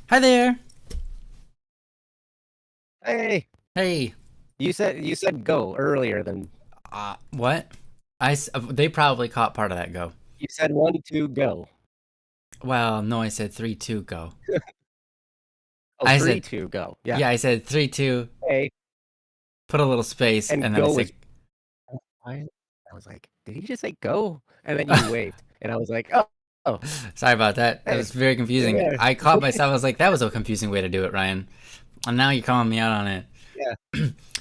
Hi there. Hey, Hey. you said go earlier than What? They probably caught part of that go. you said 1, 2, go. Well, no, I said 3, 2, go. Oh, I three, said, two, go. Yeah. yeah, I said 3, 2, Hey, put a little space, and and then I go was said, I was like, did he just say go? And then you waved, and I was like, oh, sorry about that. It hey, was very confusing. yeah, I caught myself. I was like, that was a confusing way to do it, Ryan. And now you're calling me out on it. yeah,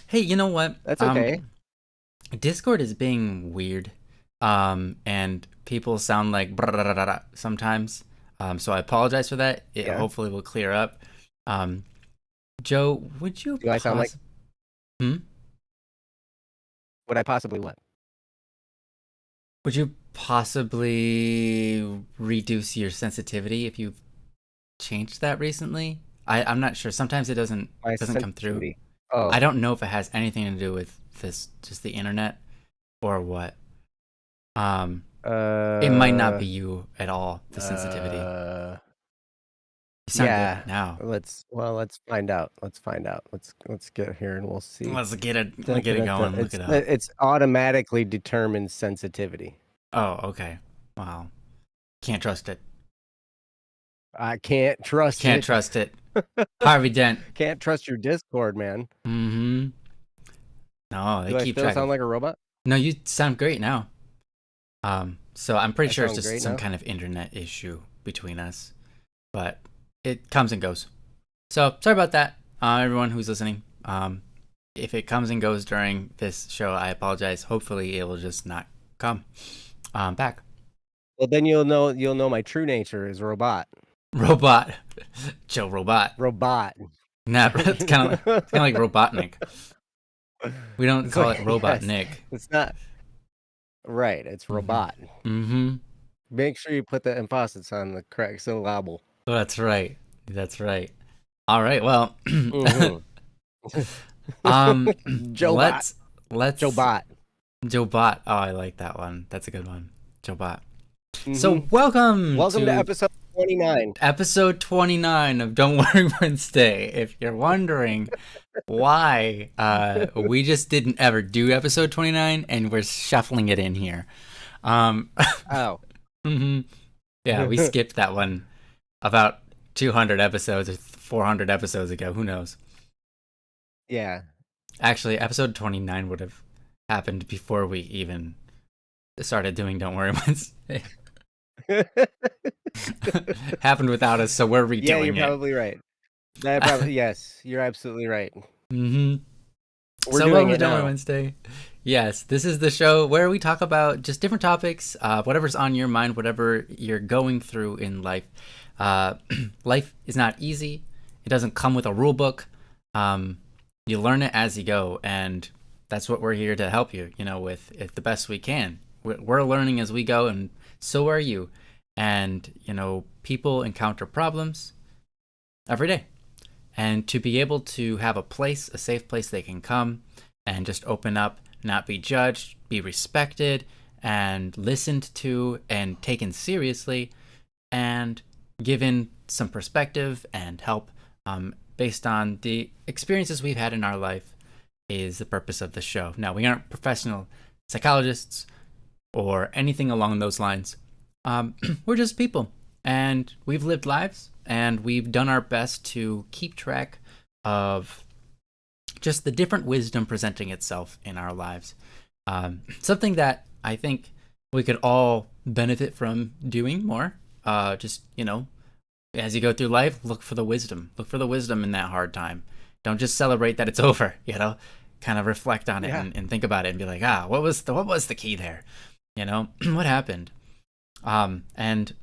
Hey, you know what? that's okay. Discord is being weird. And people sound like sometimes. So I apologize for that. It Yeah. hopefully will clear up. Um, Joe, would you Do I sound like Hmm? would I possibly what? Would you possibly reduce your sensitivity if you've changed that recently? I'm not sure. Sometimes it My doesn't come through. sensitivity. I Oh, don't know if it has anything to do with this, just the internet, or what. Um, it might not uh, be you at all. The sensitivity. uh, You sound yeah. good now. Let's find out. Let's find out. Let's get here and we'll see. Let's get it. Dun, Get dun, it dun, dun. going. Look It's it up. it's automatically determined sensitivity. Oh, okay. Wow. Can't trust it. I can't trust Can't it. trust it. Harvey Dent. Can't trust your Discord, man. Mm-hmm. No, they Do I keep still track sound of. like a robot? No, you sound great now. So I'm pretty I sure it's sound just great some now. kind of internet issue between us, but it comes and goes. So sorry about that, everyone who's listening. If it comes and goes during this show, I apologize. Hopefully, it will just not come back. Well, then you'll know my true nature is robot. Robot, Joe Robot. Robot. Not it's kind of like Robotnik. We don't It's call it like Robot yes, Nick. it's not right. It's Mm-hmm. robot. Mm-hmm. Make sure you put the emphasis on the correct syllable. That's right. That's right. All right. Well, Mm-hmm. um, Joe Bot. let's Joe let's Bot. Joe Bot. Oh, I like that one. That's a good one. Joe Bot. Mm-hmm. So welcome Welcome to to episode 29. episode 29 of Don't Worry Wednesday. If you're wondering why we just didn't ever do episode 29 and we're shuffling it in here. Um Oh. mhm. Yeah, we skipped that one about 200 episodes or 400 episodes ago. Who knows? Yeah. Actually, episode 29 would have happened before we even started doing Don't Worry Wednesday. Happened without us, so we're Yeah, you're redoing it. probably right. That probably yes, you're absolutely right. Mm-hmm. We're So doing welcome to it Don't Worry now. Wednesday. Yes, this is the show where we talk about just different topics, whatever's on your mind, whatever you're going through in life. Uh, life is not easy. It doesn't come with a rule book. You learn it as you go, and that's what we're here to help you. With it the best we can. We're learning as we go, and so are you. And people encounter problems every day, and to be able to have a safe place they can come and just open up, not be judged, be respected, and listened to and taken seriously, and given some perspective and help based on the experiences we've had in our life is the purpose of the show. Now, we aren't professional psychologists or anything along those lines. We're just people, and we've lived lives, and we've done our best to keep track of just the different wisdom presenting itself in our lives. Something that I think we could all benefit from doing more. As you go through life, look for the wisdom. Look for the wisdom in that hard time. Don't just celebrate that it's over. Kind of reflect on it Yeah. and think about it and be like, what was the key there? What happened? And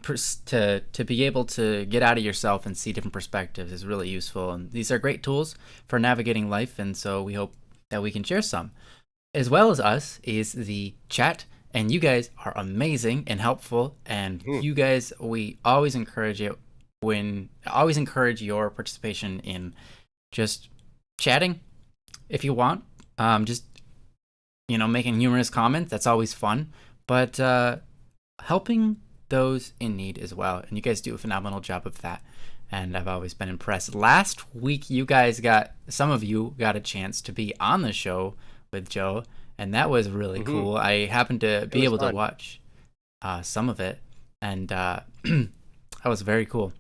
to be able to get out of yourself and see different perspectives is really useful, and these are great tools for navigating life, and so we hope that we can share some. As well as us is the chat, and you guys are amazing and helpful, and Mhm. you guys, we always encourage your participation in just chatting if you want, just making humorous comments. That's always fun, but helping those in need as well, and you guys do a phenomenal job of that. and I've always been impressed. Last week, some of you got a chance to be on the show with Joe, and that was really cool. I happened to be able to watch some of it, and that was very cool.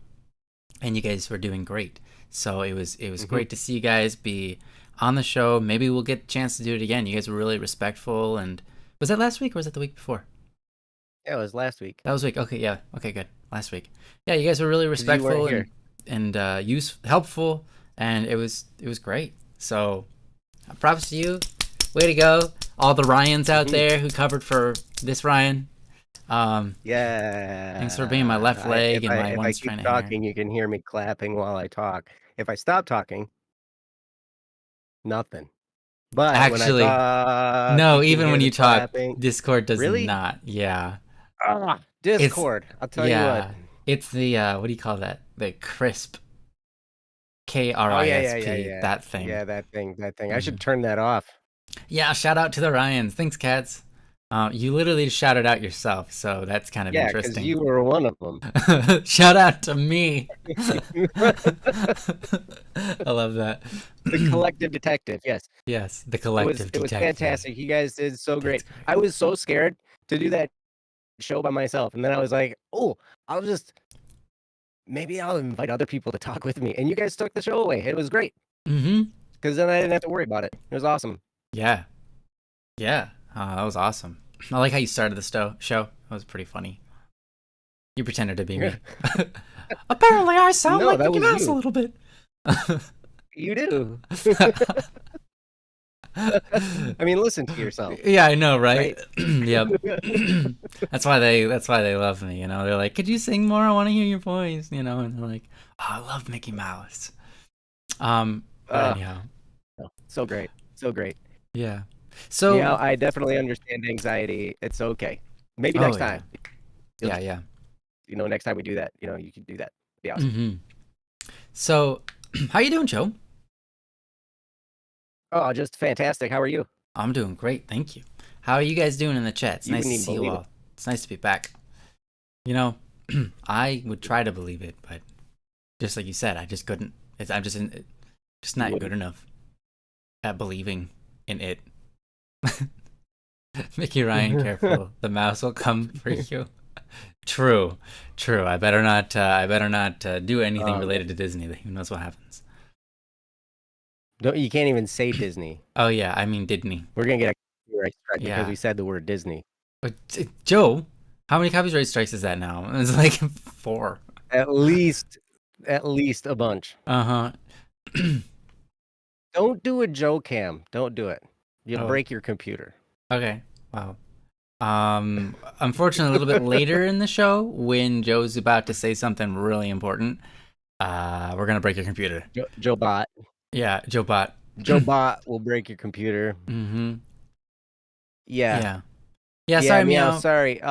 And you guys were doing great. So it was great to see you guys be on the show. Maybe we'll get a chance to do it again. You guys were really respectful. And was that last week or was it the week before? Yeah, it was last week. That was week. Okay, yeah. Okay, good. Last week. Yeah, you guys were really respectful and helpful, and it was great. So props to you. Way to go. All the Ryans out there who covered for this Ryan. Yeah. Thanks for being my left leg and my one strand of hair. If I keep talking, you can hear me clapping while I talk. If I stop talking, nothing. But actually, when I talk, no, even when you talk, clapping. Discord does not. Yeah. Discord. I'll tell you what. It's the what do you call that? The crisp. KRISP. That thing. Yeah, that thing. I should turn that off. Yeah, shout out to the Ryans. Thanks, cats. You literally shouted out yourself, so that's kind of interesting. Yeah, because you were one of them. Shout out to me. I love that. The collective detective, yes. Yes, the collective detective. It was fantastic. You guys did so great. I was so scared to do that show by myself, and then I was like, oh, maybe I'll invite other people to talk with me. And you guys took the show away. It was great. Because then I didn't have to worry about it. It was awesome. Yeah. That was awesome. I like how you started the show. That was pretty funny. You pretended to be me. Apparently, I sound like Mickey Mouse a little bit. You do. I mean, listen to yourself. Yeah, I know, right? Yep. That's why they love me. You know, they're like, "Could you sing more? I want to hear your voice." You know, and they're like, "Oh, I love Mickey Mouse." Anyhow, so great. Yeah. So yeah, I definitely understand anxiety. It's okay. Maybe next time. Yeah. You know, next time we do that, you know, you can do that. Be awesome. So, how you doing, Joe? Oh, just fantastic. How are you? I'm doing great, thank you. How are you guys doing in the chat? It's nice to see you all. It's nice to be back. You know, I would try to believe it, but just like you said, I just couldn't. I'm just not good enough at believing in it. Mickey Ryan, careful. The mouse will come for you. True. I better not do anything related to Disney. Who knows what happens? You can't even say Disney. Oh yeah, I mean Disney. We're gonna get a copyright strike because we said the word Disney. Joe, how many copyright strikes is that now? It's like 4. At least a bunch. Don't do a Joe cam. Don't do it. You'll break your computer. Okay. Wow. Unfortunately, a little bit later in the show, when Joe's about to say something really important, we're gonna break your computer. Joe Bot. Yeah, Joe Bot. Joe Bot will break your computer. Yeah, sorry, Meow. Sorry.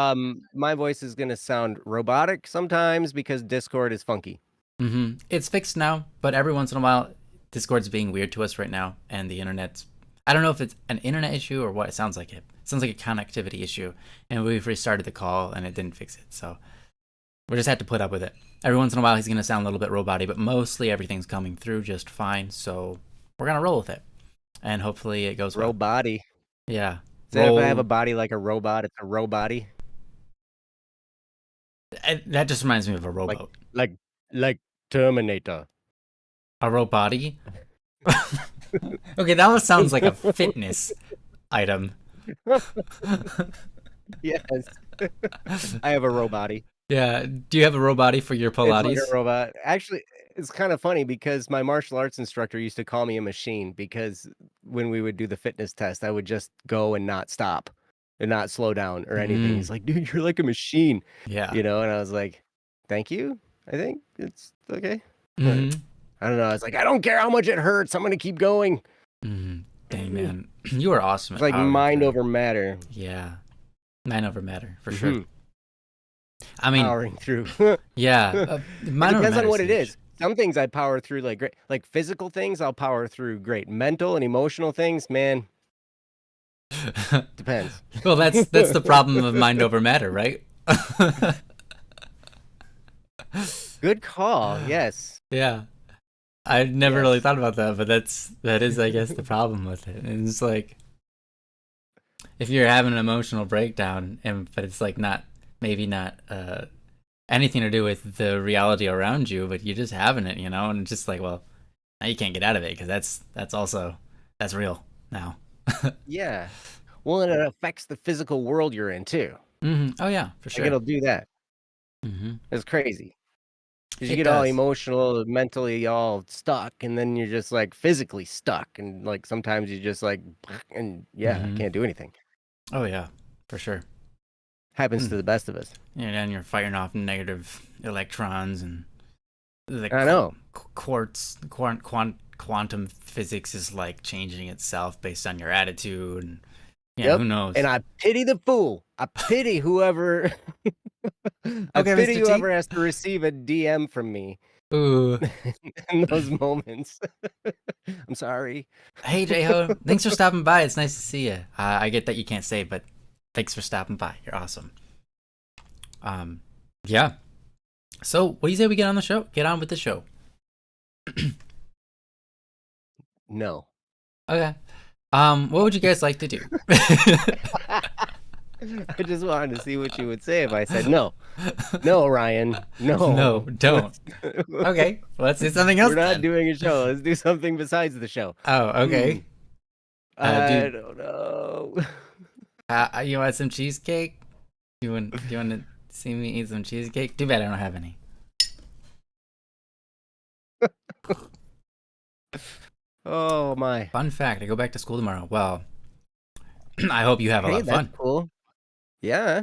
My voice is gonna sound robotic sometimes because Discord is funky. It's fixed now, but every once in a while, Discord's being weird to us right now, and the internet's. I don't know if it's an internet issue or what. It sounds like it. It sounds like a connectivity issue, and we've restarted the call, and it didn't fix it. So we just had to put up with it. Every once in a while, he's going to sound a little bit roboty, but mostly everything's coming through just fine. So we're going to roll with it, and hopefully it goes well. Robody. Yeah. If I have a body like a robot, it's a robody. That just reminds me of a rowboat. Like Terminator. A robody? Okay, that sounds like a fitness item. Yes. I have a robody. Yeah. Do you have a robody for your Pilates? It's like a robot. Actually, it's kind of funny because my martial arts instructor used to call me a machine because when we would do the fitness test, I would just go and not stop and not slow down or anything. He's like, dude, you're like a machine. Yeah. You know, and I was like, thank you. I think it's okay. I don't know. I was like, I don't care how much it hurts. I'm going to keep going. Dang, man. You are awesome. It's like mind over matter. Yeah. Mind over matter, for sure. I mean, powering through. Yeah. It depends on what it is. Some things I power through like great. Like physical things, I'll power through great. Mental and emotional things, man. Depends. Well, that's the problem of mind over matter, right? Good call. Yes. Yeah. I never really Yes. thought about that, but that is, I guess, the problem with it. And it's like if you're having an emotional breakdown, and but it's like not maybe not anything to do with the reality around you, but you're just having it, and it's just like, well, now you can't get out of it because that's real now. Yeah. Well, and it affects the physical world you're in too. Oh yeah, for Like sure. it'll do that. hmm It's crazy. Because you It get all does. emotional, mentally all stuck, and then you're just like physically stuck. And like sometimes you just like, and yeah, I hmm can't do anything. Oh yeah, for sure. Happens Mm. to the best of us. And then you're firing off negative electrons, and the I know. quantum physics is like changing itself based on your attitude, and yeah, who Yep. And knows? I pity the fool. I pity whoever. I Okay, pity Mr. T. whoever has to receive a DM from me Ooh. in those moments. I'm sorry. Hey, J-Ho. Thanks for stopping by. It's nice to see you. I get that you can't stay, but thanks for stopping by. You're awesome. Um, yeah. So, what do you say we get on the show? Get on with the show. No. Okay. What would you guys like to do? I just wanted to see what you would say if I said no. No, Ryan. No. No, don't. Okay, well, let's do something else We're not then. doing a show. Let's do something besides the show. Oh, okay. I Dude, don't know. you want some cheesecake? You want to see me eat some cheesecake? Too bad I don't have any. Oh my. Fun fact: I go back to school tomorrow. Well, I hope you have a lot Hey, of that's fun. cool. Yeah.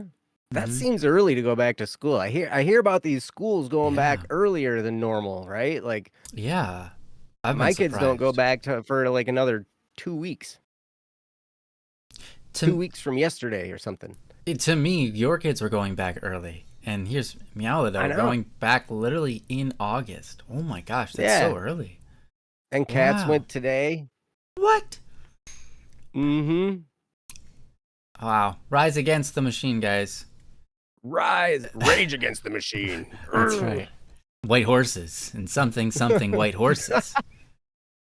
That hmm seems early to go back to school. I hear about these schools going back Yeah, earlier than normal, right? Like yeah. I've been my kids don't go surprised. back for like another 2 weeks. two To weeks from yesterday or something. to me, your kids were going back early, and here's I Meowlido know. going back literally in August. Oh my gosh, that's Yeah. so early. And cats Wow. went today. What? Mm-hmm. Wow. Rise against the machine, guys. Rage against the machine. That's right. White horses and something something white horses.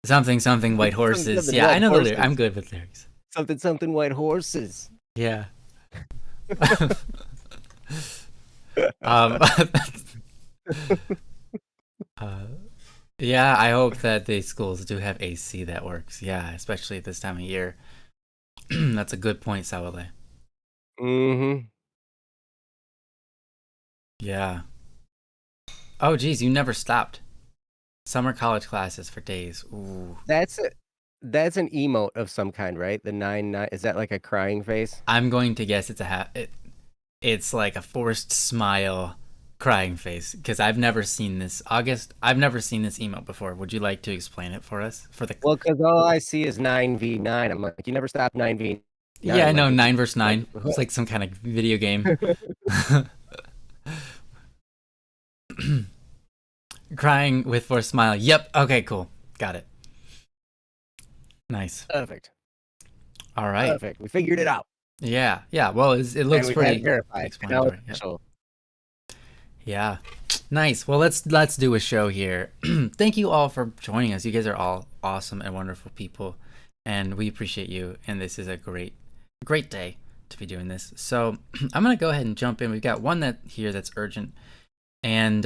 Something something white Something, horses. something Yeah, I white know the lyrics. I'm horses. good with lyrics. Something, something white horses. Yeah. um, uh, yeah, I hope that the schools do have AC that works. Yeah, especially at this time of year. That's a good point, Sawale. Mm-hmm. Yeah. Oh, geez, you never stopped. Summer college classes for days. Ooh. That's an emote of some kind, right? The 9 9. Is that like a crying face? I'm going to guess it's like a forced smile crying face because I've never seen this. August, I've never seen this emote before. Would you like to explain it for us? For the Well, because all I see is 9v9. I'm like, you never stop 9v9. Yeah, I know, Like it's 9 versus like 9. It's like some kind of video game. Crying with forced smile. Yep. Okay, cool. Got it. Nice. perfect. All right. Perfect. We figured it out. Yeah. Yeah. Well, it And looks we've had pretty it verified. Now it's explanatory. Yeah. official. Yeah. Nice. Well, let's do a show here. Thank you all for joining us. You guys are all awesome and wonderful people, and we appreciate you. And this is a great day to be doing this. So I'm gonna go ahead and jump in. We've got one that's urgent, and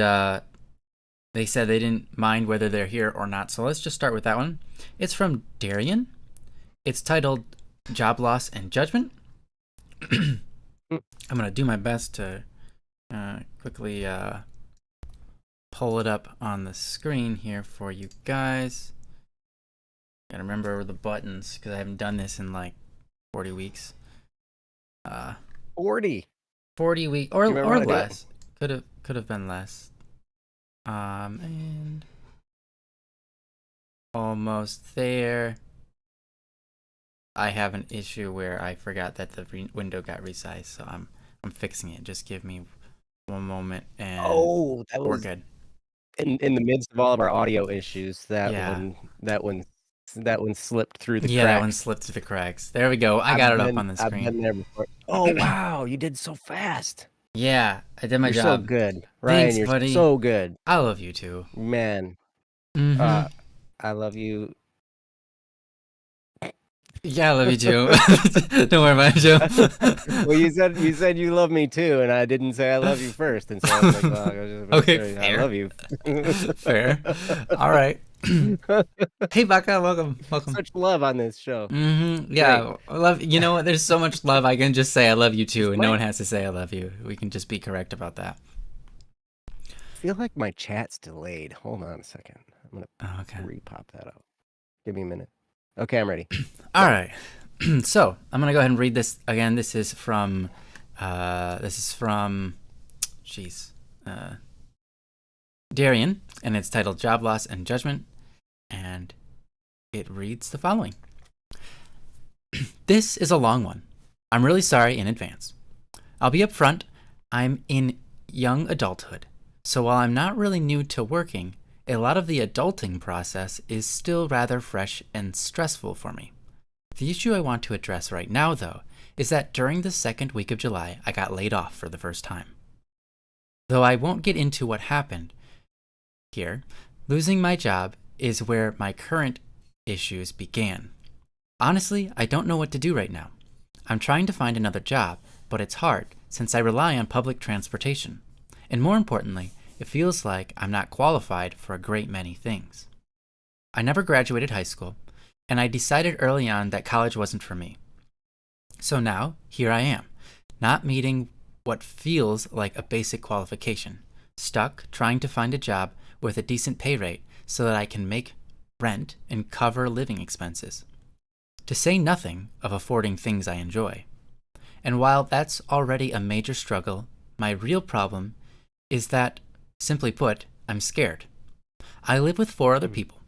they said they didn't mind whether they're here or not. So let's just start with that one. It's from Darian. It's titled "Job Loss and Judgment." I'm gonna do my best to quickly pull it up on the screen here for you guys. Gotta remember the buttons because I haven't done this in like 40 weeks. 40. 40 weeks You remember or how to do it? less. Could have been less. And almost there. I have an issue where I forgot that the window got resized, so I'm fixing it. Just give me one moment and Oh, that we're was good. in the midst of all of our audio issues. That Yeah. one that one that one slipped through the Yeah, that one cracks. slipped through the cracks. There we go. I got it up on the I've been screen. there before. Oh wow, you did so fast. Yeah, I did my You're so job. good, Ryan. Thanks, You're buddy. so good, I love you too. man. Mm-hmm. I love you. Yeah, I love you too. Don't worry about it, Joe. Well, you said you love me too, and I didn't say I love you first, and so I was like, well, I was just about to Okay, say I fair. love you. Fair. All right. Hey, Baka, welcome. Welcome. Such love on this show. Mm-hmm. Great. Yeah, I love. You know what? There's so much love. I can just say I love you Is too, and no my one has to say I love you. We can just be correct about that. I feel like my chat's delayed. Hold on a second. I'm gonna Okay. repop that up. Give me a minute. Okay, I'm ready. All right. So I'm gonna go ahead and read this again. This is from. Jeez. Darian, and it's titled "Job Loss and Judgment," and it reads the following. This is a long one. I'm really sorry in advance. I'll be upfront. I'm in young adulthood, so while I'm not really new to working, a lot of the adulting process is still rather fresh and stressful for me. The issue I want to address right now, though, is that during the second week of July, I got laid off for the first time. Though I won't get into what happened here, losing my job is where my current issues began. Honestly, I don't know what to do right now. I'm trying to find another job, but it's hard since I rely on public transportation. And more importantly, it feels like I'm not qualified for a great many things. I never graduated high school, and I decided early on that college wasn't for me. So now, here I am, not meeting what feels like a basic qualification, stuck trying to find a job with a decent pay rate so that I can make rent and cover living expenses. To say nothing of affording things I enjoy. And while that's already a major struggle, my real problem is that, simply put, I'm scared. I live with 4 other people.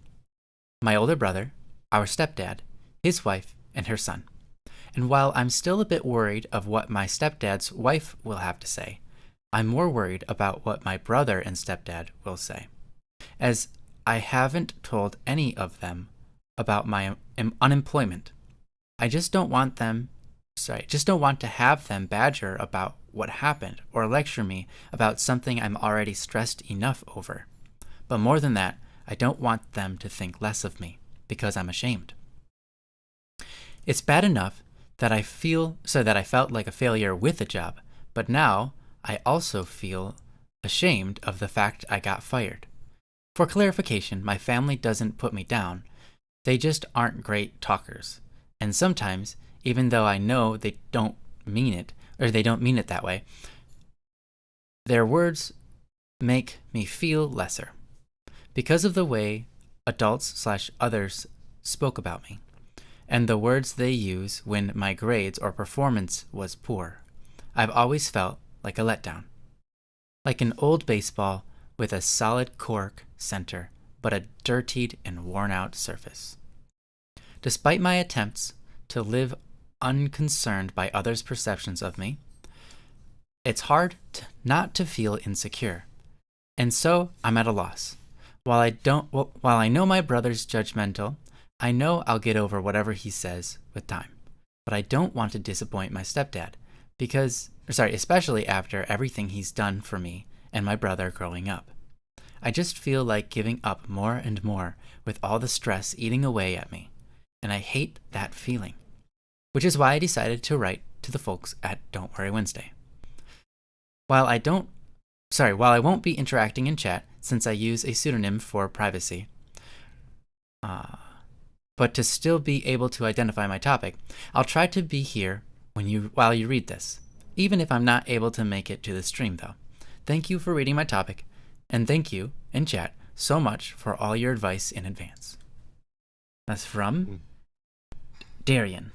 My older brother, our stepdad, his wife, and her son. And while I'm still a bit worried of what my stepdad's wife will have to say, I'm more worried about what my brother and stepdad will say, as I haven't told any of them about my unemployment. I just don't want to have them badger about what happened or lecture me about something I'm already stressed enough over. But more than that, I don't want them to think less of me because I'm ashamed. It's bad enough that I felt like a failure with a job, but now I also feel ashamed of the fact I got fired. For clarification, my family doesn't put me down. They just aren't great talkers. And sometimes, even though I know they don't mean it that way, their words make me feel lesser because of the way adults/others spoke about me and the words they use when my grades or performance was poor. I've always felt like a letdown, like an old baseball with a solid cork center but a dirtied and worn out surface. Despite my attempts to live unconcerned by others' perceptions of me, it's hard not to feel insecure. And so I'm at a loss. While I know my brother's judgmental, I know I'll get over whatever he says with time. But I don't want to disappoint my stepdad especially after everything he's done for me and my brother growing up. I just feel like giving up more and more with all the stress eating away at me. And I hate that feeling, which is why I decided to write to the folks at Don't Worry Wednesday. While I won't be interacting in chat since I use a pseudonym for privacy, but to still be able to identify my topic, I'll try to be here while you read this, even if I'm not able to make it to the stream though. Thank you for reading my topic, and thank you, in chat, so much for all your advice in advance. That's from Darian.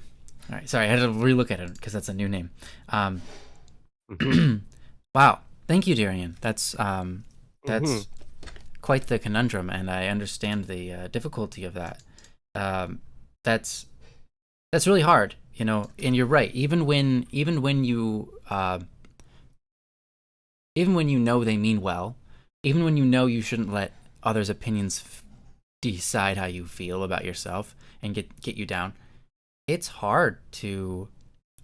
All right, sorry, I had to relook at it because that's a new name. Wow, thank you, Darian. That's quite the conundrum, and I understand the difficulty of that. That's really hard, you know. And you're right. Even when you know they mean well, even when you know you shouldn't let others' opinions decide how you feel about yourself and get you down, it's hard to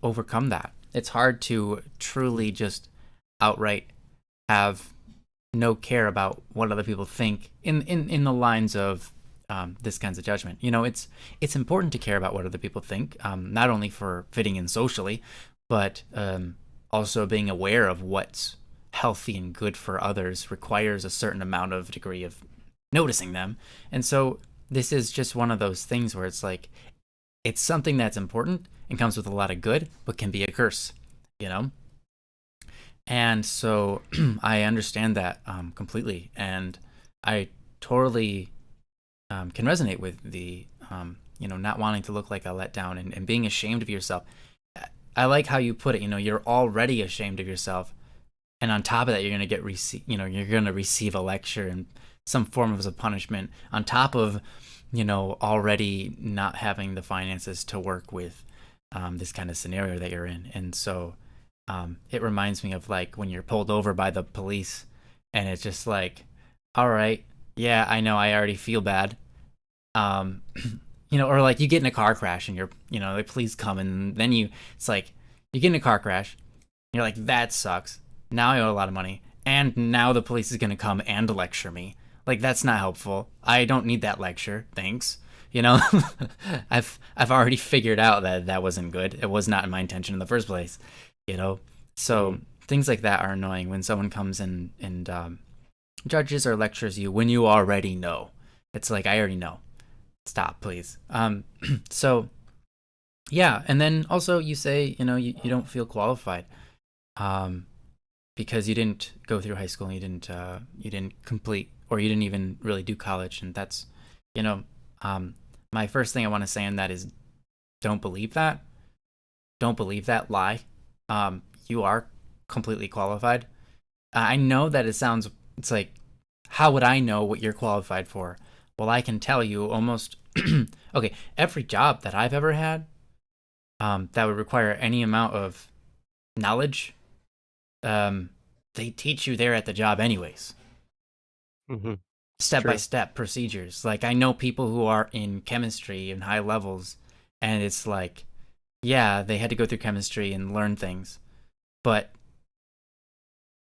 overcome that. It's hard to truly just outright have no care about what other people think in the lines of this kinds of judgment. It's important to care about what other people think, not only for fitting in socially, but also being aware of what's healthy and good for others requires a certain amount of degree of noticing them. And so this is just one of those things where it's like, it's something that's important and comes with a lot of good, but can be a curse, you know? And so I understand that completely. And I totally can resonate with the, not wanting to look like a letdown and being ashamed of yourself. I like how you put it, you're already ashamed of yourself. And on top of that, you're going to you're going to receive a lecture and some form of a punishment on top of, already not having the finances to work with this kind of scenario that you're in. And so it reminds me of like when you're pulled over by the police and it's just like, all right, yeah, I know, I already feel bad. Or like you get in a car crash and the police come and then it's like you get in a car crash and you're like, that sucks. Now I owe a lot of money, and now the police is going to come and lecture me. Like, that's not helpful. I don't need that lecture. Thanks. I've already figured out that wasn't good. It was not my intention in the first place. So things like that are annoying when someone comes and judges or lectures you when you already know. It's like, I already know. Stop, please. So yeah, and then also you say you don't feel qualified. Because you didn't go through high school and you didn't complete, or you didn't even really do college. And that's, my first thing I want to say on that is don't believe that. Don't believe that lie. You are completely qualified. I know that it's like, how would I know what you're qualified for? Well, I can tell you almost, okay, every job that I've ever had that would require any amount of knowledge, they teach you there at the job anyways. Mm-hmm. Step-by-step procedures. Like, I know people who are in chemistry in high levels, and it's like, yeah, they had to go through chemistry and learn things. But,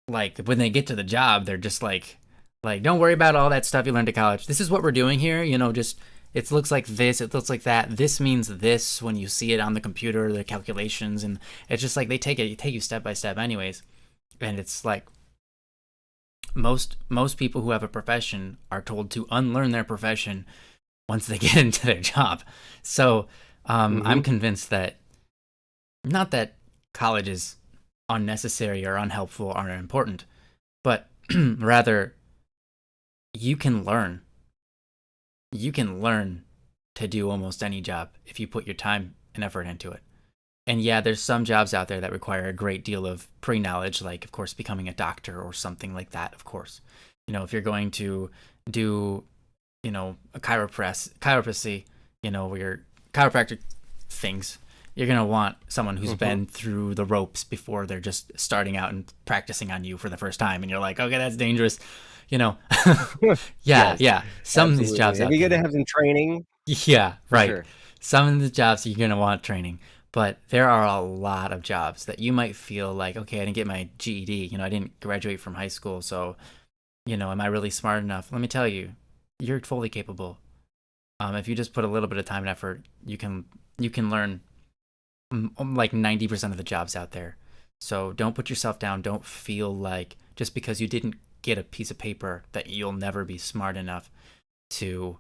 like, when they get to the job, they're just like, don't worry about all that stuff you learned at college. This is what we're doing here, just, it looks like this, it looks like that. This means this when you see it on the computer, the calculations, and it's just like they take you step by step anyways. And it's like most people who have a profession are told to unlearn their profession once they get into their job. So I'm convinced that, not that college is unnecessary or unhelpful or unimportant, but rather you can learn. You can learn to do almost any job if you put your time and effort into it. And yeah, there's some jobs out there that require a great deal of pre-knowledge, like, of course, becoming a doctor or something like that, of course. If you're going to do, a chiropractic, your chiropractic things, you're going to want someone who's been through the ropes before they're just starting out and practicing on you for the first time. And you're like, okay, that's dangerous. Yeah, Yes, yeah. Some absolutely. of these jobs out there. You got there. to have some training. Yeah, right. Sure. Some of the jobs you're going to want training. But there are a lot of jobs that you might feel like, okay, I didn't get my GED. I didn't graduate from high school. So, am I really smart enough? Let me tell you, you're fully capable. If you just put a little bit of time and effort, you can learn like 90% of the jobs out there. So don't put yourself down. Don't feel like just because you didn't get a piece of paper that you'll never be smart enough to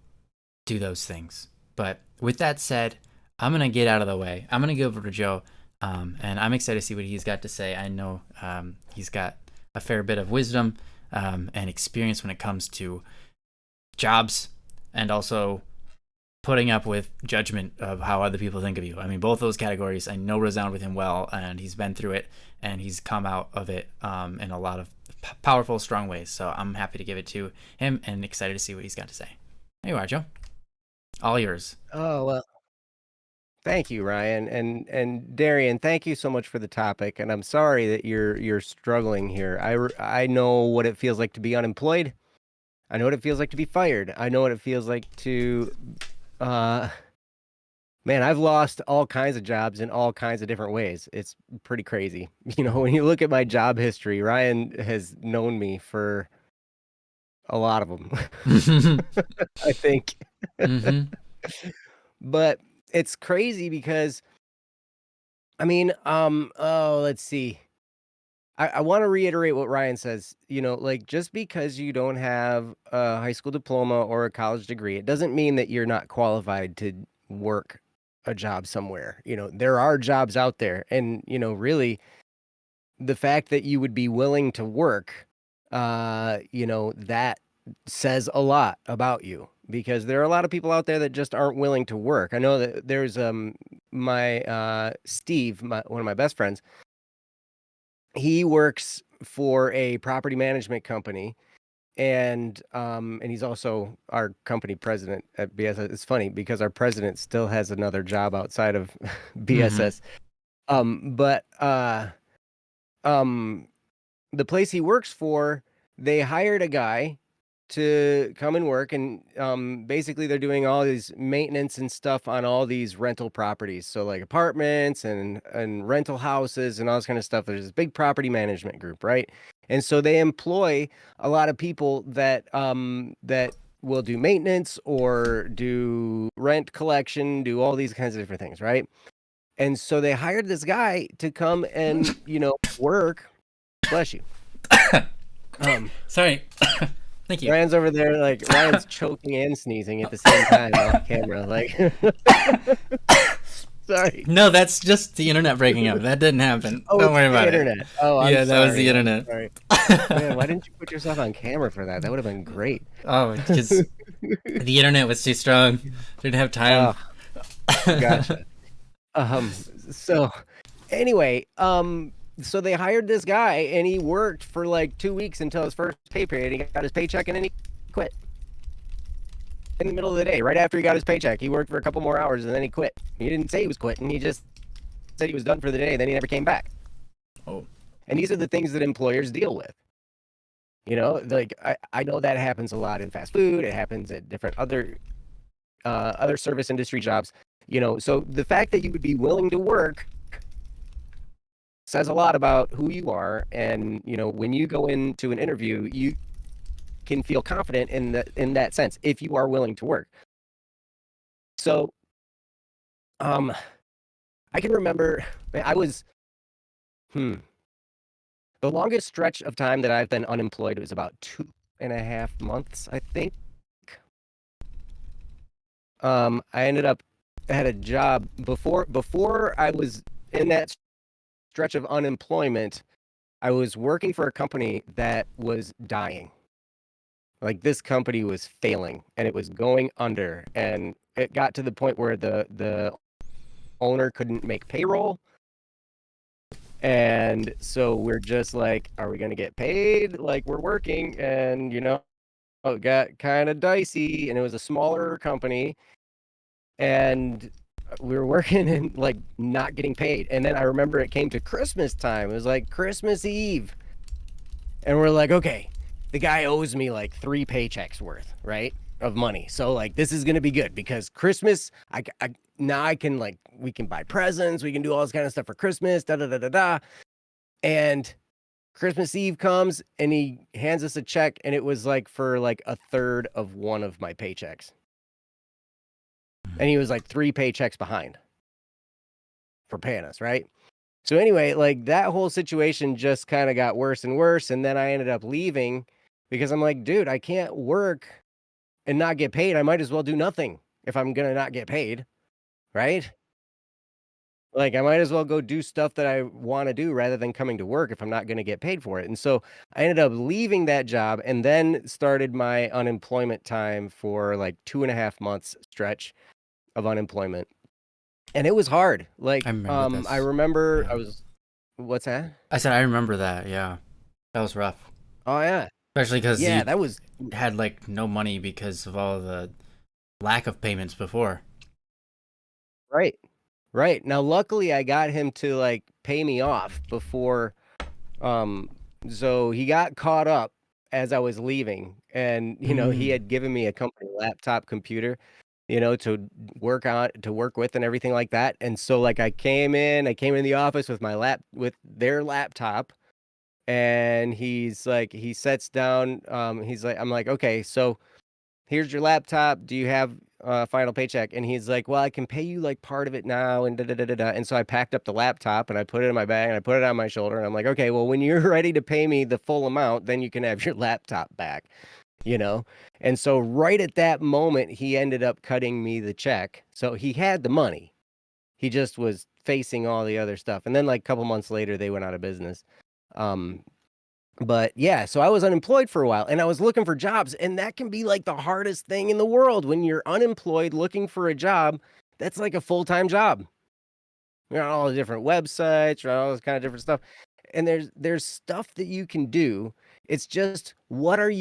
do those things. But with that said, I'm going to get out of the way. I'm going to go over to Joe, and I'm excited to see what he's got to say. I know he's got a fair bit of wisdom and experience when it comes to jobs and also putting up with judgment of how other people think of you. I mean, both those categories I know resound with him well, and he's been through it, and he's come out of it in a lot of powerful, strong ways. So I'm happy to give it to him and excited to see what he's got to say. There you are, Joe. All yours. Oh, well, thank you, Ryan. And Darian, thank you so much for the topic. And I'm sorry that you're struggling here. I know what it feels like to be unemployed. I know what it feels like to be fired. I know what it feels like to Man, I've lost all kinds of jobs in all kinds of different ways. It's pretty crazy. When you look at my job history, Ryan has known me for a lot of them, I think. Mm-hmm. But it's crazy because, let's see. I want to reiterate what Ryan says. Like just because you don't have a high school diploma or a college degree, it doesn't mean that you're not qualified to work a job somewhere. There are jobs out there. And, really the fact that you would be willing to work, that says a lot about you because there are a lot of people out there that just aren't willing to work. I know that there's my Steve, one of my best friends. He works for a property management company and he's also our company president at BSS. It's funny because our president still has another job outside of Mm-hmm. BSS. But um the place he works for, they hired a guy to come and work, and basically they're doing all these maintenance and stuff on all these rental properties. So like apartments and rental houses and all this kind of stuff. There's this big property management group, right? And so they employ a lot of people that will do maintenance or do rent collection, do all these kinds of different things, right? And so they hired this guy to come and, work. Bless you. Um, Sorry. Thank you. Ryan's over there, like Ryan's choking and sneezing at the same time off camera. Like, sorry. No, that's just the internet breaking up. That didn't happen. Oh, Don't it's worry the about it. internet. Oh, I'm Yeah, that was the sorry. I'm internet. sorry. Man, why didn't you put yourself on camera for that? That would have been great. Oh, because the internet was too strong. Didn't have time. Oh, gotcha. So anyway, so they hired this guy and he worked for like 2 weeks until his first pay period. He got his paycheck and then he quit in the middle of the day, right after he got his paycheck. He worked for a couple more hours and then he quit. He didn't say he was quitting. He just said he was done for the day. Then he never came back. Oh. And these are the things that employers deal with. Like I know that happens a lot in fast food. It happens at different other service industry jobs. So the fact that you would be willing to work says a lot about who you are. And, when you go into an interview, you can feel confident in that sense if you are willing to work. So, I can remember I was, the longest stretch of time that I've been unemployed was about 2.5 months, I think. I ended up had a job before I was in that stretch of unemployment. I was working for a company that was dying. Like this company was failing and it was going under, and it got to the point where the owner couldn't make payroll. And so we're just like, are we going to get paid like we're working? And it got kind of dicey, and it was a smaller company, and we were working and like not getting paid. And then I remember it came to Christmas time. It was like Christmas Eve. And we're like, okay, the guy owes me like 3 paychecks worth, right? Of money. So like this is gonna be good because Christmas, now I can we can buy presents, we can do all this kind of stuff for Christmas, da da da da da. And Christmas Eve comes and he hands us a check, and it was like for like a third of one of my paychecks. And he was like 3 paychecks behind for paying us, right? So anyway, like that whole situation just kind of got worse and worse. And then I ended up leaving because I'm like, dude, I can't work and not get paid. I might as well do nothing if I'm going to not get paid, right? Like I might as well go do stuff that I want to do rather than coming to work if I'm not going to get paid for it. And so I ended up leaving that job and then started my unemployment time for like 2.5 months stretch of unemployment. And it was hard. I Like, remember I this. remember Yeah. what's that? I said I remember that. Yeah. That was rough. Oh yeah. Especially because Yeah, you that was had like no money because of all the lack of payments before. right. Right. Now, luckily I got him to like pay me off before, um, so he got caught up as I was leaving, and he Mm. had given me a company laptop computer. to work with and everything like that. And so like I came in the office with with their laptop, and he sets down, he's like, I'm like, okay, so here's your laptop. Do you have final paycheck? And he's like, well, I can pay you like part of it now. And da da da da da. And so I packed up the laptop and I put it in my bag and I put it on my shoulder. And I'm like, okay, well, when you're ready to pay me the full amount, then you can have your laptop back, you know? And so right at that moment, he ended up cutting me the check. So he had the money. He just was facing all the other stuff. And then like a couple months later, they went out of business. Um, but yeah, so I was unemployed for a while and I was looking for jobs, and that can be like the hardest thing in the world when you're unemployed looking for a job. That's like a full-time job. You're on all the different websites, you're on all this kind of different stuff. And there's stuff that you can do. It's just what I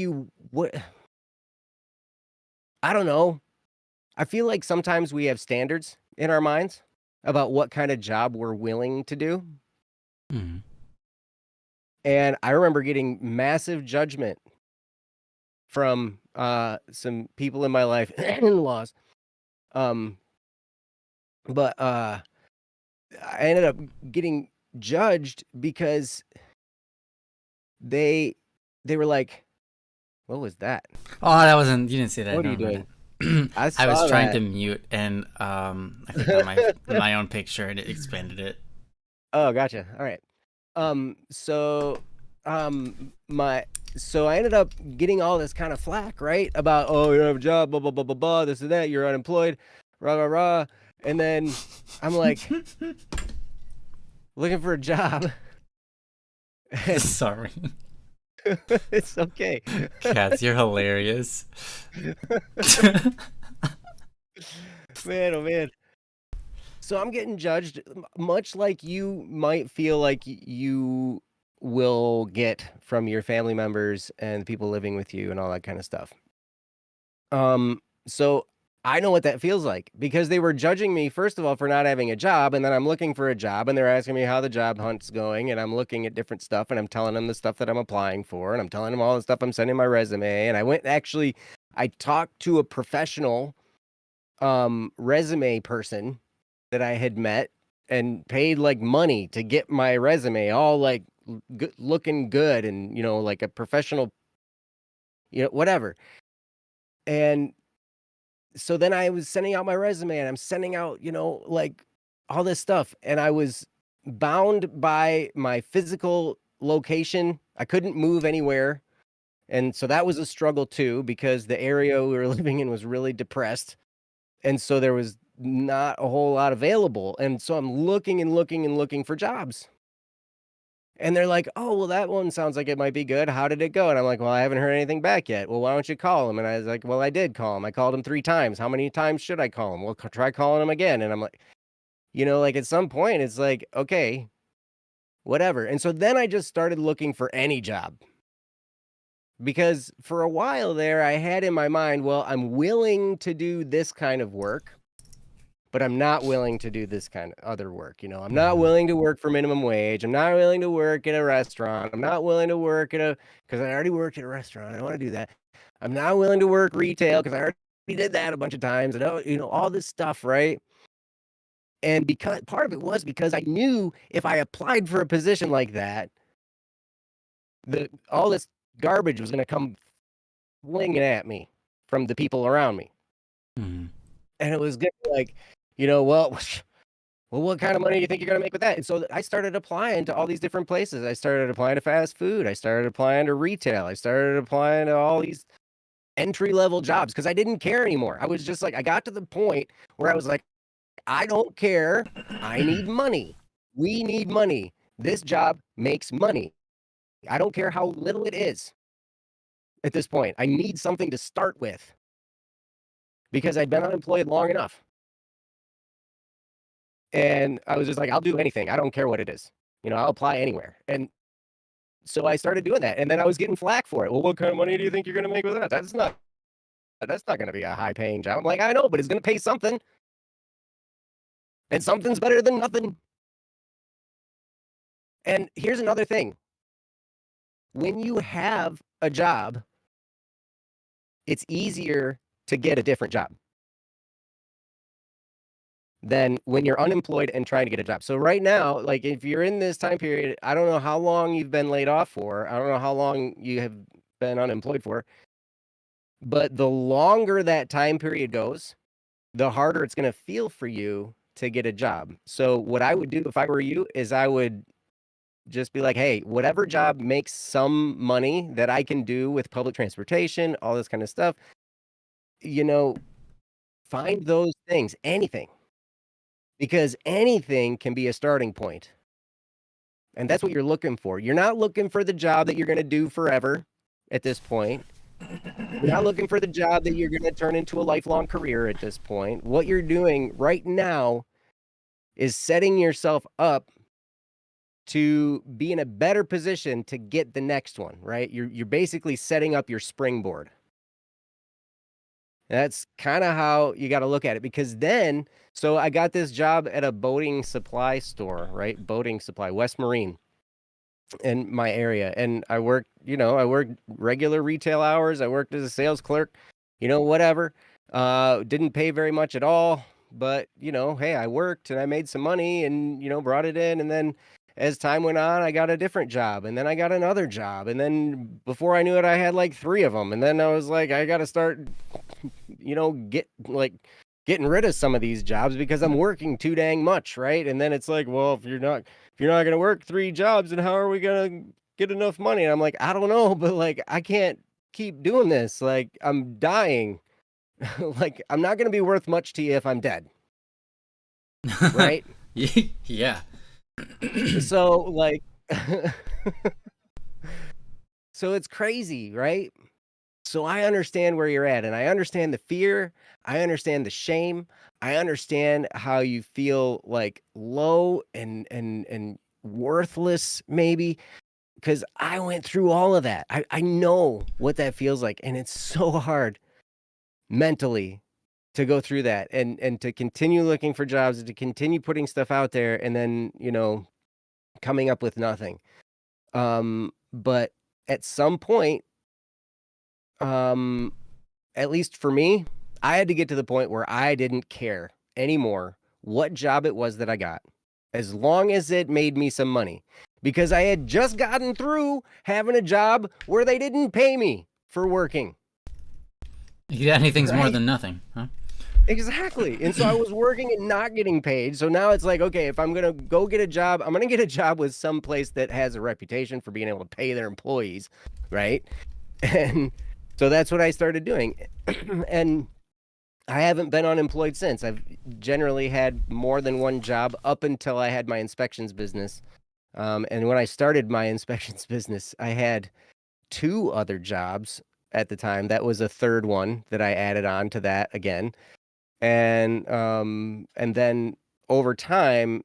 don't know. I feel like sometimes we have standards in our minds about what kind of job we're willing to do. Mhm. And I remember getting massive judgment from some people in my life, in-laws. Um, but I ended up getting judged because they they were like, "What was that? Oh, that wasn't. You didn't see that. What are you Never mind. doing?" I I was saw trying that. to mute, and I clicked on my own picture, and it expanded it. Oh, gotcha. All right. So, my so I ended up getting all this kind of flack, right? About, oh, you don't have a job, blah blah blah blah blah, this and that, you're unemployed, rah rah rah. And then I'm like looking for a job, and Sorry, it's okay. Cats, you're hilarious. Man, oh man. So I'm getting judged, much like you might feel like you will get from your family members and people living with you and all that kind of stuff. So I know what that feels like because they were judging me, first of all, for not having a job. And then I'm looking for a job and they're asking me how the job hunt's going. And I'm looking at different stuff and I'm telling them the stuff that I'm applying for. And I'm telling them all the stuff I'm sending my resume. And I talked to a professional resume person that I had met and paid like money to get my resume all like looking good and, like a professional, whatever. And so then I was sending out my resume and I'm sending out, like all this stuff. And I was bound by my physical location. I couldn't move anywhere. And so that was a struggle too, because the area we were living in was really depressed. And so there was not a whole lot available. And so I'm looking and looking and looking for jobs. And they're like, "Oh, well, that one sounds like it might be good. How did it go?" And I'm like, "Well, I haven't heard anything back yet." "Well, why don't you call him?" And I was like, "Well, I did call him. I called him 3 times. How many times should I call him?" "Well, try calling him again." And I'm like, like at some point, it's like, okay, whatever. And so then I just started looking for any job because for a while there, I had in my mind, well, I'm willing to do this kind of work, but I'm not willing to do this kind of other work. I'm not Mhm. willing to work for minimum wage. I'm not willing to work at a restaurant. I'm not willing to work because I already worked at a restaurant. I don't want to do that. I'm not willing to work retail because I already did that a bunch of times. I know, all this stuff, right? And because part of it was because I knew if I applied for a position like that, all this garbage was going to come flinging at me from the people around me. Mhm. And it was good, like, well, well, what kind of money do you think you're gonna make with that? And so I started applying to all these different places. I started applying to fast food. I started applying to retail. I started applying to all these entry level jobs because I didn't care anymore. I was just like, I got to the point where I was like, I don't care. I need money. We need money. This job makes money. I don't care how little it is at this point. I need something to start with because I'd been unemployed long enough. And I was just like, I'll do anything. I don't care what it is. I'll apply anywhere. And so I started doing that, and then I was getting flack for it. "Well, what kind of money do you think you're gonna make with that? That's not gonna be a high paying job." I'm like, "I know, but it's gonna pay something, and something's better than nothing." And here's another thing. When you have a job, it's easier to get a different job. than when you're unemployed and trying to get a job. So right now, like if you're in this time period, I don't know how long you've been laid off for. I don't know how long you have been unemployed for, but the longer that time period goes, the harder it's going to feel for you to get a job. So what I would do if I were you is I would just be like, hey, whatever job makes some money that I can do with public transportation, all this kind of stuff, you know, find those things, anything, because anything can be a starting point. And that's what you're looking for. You're not looking for the job that you're going to do forever at this point. You're not looking for the job that you're going to turn into a lifelong career at this point. What you're doing right now is setting yourself up to be in a better position to get the next one, right? You're basically setting up your springboard. That's kind of how you got to look at it, because then, so I got this job at a boating supply store, right? Boating supply, West Marine, in my area. And I worked, I worked regular retail hours. I worked as a sales clerk, whatever. Didn't pay very much at all, but hey, I worked and I made some money and, brought it in. And then as time went on, I got a different job, and then I got another job. And then before I knew it, I had like 3 of them. And then I was like, I got to start, getting rid of some of these jobs because I'm working too dang much, right? And then it's like, well, if you're not going to work 3 jobs, then how are we going to get enough money? And I'm like, I don't know, but like I can't keep doing this. Like I'm dying. Like I'm not going to be worth much to you if I'm dead. Right? Yeah. So like so it's crazy, right? So I understand where you're at, and I understand the fear, I understand the shame, I understand how you feel like low and worthless maybe, because I went through all of that. I know what that feels like, and it's so hard mentally to go through that and to continue looking for jobs and to continue putting stuff out there and then, coming up with nothing. But at some point, at least for me, I had to get to the point where I didn't care anymore what job it was that I got, as long as it made me some money, because I had just gotten through having a job where they didn't pay me for working. Anything's more Right? than nothing, huh? Exactly. And so I was working and not getting paid. So now it's like, okay, if I'm going to go get a job, I'm going to get a job with some place that has a reputation for being able to pay their employees, right? And so that's what I started doing. And I haven't been unemployed since. I've generally had more than one job up until I had my inspections business. And when I started my inspections business, I had 2 other jobs at the time. That was a third one that I added on to that again. And then over time,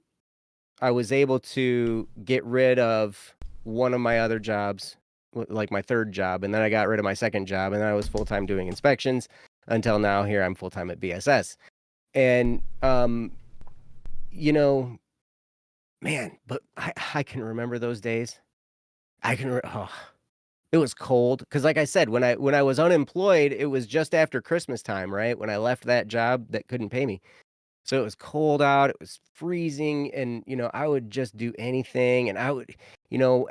I was able to get rid of one of my other jobs, like my third job, and then I got rid of my second job, and then I was full-time doing inspections until now. Here I'm full-time at BSS. And you know, man, but I can remember those days. It was cold because, like I said, when I was unemployed, it was just after Christmas time, right? When I left that job that couldn't pay me. So it was cold out, it was freezing, and, I would just do anything, and I would,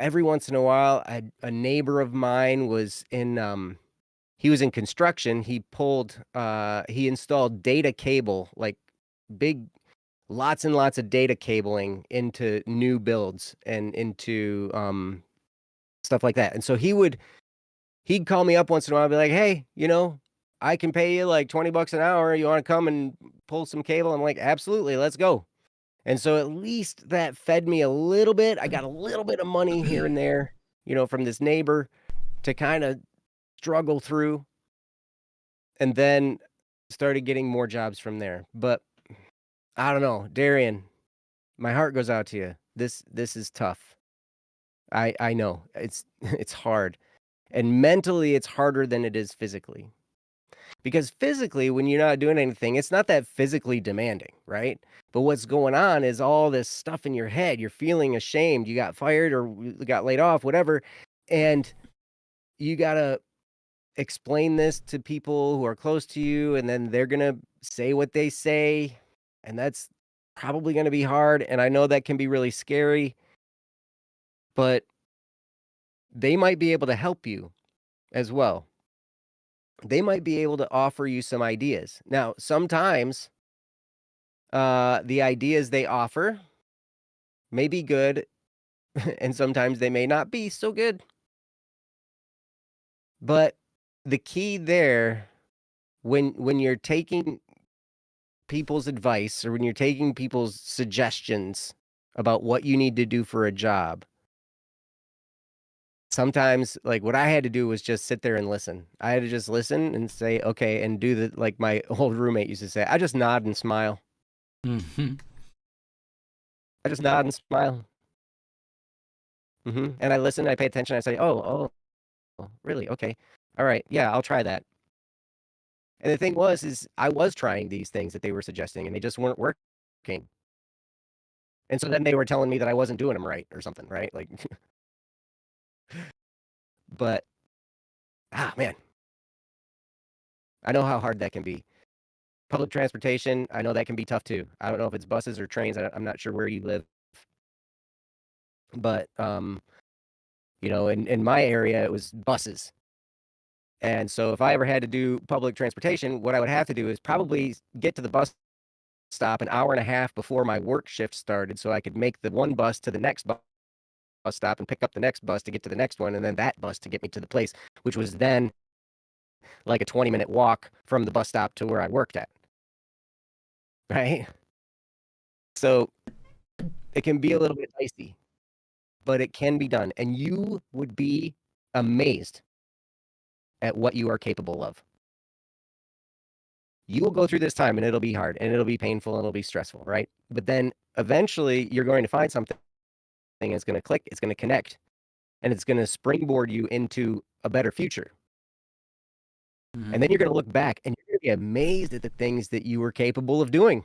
every once in a while, a neighbor of mine was he was in construction. He installed data cable, like big, lots and lots of data cabling into new builds and into stuff like that. And so he'd call me up once in a while and be like, hey, I can pay you like $20 an hour. You want to come and pull some cable? I'm like, absolutely, let's go. And so at least that fed me a little bit. I got a little bit of money here and there, from this neighbor to kind of struggle through, and then started getting more jobs from there. But I don't know, Darian, my heart goes out to you. This is tough. I know. It's hard. And mentally it's harder than it is physically. Because physically, when you're not doing anything, it's not that physically demanding, right? But what's going on is all this stuff in your head. You're feeling ashamed. You got fired or you got laid off, whatever. And you got to explain this to people who are close to you. And then they're going to say what they say. And that's probably going to be hard. And I know that can be really scary, but they might be able to help you as well. They might be able to offer you some ideas. Now, sometimes the ideas they offer may be good, and sometimes they may not be so good. But the key there, when you're taking people's advice or when you're taking people's suggestions about what you need to do for a job, sometimes like what I had to do was just sit there and listen. I had to just listen and say, okay, and do the like my old roommate used to say, I just nod and smile. Hmm. I just nod and smile. And I listen, I pay attention, I say, oh, really? Okay. All right. Yeah, I'll try that. And the thing was, is I was trying these things that they were suggesting and they just weren't working. And so then they were telling me that I wasn't doing them right or something, right? Like, but man, I know how hard that can be. Public transportation, I know that can be tough too. I don't know if it's buses or trains. I'm not sure where you live, but in my area it was buses. And so if I ever had to do public transportation, what I would have to do is probably get to the bus stop an hour and a half before my work shift started so I could make the one bus to the next bus stop and pick up the next bus to get to the next one and then that bus to get me to the place, which was then like a 20-minute walk from the bus stop to where I worked at. Right? So it can be a little bit dicey, but it can be done. And you would be amazed at what you are capable of. You will go through this time and it'll be hard and it'll be painful and it'll be stressful, right? But then eventually you're going to find something that's going to click, it's going to connect, and it's going to springboard you into a better future. Hmm. And then you're going to look back and you're going to be amazed at the things that you were capable of doing.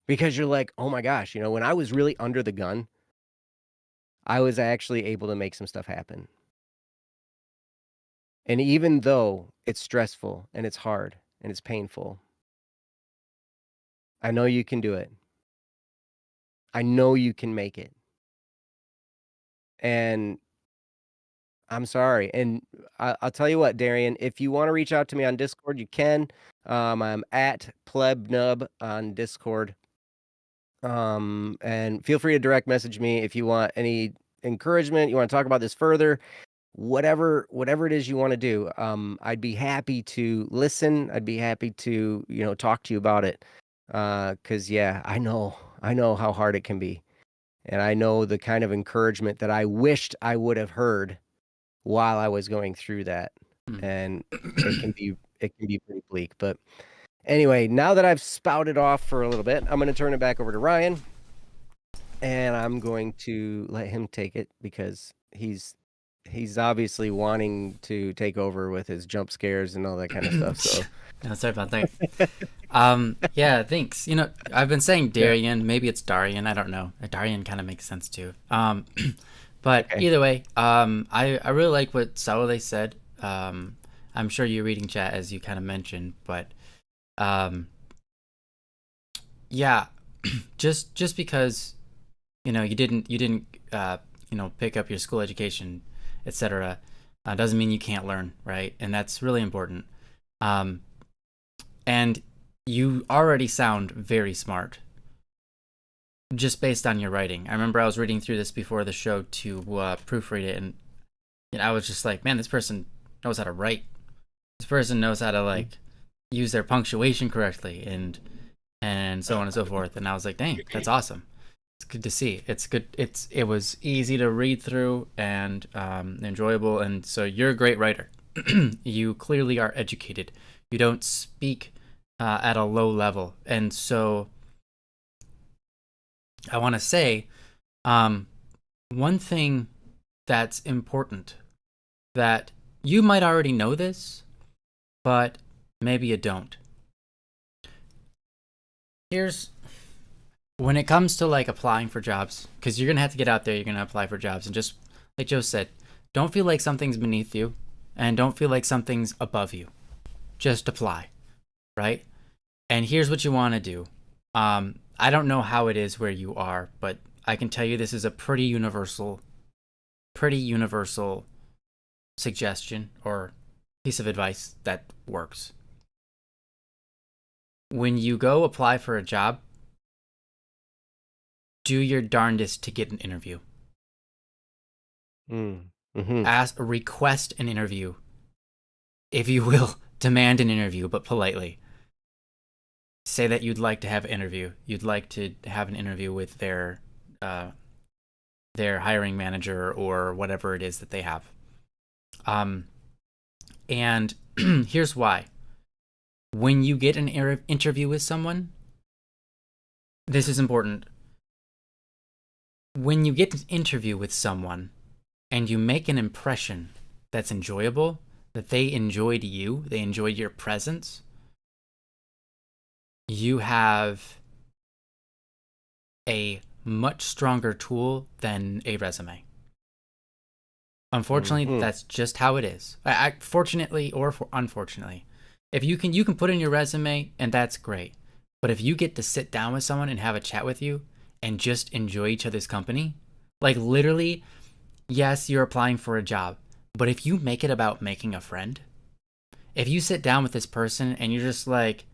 Because you're like, oh my gosh, when I was really under the gun, I was actually able to make some stuff happen. And even though it's stressful and it's hard and it's painful, I know you can do it. I know you can make it. And I'm sorry. And I'll tell you what, Darian, if you want to reach out to me on Discord, you can. I'm at plebnub on Discord. And feel free to direct message me if you want any encouragement, you want to talk about this further, whatever it is you want to do. I'd be happy to listen. I'd be happy to, talk to you about it. 'Cause yeah, I know how hard it can be. And I know the kind of encouragement that I wished I would have heard while I was going through that. And it can be pretty bleak. But anyway, now that I've spouted off for a little bit, I'm going to turn it back over to Ryan, and I'm going to let him take it because he's obviously wanting to take over with his jump scares and all that kind of stuff. So No, sorry about that. Yeah, thanks. I've been saying Darian, maybe it's Darian, I don't know. Darian kind of makes sense too. But Okay. either way, I really like what Saule said. I'm sure you're reading chat as you kind of mentioned, but yeah, just because you didn't pick up your school education, etc., doesn't mean you can't learn, right? And that's really important. And you already sound very smart just based on your writing. I remember I was reading through this before the show to proofread it, and I was just like, man, this person knows how to write. This person knows how to use their punctuation correctly and so on and so forth. And I was like, dang, that's awesome. It's good to see. It's good. It was easy to read through and enjoyable. And so you're a great writer. You clearly are educated. You don't speak at a low level. And so I want to say one thing that's important that you might already know this, but maybe you don't. Here's when it comes to applying for jobs, because you're going to have to get out there, you're going to apply for jobs. And just like Joe said, don't feel like something's beneath you and don't feel like something's above you. Just apply, right? And here's what you want to do. I don't know how it is where you are, but I can tell you this is a pretty universal suggestion or piece of advice that works. When you go apply for a job, do your darndest to get an interview. Mm-hmm. Request an interview, if you will. Demand an interview, but politely. Say that you'd like to have an interview. You'd like to have an interview with their hiring manager or whatever it is that they have. And here's why. When you get an interview with someone, this is important. When you get an interview with someone and you make an impression that's enjoyable, that they enjoyed you, they enjoyed your presence, you have a much stronger tool than a resume. Unfortunately, that's just how it is. Fortunately or unfortunately, if you can put in your resume, and that's great. But if you get to sit down with someone and have a chat with you and just enjoy each other's company, like literally, yes, you're applying for a job, but if you make it about making a friend, if you sit down with this person and you're just like,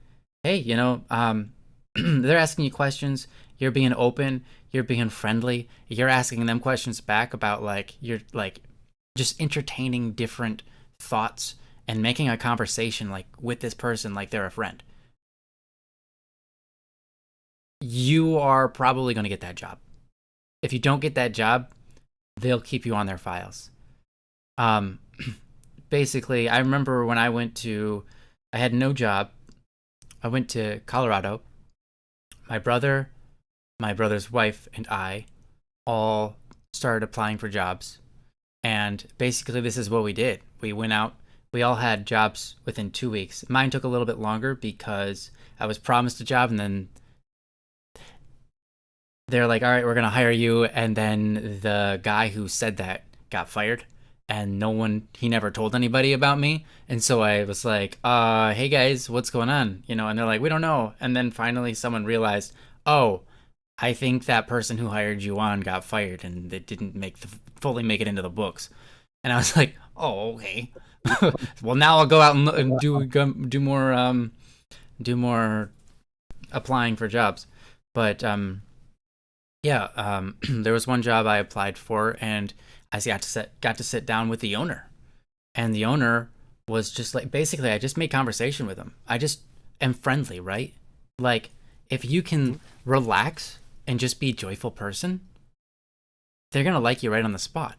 hey, they're asking you questions, you're being open, you're being friendly, you're asking them questions back about you're just entertaining different thoughts and making a conversation with this person like they're a friend, you are probably going to get that job. If you don't get that job, they'll keep you on their files. Basically, I remember when I had no job. I went to Colorado. My brother, my brother's wife, and I all started applying for jobs. And basically, this is what we did. We went out. We all had jobs within 2 weeks. Mine took a little bit longer because I was promised a job, and then they're like, all right, we're going to hire you. And then the guy who said that got fired. And he never told anybody about me. And so I was like, hey guys, what's going on? And they're like, we don't know. And then finally someone realized, oh, I think that person who hired you on got fired and they didn't fully make it into the books. And I was like, oh, okay. Well, now I'll go out and do more applying for jobs. But there was one job I applied for, and I got to sit down with the owner, and the owner was just like, basically, I just made conversation with him. I just am friendly, right? Like, if you can relax and just be a joyful person, they're gonna like you right on the spot,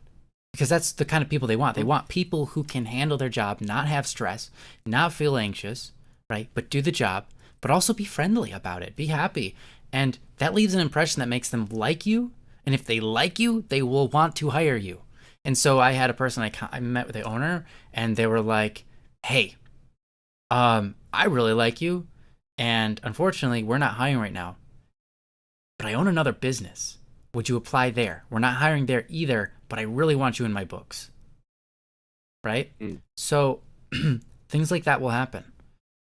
because that's the kind of people they want. They want people who can handle their job, not have stress, not feel anxious, right? But do the job, but also be friendly about it, be happy, and that leaves an impression that makes them like you. And if they like you, they will want to hire you. And so I had a person, I met with the owner, and they were like, hey, I really like you, and unfortunately, we're not hiring right now, but I own another business. Would you apply there? We're not hiring there either, but I really want you in my books. Right? So things like that will happen.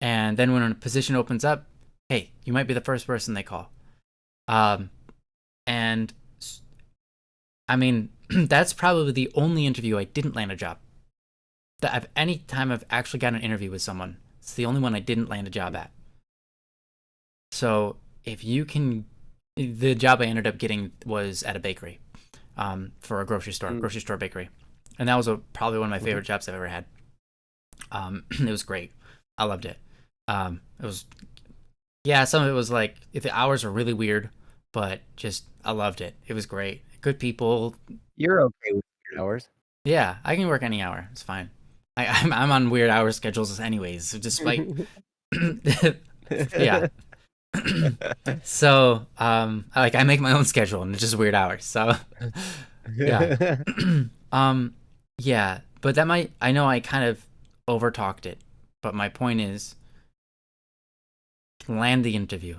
And then when a position opens up, hey, you might be the first person they call. And I mean, that's probably the only interview I didn't land a job. Any time I've actually got an interview with someone, it's the only one I didn't land a job at. So if you can, the job I ended up getting was at a bakery, for a grocery store bakery. And that was probably one of my favorite jobs I've ever had. It was great. I loved it. It was, some of it was like, if the hours were really weird, but just, I loved it. It was great. Good people. You're okay with weird hours. Yeah, I can work any hour. It's fine. I'm on weird hour schedules anyways, so despite yeah. So I make my own schedule and it's just weird hours. So yeah. Yeah, but I know I kind of overtalked it, but my point is, land the interview.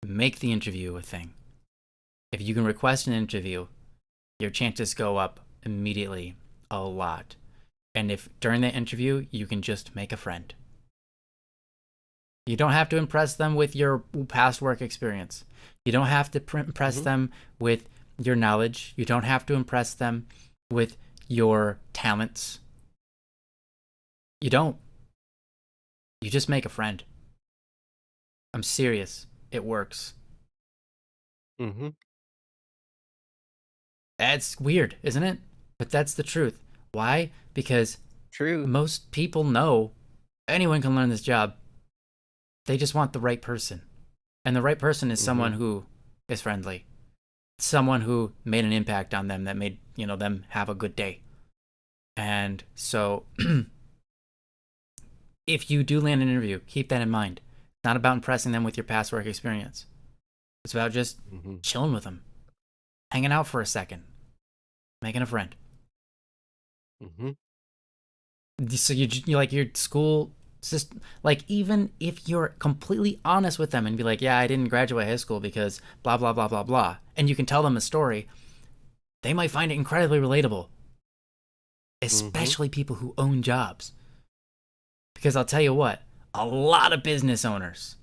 Make the interview a thing. If you can request an interview, your chances go up immediately a lot. And if during that interview you can just make a friend, You don't have to impress them with your past work experience. You don't have to impress Mm-hmm. them with your knowledge. You don't have to impress them with your talents. You don't. You just make a friend. I'm serious. It works. Mm-hmm. That's weird, isn't it? But that's the truth. Why? Because True. most people know anyone can learn this job. They just want the right person. And the right person is Mm-hmm. someone who is friendly, someone who made an impact on them that made, them have a good day. And so if you do land an interview, keep that in mind. It's not about impressing them with your past work experience. It's about just Mm-hmm. chilling with them, hanging out for a second, making a friend. Mm-hmm. So you like your school system, like even if you're completely honest with them and be like, yeah, I didn't graduate high school because blah blah blah blah blah, and you can tell them a story, they might find it incredibly relatable, Mm-hmm. especially people who own jobs. Because I'll tell you what, a lot of business owners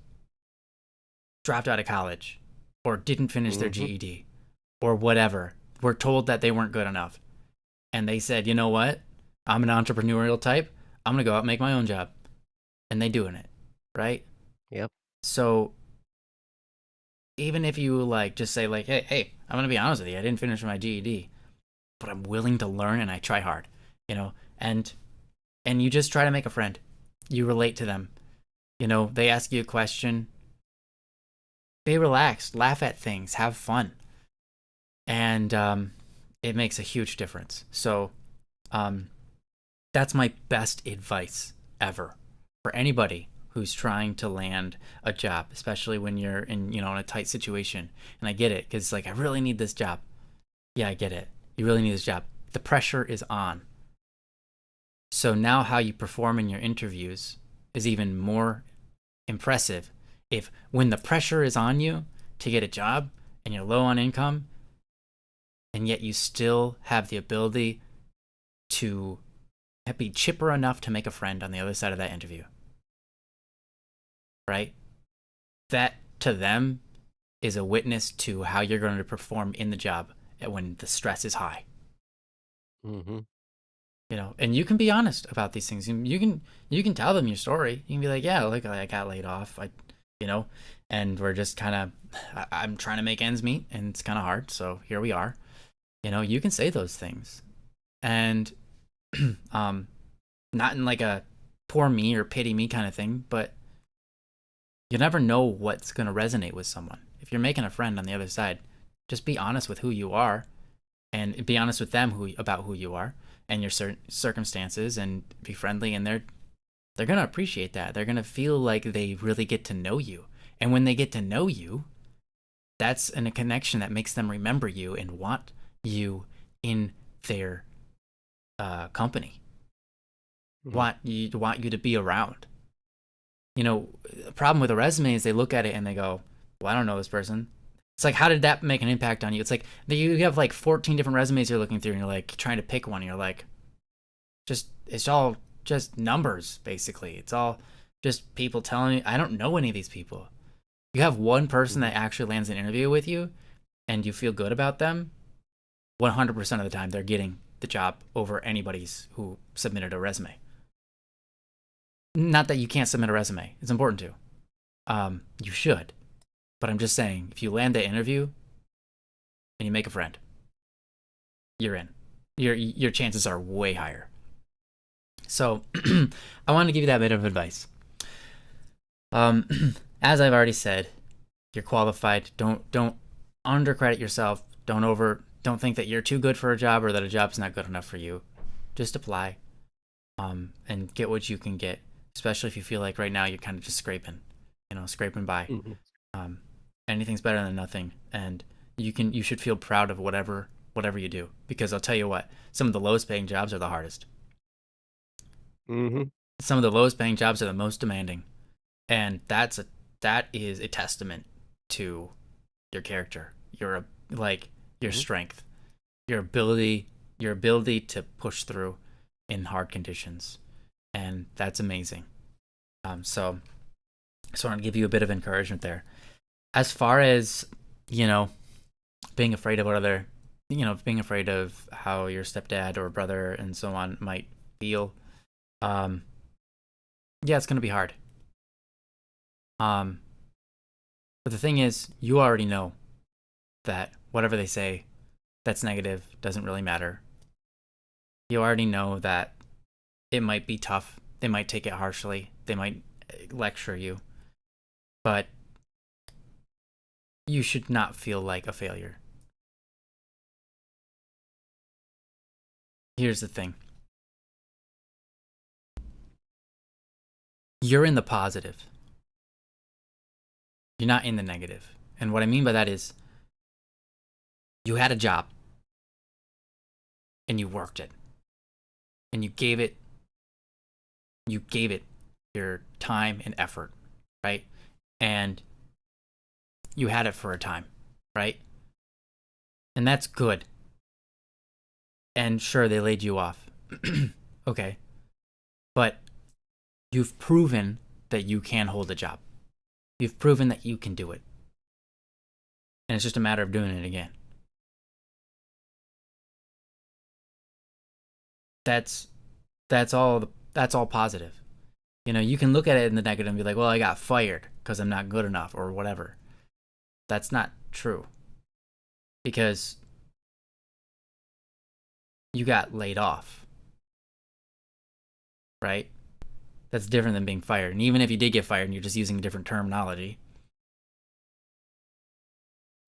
dropped out of college or didn't finish their Mm-hmm. GED or whatever, were told that they weren't good enough. And they said, you know what? I'm an entrepreneurial type. I'm going to go out and make my own job. And they doing it, right? Yep. So even if you like just say like, hey, I'm going to be honest with you. I didn't finish my GED, but I'm willing to learn and I try hard, you know, and you just try to make a friend. You relate to them. They ask you a question. Be relaxed, laugh at things, have fun. And it makes a huge difference. So um, that's my best advice ever for anybody who's trying to land a job, especially when you're in a tight situation. And I get it, because like I really need this job. Yeah, I get it. You really need this job. The pressure is on. So now how you perform in your interviews is even more impressive. If when the pressure is on you to get a job and you're low on income, and yet you still have the ability to be chipper enough to make a friend on the other side of that interview, right? That to them is a witness to how you're going to perform in the job when the stress is high. Mm-hmm. And you can be honest about these things. You can tell them your story. You can be like, yeah, like I got laid off. You know, and we're just kind of, I'm trying to make ends meet, and it's kind of hard. So here we are. You can say those things, and um, not in like a poor me or pity me kind of thing, but you never know what's going to resonate with someone. If you're making a friend on the other side, just be honest with who you are, and be honest with them about who you are and your circumstances, and be friendly, and they're going to appreciate that. They're going to feel like they really get to know you. And when they get to know you, that's a connection that makes them remember you and want you in their company. Mm-hmm. Want you to be around. The problem with a resume is they look at it and they go, well, I don't know this person. It's like, how did that make an impact on you? It's like you have like 14 different resumes you're looking through, and you're like trying to pick one. And you're like, it's all just numbers, basically. It's all just people telling you, I don't know any of these people. You have one person Mm-hmm. that actually lands an interview with you and you feel good about them, 100% of the time they're getting the job over anybody's who submitted a resume. Not that you can't submit a resume. It's important to. You should. But I'm just saying, if you land that interview and you make a friend, you're in. Your chances are way higher. So I want to give you that bit of advice. As I've already said, you're qualified. Don't undercredit yourself. Don't think that you're too good for a job or that a job's not good enough for you. Just apply, and get what you can get. Especially if you feel like right now you're kind of just scraping by. Mm-hmm. Um, Anything's better than nothing, and you should feel proud of whatever you do, because I'll tell you what, some of the lowest paying jobs are the hardest. Mm-hmm. Some of the lowest paying jobs are the most demanding, and that is a testament to your character, your Mm-hmm. strength, your ability to push through in hard conditions, and that's amazing. So So I want to give you a bit of encouragement there. As far as, you know, being afraid of what other, being afraid of how your stepdad or brother and so on might feel, um, yeah, it's going to be hard. But the thing is, you already know that whatever they say that's negative doesn't really matter. You already know that it might be tough. They might take it harshly. They might lecture you. But you should not feel like a failure. Here's the thing. You're in the positive. You're not in the negative. And what I mean by that is you had a job and you worked it and you gave it your time and effort, right? And you had it for a time, right? And that's good. And sure, they laid you off. Okay. But you've proven that you can hold a job. You've proven that you can do it. And it's just a matter of doing it again. That's all positive. You can look at it in the negative and be like, well, I got fired because I'm not good enough or whatever. That's not true. Because you got laid off. Right? That's different than being fired. And even if you did get fired and you're just using a different terminology,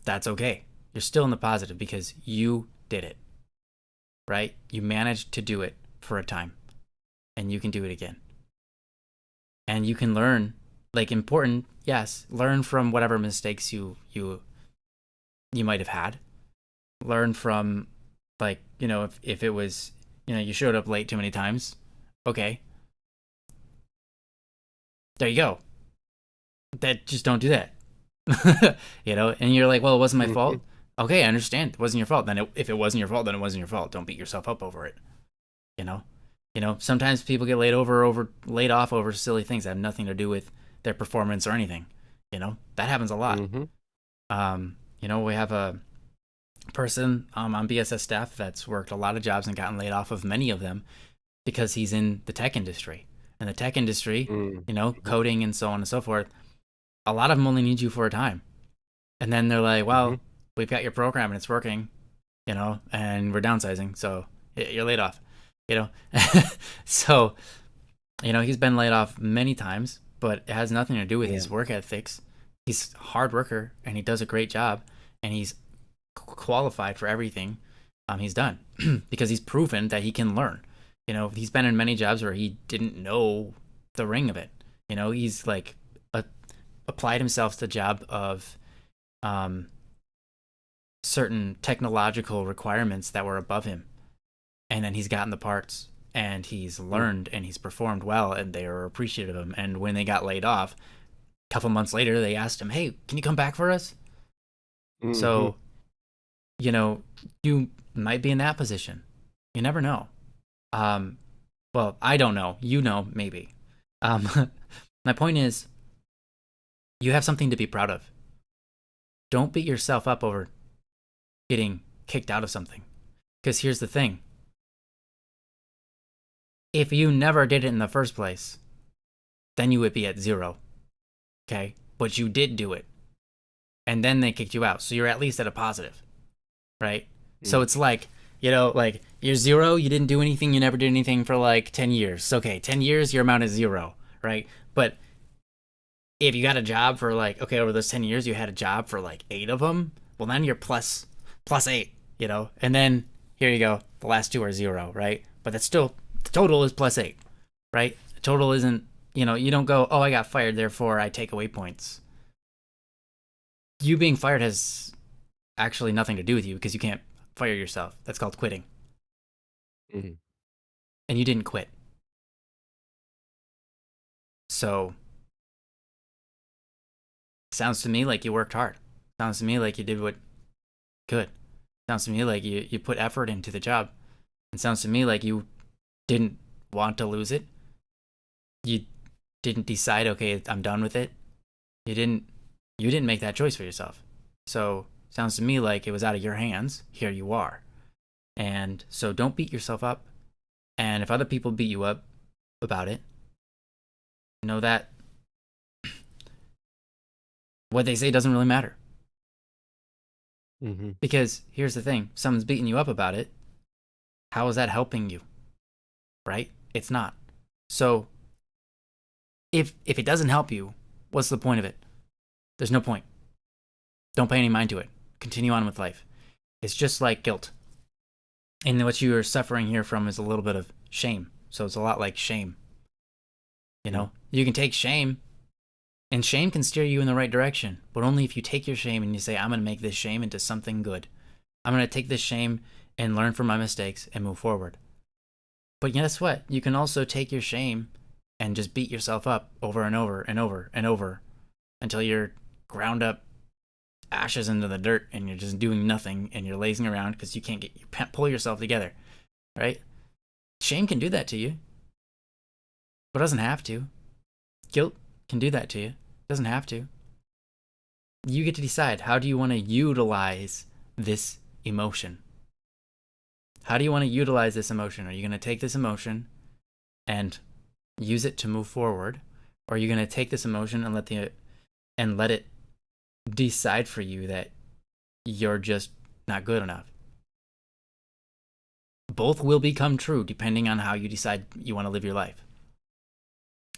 that's okay. You're still in the positive because you did it. Right? You managed to do it for a time. And you can do it again. And you can learn, important, yes, learn from whatever mistakes you might have had. Learn from, if it was, you showed up late too many times. Okay. There you go. Just don't do that. And you're like, well, it wasn't my fault. Okay, I understand. It wasn't your fault. Then if it wasn't your fault, then it wasn't your fault. Don't beat yourself up over it. Sometimes people get laid off over silly things that have nothing to do with their performance or anything. That happens a lot. We have a person on BSS staff that's worked a lot of jobs and gotten laid off of many of them because he's in the tech industry. And the tech industry, coding and so on and so forth, a lot of them only need you for a time. And then they're like, well, we've got your program and it's working, and we're downsizing. So you're laid off, So, he's been laid off many times, but it has nothing to do with his work ethics. He's a hard worker and he does a great job and he's qualified for everything he's done because he's proven that he can learn. He's been in many jobs where he didn't know the ring of it. He's applied himself to the job of certain technological requirements that were above him. And then he's gotten the parts and he's learned and he's performed well and they are appreciative of him. And when they got laid off, a couple months later, they asked him, hey, can you come back for us? So, you might be in that position. You never know. Well, I don't know. Maybe. My point is, you have something to be proud of. Don't beat yourself up over getting kicked out of something. Because here's the thing. If you never did it in the first place, then you would be at 0. Okay? But you did do it. And then they kicked you out. So you're at least at a positive. Right? So it's you're 0, you didn't do anything, you never did anything for 10 years. Okay, 10 years, your amount is 0, right? But if you got a job for over those 10 years, you had a job for 8 of them, well, then you're plus 8, And then here you go, the last 2 are 0, right? But that's still, the total is plus 8, right? The total isn't, you don't go, oh, I got fired, therefore I take away points. You being fired has actually nothing to do with you because you can't fire yourself. That's called quitting. And you didn't quit. So, sounds to me like you worked hard. Sounds to me like you did what could. Sounds to me like you put effort into the job. It sounds to me like you didn't want to lose it. You didn't decide, okay, I'm done with it. You didn't make that choice for yourself. So sounds to me like it was out of your hands. Here you are. And so don't beat yourself up. And if other people beat you up about it, know that what they say doesn't really matter. Mm-hmm. Because here's the thing, someone's beating you up about it. How is that helping you? Right? It's not. So if it doesn't help you, what's the point of it? There's no point. Don't pay any mind to it. Continue on with life. It's just like guilt. And what you are suffering here from is a little bit of shame. So it's a lot like shame. You know, you can take shame, and shame can steer you in the right direction, but only if you take your shame and you say, I'm going to make this shame into something good. I'm going to take this shame and learn from my mistakes and move forward. But guess what? You can also take your shame and just beat yourself up over and over and over and over until you're ground up ashes into the dirt and you're just doing nothing and you're lazing around because you can't pull yourself together, right? Shame can do that to you, but it doesn't have to. Guilt can do that to you. It doesn't have to. You get to decide, how do you want to utilize this emotion? How do you want to utilize this emotion? Are you going to take this emotion and use it to move forward? Or are you going to take this emotion and let it decide for you that you're just not good enough? Both will become true depending on how you decide you want to live your life.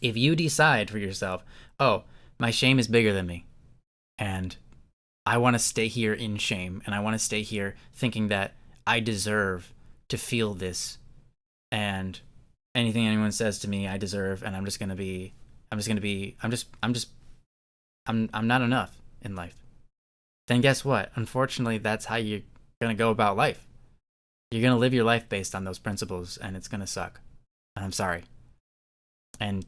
If you decide for yourself, oh, my shame is bigger than me, and I want to stay here in shame, and I want to stay here thinking that I deserve to feel this, and anything anyone says to me, I deserve, and I'm not enough in life. Then guess what? Unfortunately, that's how you're going to go about life. You're going to live your life based on those principles, and it's going to suck. And I'm sorry. And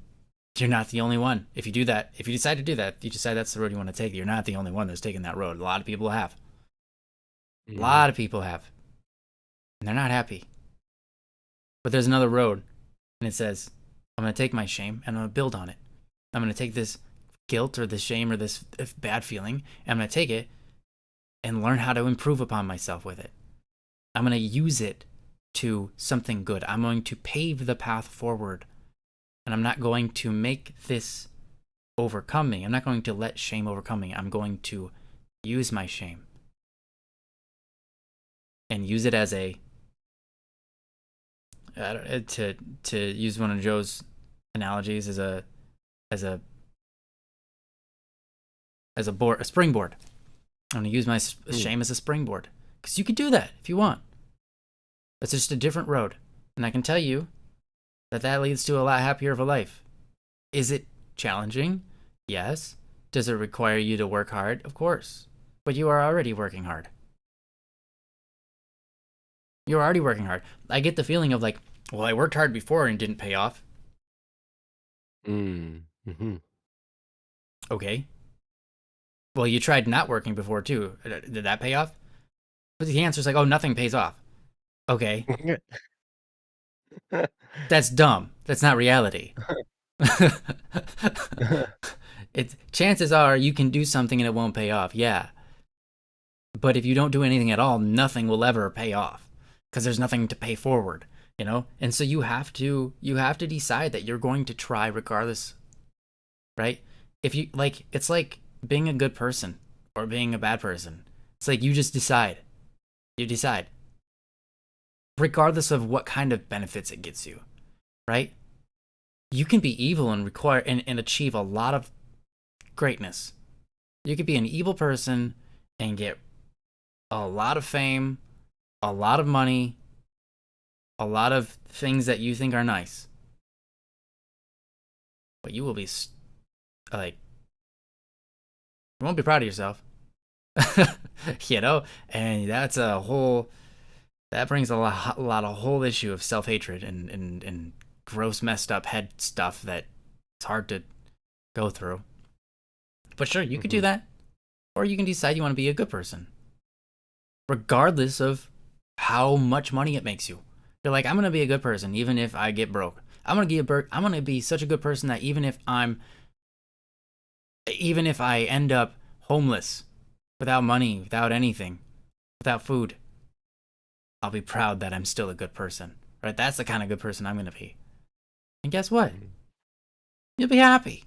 you're not the only one. If you do that, if you decide to do that, if you decide that's the road you want to take, you're not the only one that's taking that road. A lot of people have. A lot of people have. And they're not happy. But there's another road, and it says, I'm going to take my shame, and I'm going to build on it. I'm going to take this guilt or this shame or this bad feeling, and I'm going to take it and learn how to improve upon myself with it. I'm going to use it to something good. I'm going to pave the path forward. And I'm not going to make this overcome me. I'm not going to let shame overcome me. I'm going to use my shame and use it as to use one of Joe's analogies as a springboard. I'm going to use my shame as a springboard, because you could do that if you want. It's just a different road, and I can tell you that leads to a lot happier of a life. Is it challenging? Yes. Does it require you to work hard? Of course. But you are already working hard. You're already working hard. I get the feeling of like, well, I worked hard before and it didn't pay off. Mm-hmm. Okay. Well, you tried not working before too. Did that pay off? But the answer's like, oh, nothing pays off. Okay. That's dumb. That's not reality. Chances are you can do something and it won't pay off. Yeah. But if you don't do anything at all, nothing will ever pay off, because there's nothing to pay forward, you know? And so you have to decide that you're going to try regardless, right? If you like, it's like being a good person or being a bad person. It's like you just decide. You decide. Regardless of what kind of benefits it gets you, right? You can be evil and require and achieve a lot of greatness. You could be an evil person and get a lot of fame, a lot of money, a lot of things that you think are nice. But you will be like, you won't be proud of yourself. You know? And that's a whole, that brings a lot of whole issue of self-hatred and gross messed up head stuff that it's hard to go through. But sure, you could do that. Or you can decide you want to be a good person, regardless of how much money it makes you. You're like, I'm going to be a good person even if I get broke. I'm going to be such a good person that even Even if I end up homeless, without money, without anything, without food, I'll be proud that I'm still a good person, right? That's the kind of good person I'm going to be. And guess what? You'll be happy.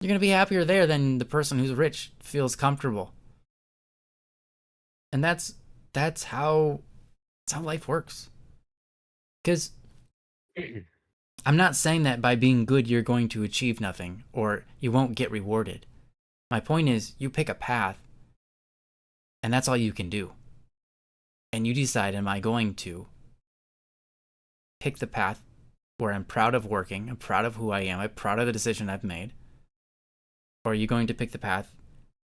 You're going to be happier there than the person who's rich feels comfortable. And that's how life works. Because I'm not saying that by being good you're going to achieve nothing or you won't get rewarded. My point is you pick a path and that's all you can do. And you decide, am I going to pick the path where I'm proud of working, I'm proud of who I am, I'm proud of the decision I've made? Or are you going to pick the path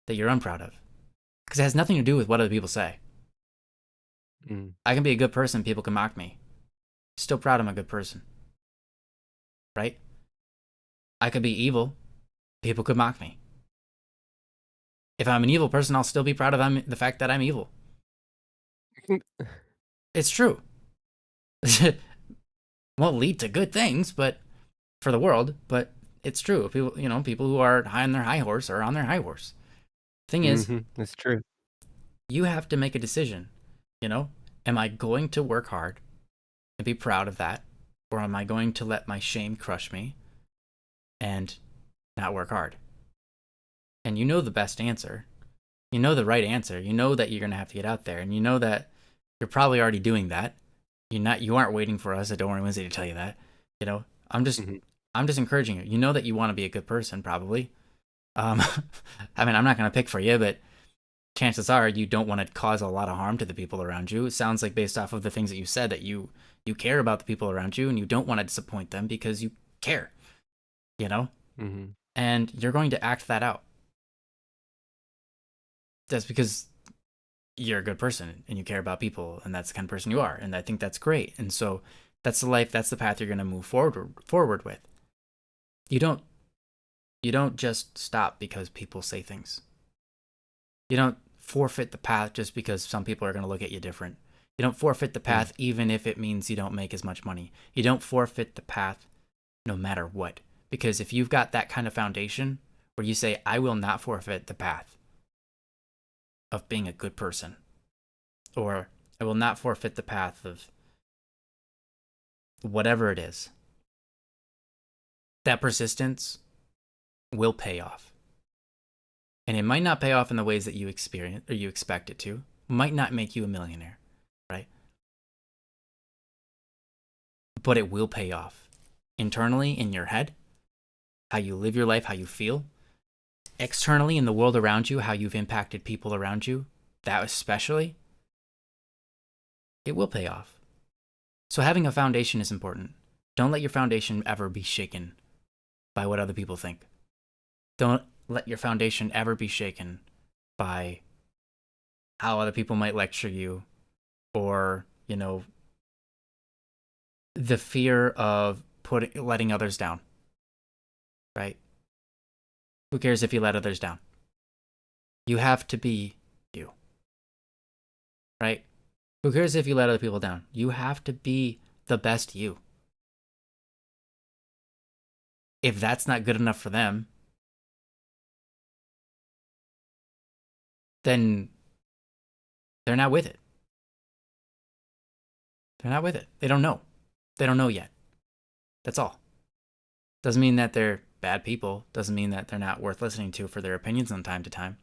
that you're unproud of? Because it has nothing to do with what other people say. I can be a good person, people can mock me. Still proud I'm a good person. Right? I could be evil, people could mock me. If I'm an evil person, I'll still be proud of the fact that I'm evil. It's true. Won't lead to good things, but for the world, but it's true. People who are high on their high horse are on their high horse. Thing is, that's true. You have to make a decision. Am I going to work hard and be proud of that, or am I going to let my shame crush me and not work hard? And you know the best answer. You know the right answer. You know that you're going to have to get out there, and you know that you're probably already doing that. You aren't waiting for us at Don't Worry Wednesday to tell you that. I'm just encouraging you. You know that you want to be a good person, probably. I mean, I'm not going to pick for you, but chances are you don't want to cause a lot of harm to the people around you. It sounds like, based off of the things that you said, that you care about the people around you and you don't want to disappoint them because you care, and you're going to act that out. That's because you're a good person and you care about people, and that's the kind of person you are, and I think that's great. And so that's the path you're going to move forward with. You don't just stop because people say things. You don't forfeit the path just because some people are going to look at you different. You don't forfeit the path even if it means you don't make as much money. You don't forfeit the path no matter what. Because if you've got that kind of foundation where you say, I will not forfeit the path of being a good person, or I will not forfeit the path of whatever it is, that persistence will pay off. And it might not pay off in the ways that you experience or you expect it to. Might not make you a millionaire, right? But it will pay off. Internally, in your head, how you live your life, how you feel. Externally, in the world around you, how you've impacted people around you, that especially, it will pay off. So having a foundation is important. Don't let your foundation ever be shaken by what other people think. Don't let your foundation ever be shaken by how other people might lecture you, or, the fear of letting others down, right? Who cares if you let others down? You have to be you, right? Who cares if you let other people down? You have to be the best you. If that's not good enough for them, then they're not with it. They're not with it. They don't know. They don't know yet. That's all. Doesn't mean that they're bad people. Doesn't mean that they're not worth listening to for their opinions from time to time.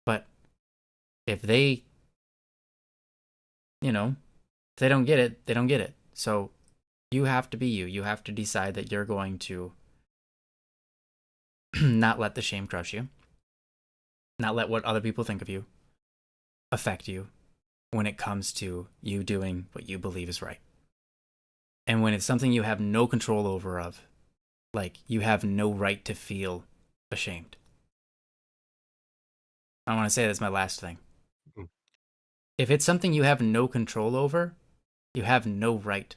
But if they, if they don't get it, they don't get it. So you have to be you. You have to decide that you're going to not let the shame crush you. Not let what other people think of you affect you when it comes to you doing what you believe is right. And when it's something you have no control over, like you have no right to feel ashamed. I want to say that's my last thing. If it's something you have no control over, you have no right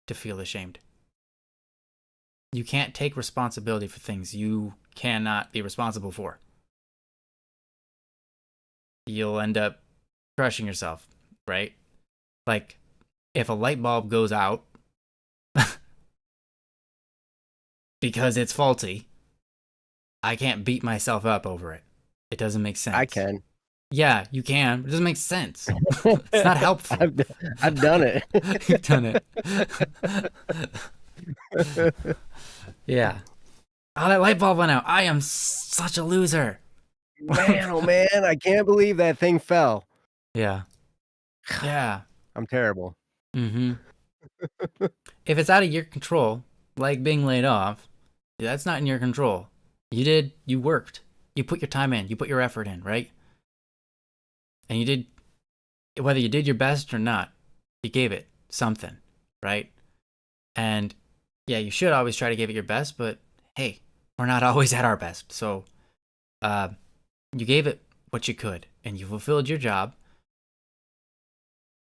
to feel ashamed. You can't take responsibility for things you cannot be responsible for. You'll end up crushing yourself, right? Like, if a light bulb goes out because it's faulty, I can't beat myself up over it. It doesn't make I sense. can. Yeah, you can, but it doesn't make sense. It's not helpful. I've, I've done it. You've done it. Yeah. Oh, that light bulb went out. I am such a loser. Man, oh man, I can't believe that thing fell. Yeah. Yeah. I'm terrible. Mm-hmm. If it's out of your control, like being laid off, that's not in your control. You worked. You put your time in, you put your effort in, right? And you did, whether you did your best or not, you gave it something, right? And yeah, you should always try to give it your best, but hey, we're not always at our best. So, you gave it what you could, and you fulfilled your job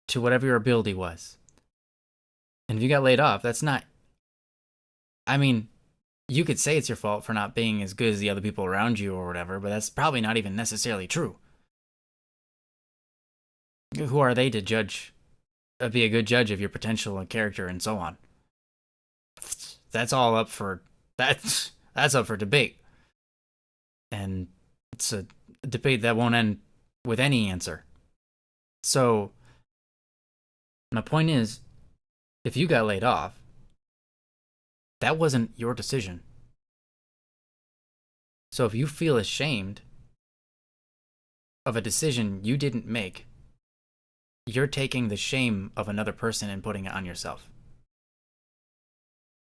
to whatever your ability was. And if you got laid off, that's not, I mean, you could say it's your fault for not being as good as the other people around you or whatever, but that's probably not even necessarily true. Who are they to judge, be a good judge of your potential and character and so on? That's all up for, that's up for debate. And it's a debate that won't end with any answer. So, my point is, if you got laid off, that wasn't your decision. So if you feel ashamed of a decision you didn't make, you're taking the shame of another person and putting it on yourself.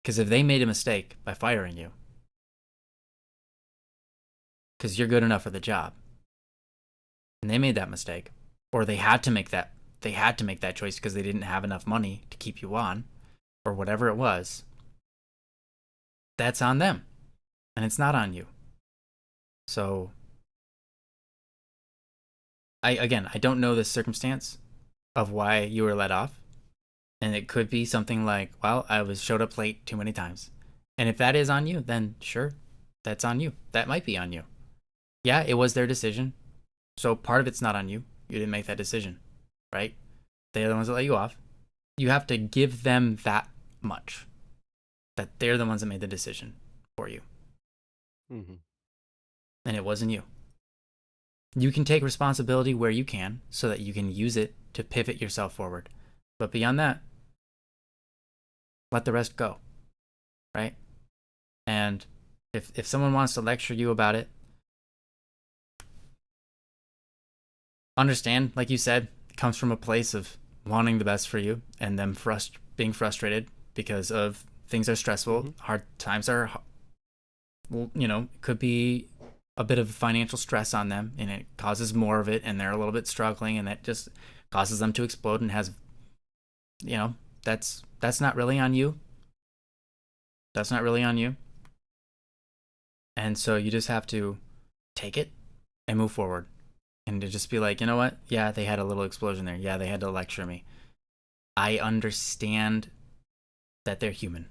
Because if they made a mistake by firing you, because you're good enough for the job, and they made that mistake, or they had to make that choice because they didn't have enough money to keep you on, or whatever it was, that's on them, and it's not on you. So, I don't know the circumstance of why you were let off, and it could be something like, well, I showed up late too many times, and if that is on you, then sure, that's on you. That might be on you. Yeah, it was their decision, so part of it's not on you. You didn't make that decision, right? They're the ones that let you off. You have to give them that much, that they're the ones that made the decision for you. Mm-hmm. And it wasn't you. You can take responsibility where you can so that you can use it to pivot yourself forward. But beyond that, let the rest go, right? And if someone wants to lecture you about it, understand, like you said, it comes from a place of wanting the best for you and them being frustrated because of things are stressful, Mm-hmm. hard times are, well, could be a bit of financial stress on them, and it causes more of it, and they're a little bit struggling, and that just causes them to explode and has, that's not really on you. That's not really on you. And so you just have to take it and move forward. And to just be like, you know what? Yeah, they had a little explosion there. Yeah, they had to lecture me. I understand that they're human.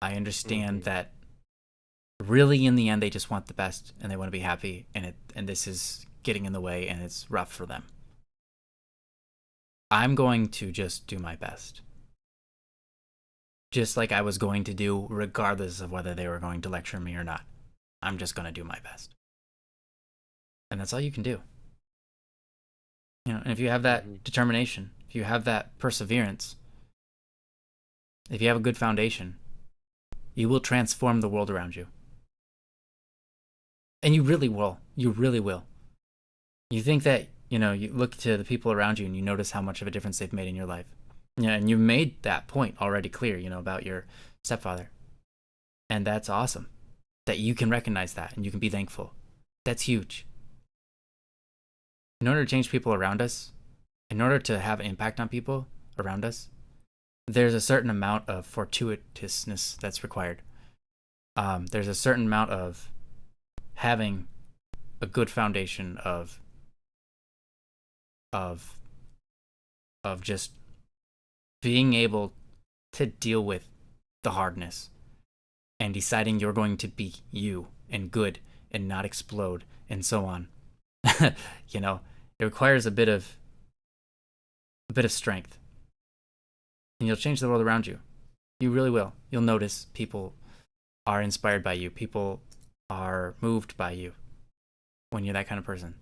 I understand that really in the end they just want the best and they want to be happy, and this is getting in the way and it's rough for them. I'm going to just do my best. Just like I was going to do regardless of whether they were going to lecture me or not. I'm just going to do my best. And that's all you can do. And if you have that determination, if you have that perseverance, if you have a good foundation, you will transform the world around you. And you really will. You really will. You think that, you look to the people around you and you notice how much of a difference they've made in your life. Yeah, and you made that point already clear, about your stepfather. And that's awesome. That you can recognize that and you can be thankful. That's huge. In order to change people around us, in order to have an impact on people around us, there's a certain amount of fortuitousness that's required. There's a certain amount of having a good foundation of just being able to deal with the hardness and deciding you're going to be you and good and not explode and so on. It requires a bit of strength, and you'll change the world around you. You really will. You'll notice people are inspired by you. People are moved by you when you're that kind of person.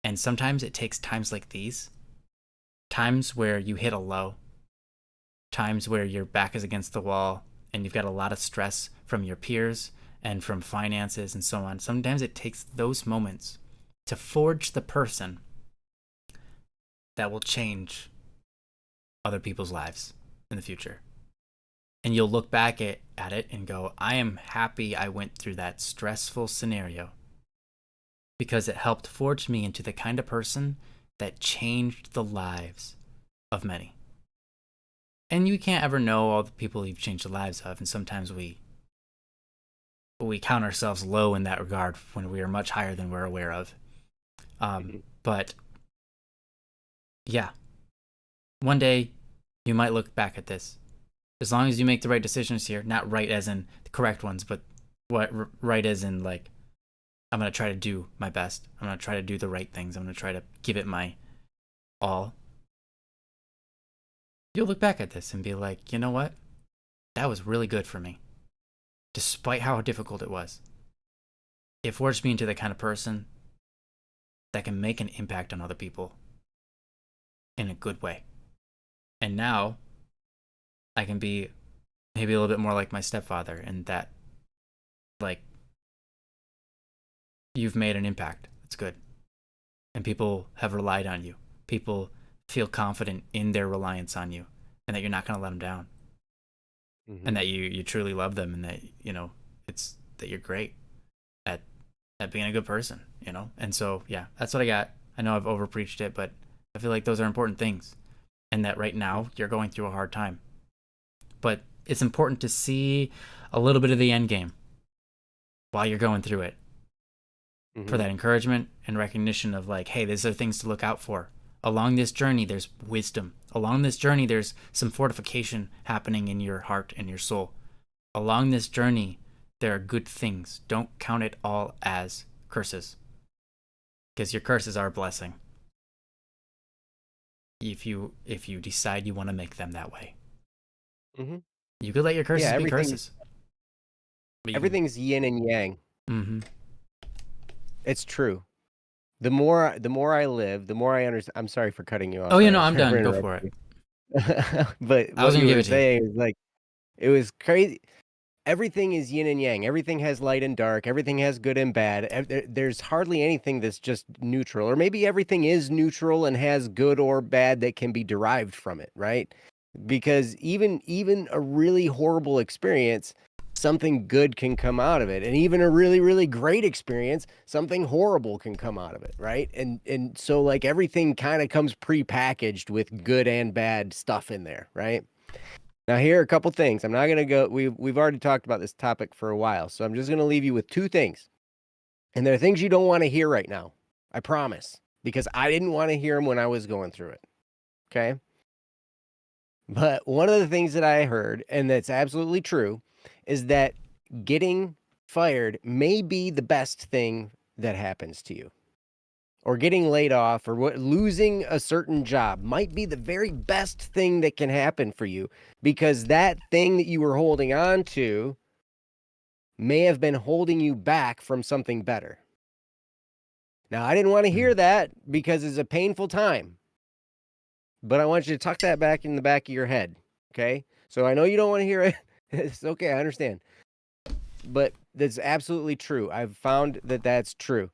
And sometimes it takes times like these, times where you hit a low, times where your back is against the wall and you've got a lot of stress from your peers and from finances and so on. Sometimes it takes those moments to forge the person that will change other people's lives in the future. And you'll look back at it and go, I am happy I went through that stressful scenario because it helped forge me into the kind of person that changed the lives of many. And you can't ever know all the people you've changed the lives of, and sometimes we count ourselves low in that regard when we are much higher than we're aware of. But yeah, one day you might look back at this. As long as you make the right decisions here, not right as in the correct ones, but what right as in like, I'm going to try to do my best. I'm going to try to do the right things. I'm going to try to give it my all. You'll look back at this and be like, you know what? That was really good for me. Despite how difficult it was. It forged me into the kind of person that can make an impact on other people in a good way. And now I can be maybe a little bit more like my stepfather in that, like, you've made an impact. That's good. And people have relied on you. People feel confident in their reliance on you and that you're not going to let them down. And that you truly love them and that, you know, it's that you're great at being a good person, you know? And so, yeah, that's what I got. I know I've overpreached it, but I feel like those are important things. And that right now you're going through a hard time. But it's important to see a little bit of the end game while you're going through it. For that encouragement and recognition of like, hey, these are things to look out for. Along this journey, there's wisdom. Along this journey, there's some fortification happening in your heart and your soul. Along this journey, there are good things. Don't count it all as curses. Because your curses are a blessing. If you decide you want to make them that way. You could let your curses be curses. Everything's yin and yang. It's true. The more I live, the more I understand. I'm sorry for cutting you off. Oh, you know, I'm done. Go for it. But I was what gonna you give were it to you. saying is like, it was crazy. Everything is yin and yang. Everything has light and dark. Everything has good and bad. There's hardly anything that's just neutral, or maybe everything is neutral and has good or bad that can be derived from it, right? Because even a really horrible experience, something good can come out of it. And even a really, really great experience, something horrible can come out of it, right? And so like everything kind of comes prepackaged with good and bad stuff in there, right? Now here are a couple things. I'm not going to go, we've already talked about this topic for a while, so I'm just going to leave you with two things. And they're things you don't want to hear right now. I promise, because I didn't want to hear them when I was going through it. Okay? But one of the things that I heard, and that's absolutely true, is that getting fired may be the best thing that happens to you. Or getting laid off or losing a certain job might be the very best thing that can happen for you, because that thing that you were holding on to may have been holding you back from something better. Now, I didn't want to hear that because it's a painful time. But I want you to tuck that back in the back of your head, okay? So I know you don't want to hear it. It's okay, I understand. But that's absolutely true. I've found that that's true.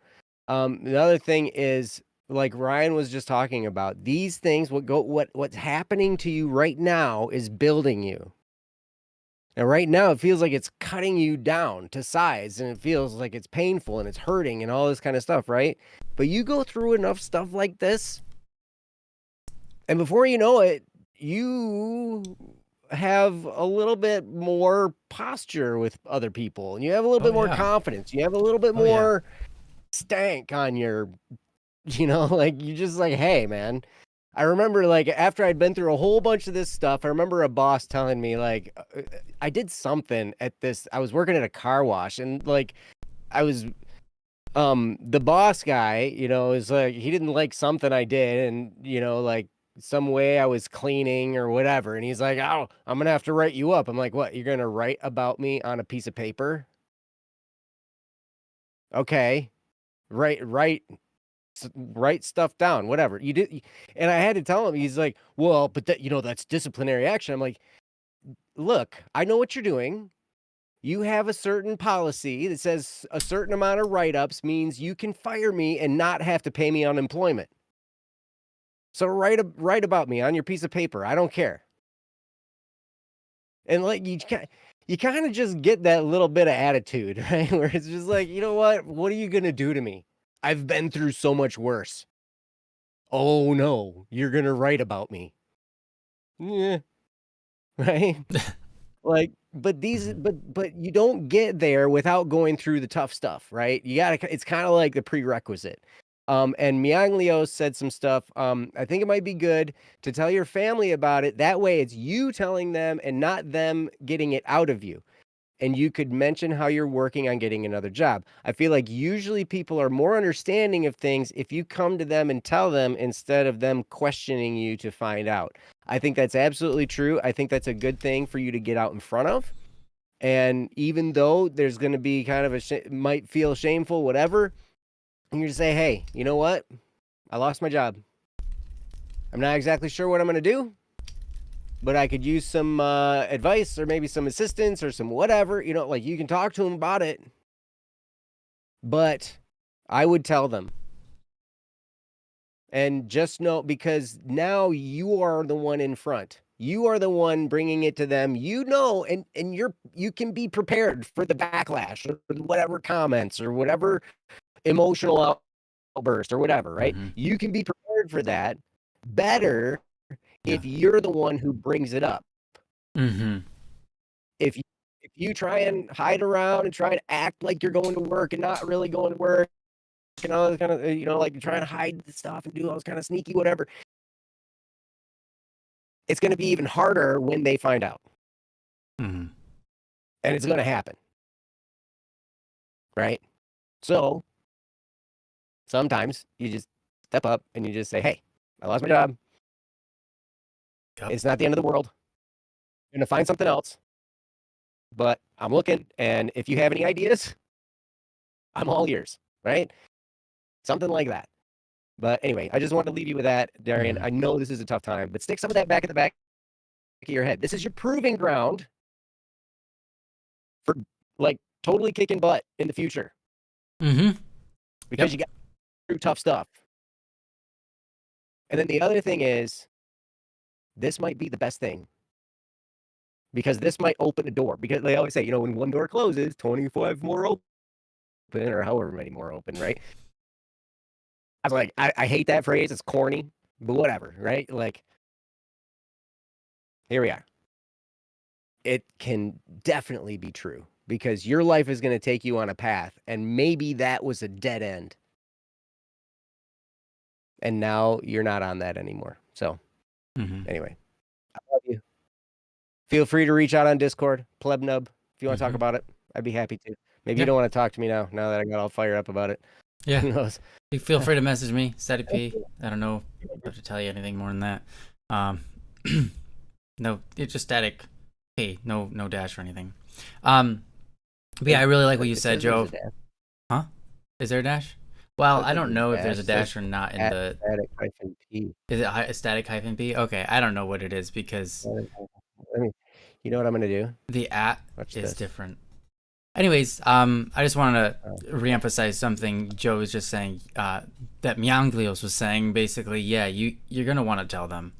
The other thing is, like Ryan was just talking about, these things, what's happening to you right now is building you. Now, right now, it feels like it's cutting you down to size, and it feels like it's painful and it's hurting and all this kind of stuff, right? But you go through enough stuff like this, and before you know it, you have a little bit more posture with other people, and you have a little bit more confidence. You have a little bit more stank on your, like you just like, hey, man. I remember like after I'd been through a whole bunch of this stuff, I remember a boss telling me like, I did something at this, I was working at a car wash, and like I was, the boss guy, is like, he didn't like something I did, and like some way I was cleaning or whatever. And he's like, oh, I'm going to have to write you up. I'm like, what? You're going to write about me on a piece of paper? Okay, write write stuff down, whatever you did. And I had to tell him, he's like, well, but that, that's disciplinary action. I'm like, look, I know what you're doing. You have a certain policy that says a certain amount of write-ups means you can fire me and not have to pay me unemployment. So write about me on your piece of paper. I don't care. And like you kind of just get that little bit of attitude, right? Where it's just like, you know what? What are you gonna do to me? I've been through so much worse. Oh no, you're gonna write about me. Yeah, right? Like, but these, Mhm. but you don't get there without going through the tough stuff, right? You gotta. It's kind of like the prerequisite. And Myung Leo said some stuff. I think it might be good to tell your family about it. That way, it's you telling them and not them getting it out of you. And you could mention how you're working on getting another job. I feel like usually people are more understanding of things if you come to them and tell them instead of them questioning you to find out. I think that's absolutely true. I think that's a good thing for you to get out in front of. And even though there's going to be kind of might feel shameful, whatever, and you just say, hey, you know what? I lost my job. I'm not exactly sure what I'm going to do, but I could use some advice or maybe some assistance or some whatever. Like you can talk to them about it, but I would tell them. And just know, because now you are the one in front. You are the one bringing it to them. And you can be prepared for the backlash or whatever comments or whatever emotional outburst or whatever, right? Mhm. You can be prepared for that better Yeah. if you're the one who brings it up. Mhm. If you if you try and hide around and try to act like you're going to work and not really going to work and all this kind of, like trying to hide the stuff and do all this kind of sneaky whatever, it's going to be even harder when they find out. Mhm. And it's going to happen, right? So sometimes you just step up and you just say, hey, I lost my job. Yep. It's not the end of the world. I'm going to find something else, but I'm looking. And if you have any ideas, I'm all ears, right? Something like that. But anyway, I just wanted to leave you with that, Darian. Mhm. I know this is a tough time, but stick some of that back at the back of your head. This is your proving ground for like totally kicking butt in the future Mhm. because Yep. you got through tough stuff. And then the other thing is, this might be the best thing because this might open a door. Because they always say, when one door closes, 25 more open or however many more open, right? I was like, I hate that phrase. It's corny, but whatever, right? Like, here we are. It can definitely be true because your life is going to take you on a path, and maybe that was a dead end. And now you're not on that anymore. So, Mhm. anyway, I love you. Feel free to reach out on Discord, plebnub, if you want to talk Mhm. about it. I'd be happy to. Maybe you Yeah. don't want to talk to me now that I got all fired up about it. Yeah. Who knows? You feel free to message me, Steady P. I don't know if to tell you anything more than that. Um, no, it's just Static P. No dash or anything. Um, but yeah, I really like what you It said, says there's Joe. a dash. Huh? Is there a dash? It Well, says I there's don't a know if there's dash. a It says dash or not in at the. static hyphen P. Is it static hyphen B? Okay, I don't know what it is because I mean, you know what I'm going to do? the at Watch is this. different. Anyways, I just wanted Oh, to reemphasize something Joe was just saying. That Myanglios was saying basically, yeah, you're gonna want to tell them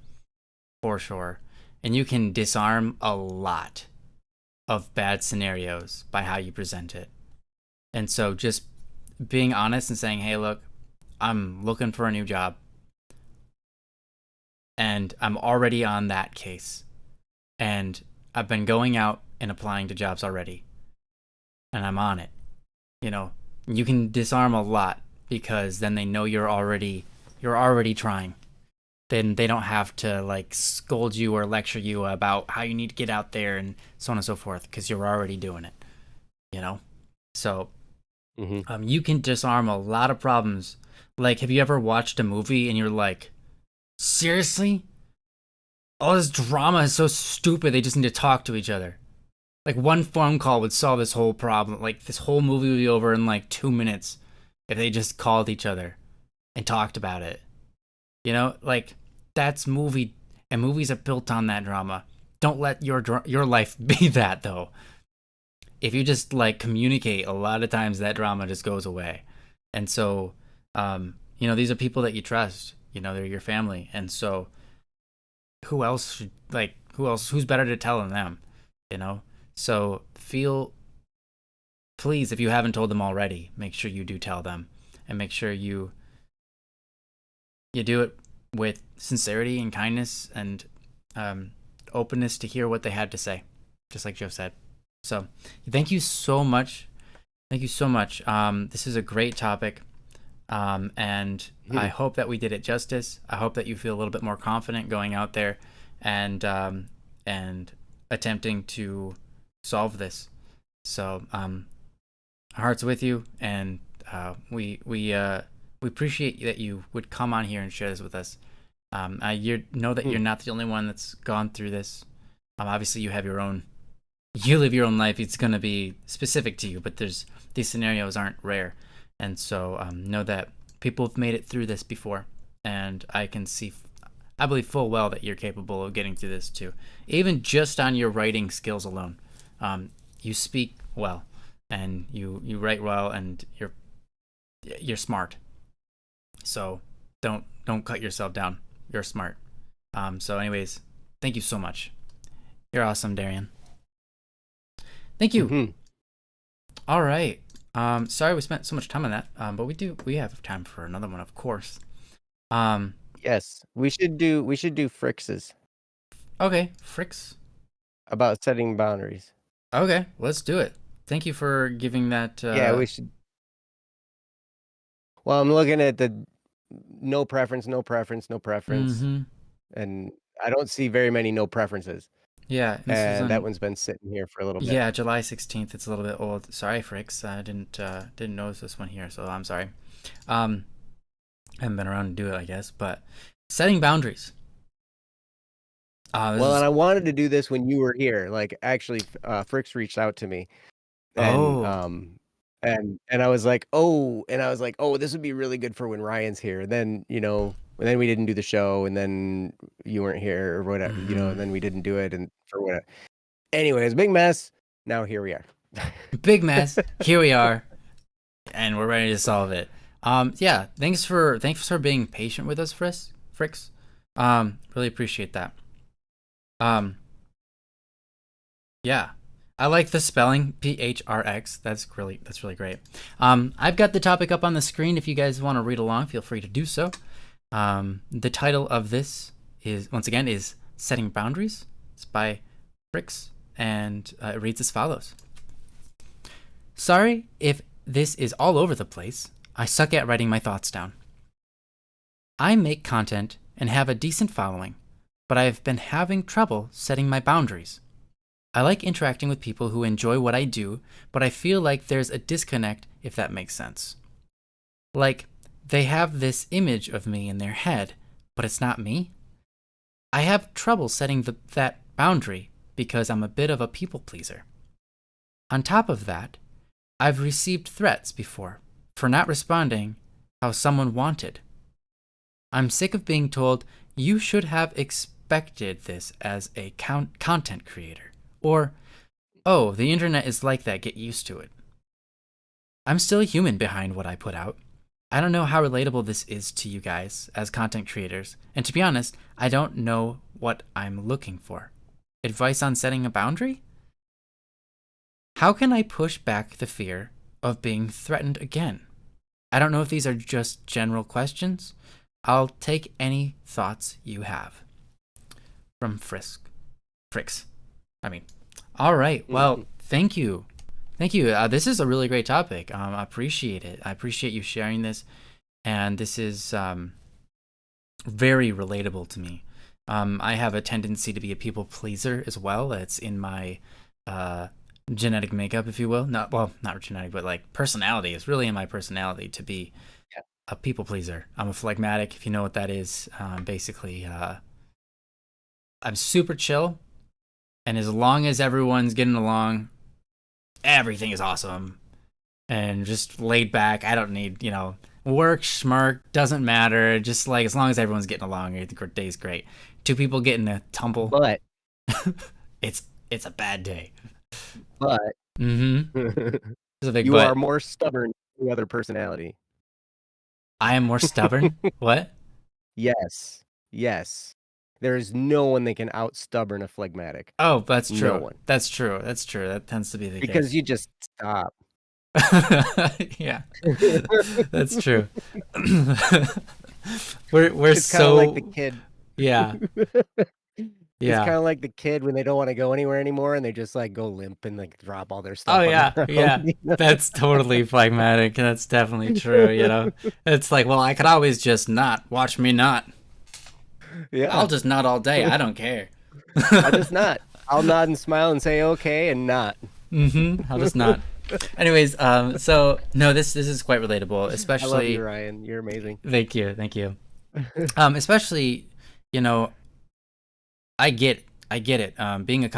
for sure, and you can disarm a lot of bad scenarios by how you present it. And so just being honest and saying, hey, look, I'm looking for a new job, and I'm already on that case, and I've been going out and applying to jobs already, and I'm on it. You know, you can disarm a lot because then they know you're already trying. Then they don't have to like scold you or lecture you about how you need to get out there and so on and so forth because you're already doing it. You know, so mm-hmm. you can disarm a lot of problems. Like, have you ever watched a movie and you're like, seriously? All this drama is so stupid. They just need to talk to each other. Like one phone call would solve this whole problem. Like this whole movie would be over in like 2 minutes if they just called each other and talked about it. You know, like that's movie, and movies are built on that drama. Don't let your life be that though. If you just like communicate, a lot of times that drama just goes away. And so, these are people that you trust. You know, they're your family, and so who else? Who's better to tell than them? You know, so feel please if you haven't told them already, make sure you do tell them, and make sure you do it with sincerity and kindness and openness to hear what they had to say, just like Joe said. So thank you so much. Thank you so much. This is a great topic. And I hope that we did it justice. I hope that you feel a little bit more confident going out there and attempting to solve this. So our hearts with you, and we appreciate that you would come on here and share this with us. You know that you're not the only one that's gone through this. Obviously, you have your own. You live your own life. It's going to be specific to you, but these scenarios aren't rare. And so know that people have made it through this before, and I believe full well that you're capable of getting through this too. Even just on your writing skills alone, you speak well, and you write well, and you're smart. So don't cut yourself down. You're smart. So anyways, thank you so much. You're awesome, Darian. Thank you. Mm-hmm. All right. Sorry we spent so much time on that, but we have time for another one, of course. Yes, we should do Frixes Okay, Fricks. about setting boundaries. Okay, let's do it. Thank you for giving that. Yeah, we should. Well, I'm looking at the no preference, Mm-hmm. and I don't see very many no preferences. Yeah, And that one's been sitting here for a little bit. Yeah, July 16th. It's a little bit old. Sorry, Fricks. I didn't notice this one here, so I'm sorry. I haven't been around to do it, I guess. But setting boundaries. Well, and I wanted to do this when you were here. Like, actually, Fricks reached out to me, and and I was like, oh, this would be really good for when Ryan's here. And then and then we didn't do the show, and then you weren't here or whatever, and then we didn't do it, and for whatever. Anyways, big mess. Now here we are. Big mess. Here we are, and we're ready to solve it. Yeah. Thanks for being patient with us, Fricks. Really appreciate that. Yeah. I like the spelling, PHRX. That's really great. I've got the topic up on the screen. If you guys want to read along, feel free to do so. The title of this is Setting Boundaries. It's by Fricks, and it reads as follows. Sorry if this is all over the place. I suck at writing my thoughts down. I make content and have a decent following, but I have been having trouble setting my boundaries. I like interacting with people who enjoy what I do, but I feel like there's a disconnect, if that makes sense. Like, they have this image of me in their head, but it's not me. I have trouble setting that boundary because I'm a bit of a people pleaser. On top of that, I've received threats before for not responding how someone wanted. I'm sick of being told you should have expected this as a content creator, or, oh, the internet is like that, get used to it. I'm still a human behind what I put out. I don't know how relatable this is to you guys as content creators, and to be honest, I don't know what I'm looking for. Advice on setting a boundary? How can I push back the fear of being threatened again? I don't know if these are just general questions. I'll take any thoughts you have. From Fricks. All right. Well, thank you. This is a really great topic. I appreciate it. I appreciate you sharing this. And this is very relatable to me. I have a tendency to be a people pleaser as well. It's in my genetic makeup, if you will. Not genetic, but like personality. It's really in my personality to be a people pleaser. I'm a phlegmatic, if you know what that is. Basically, I'm super chill, And as long as everyone's getting along, everything is awesome and just laid back. I don't need, work, schmirk, doesn't matter. Just like as long as everyone's getting along, I think our day's great. Two people getting a tumble, But it's a bad day. but Mm-hmm. It's a big you but. are more stubborn than the other personality. I am more stubborn? What? Yes. Yes. There is no one that can out-stubborn a phlegmatic. Oh, that's true. No one. That's true. That's true. That tends to be the Because case. you just stop. Yeah. That's true. we're It's kind so of like the kid. Yeah. It's Yeah. kind of like the kid when they don't want to go anywhere anymore and they just like go limp and like drop all their stuff Oh on yeah, the ground. yeah. You know? That's totally phlegmatic. That's definitely true. It's like, well, I could always just not. Watch me not. Yeah. I'll just not all day. I don't care. I'll just not. I'll nod and smile and say okay and not. I'll just not. Anyways, so no, this is quite relatable, I especially. love you, Ryan. You're amazing. Thank you. Especially, I get it. Being a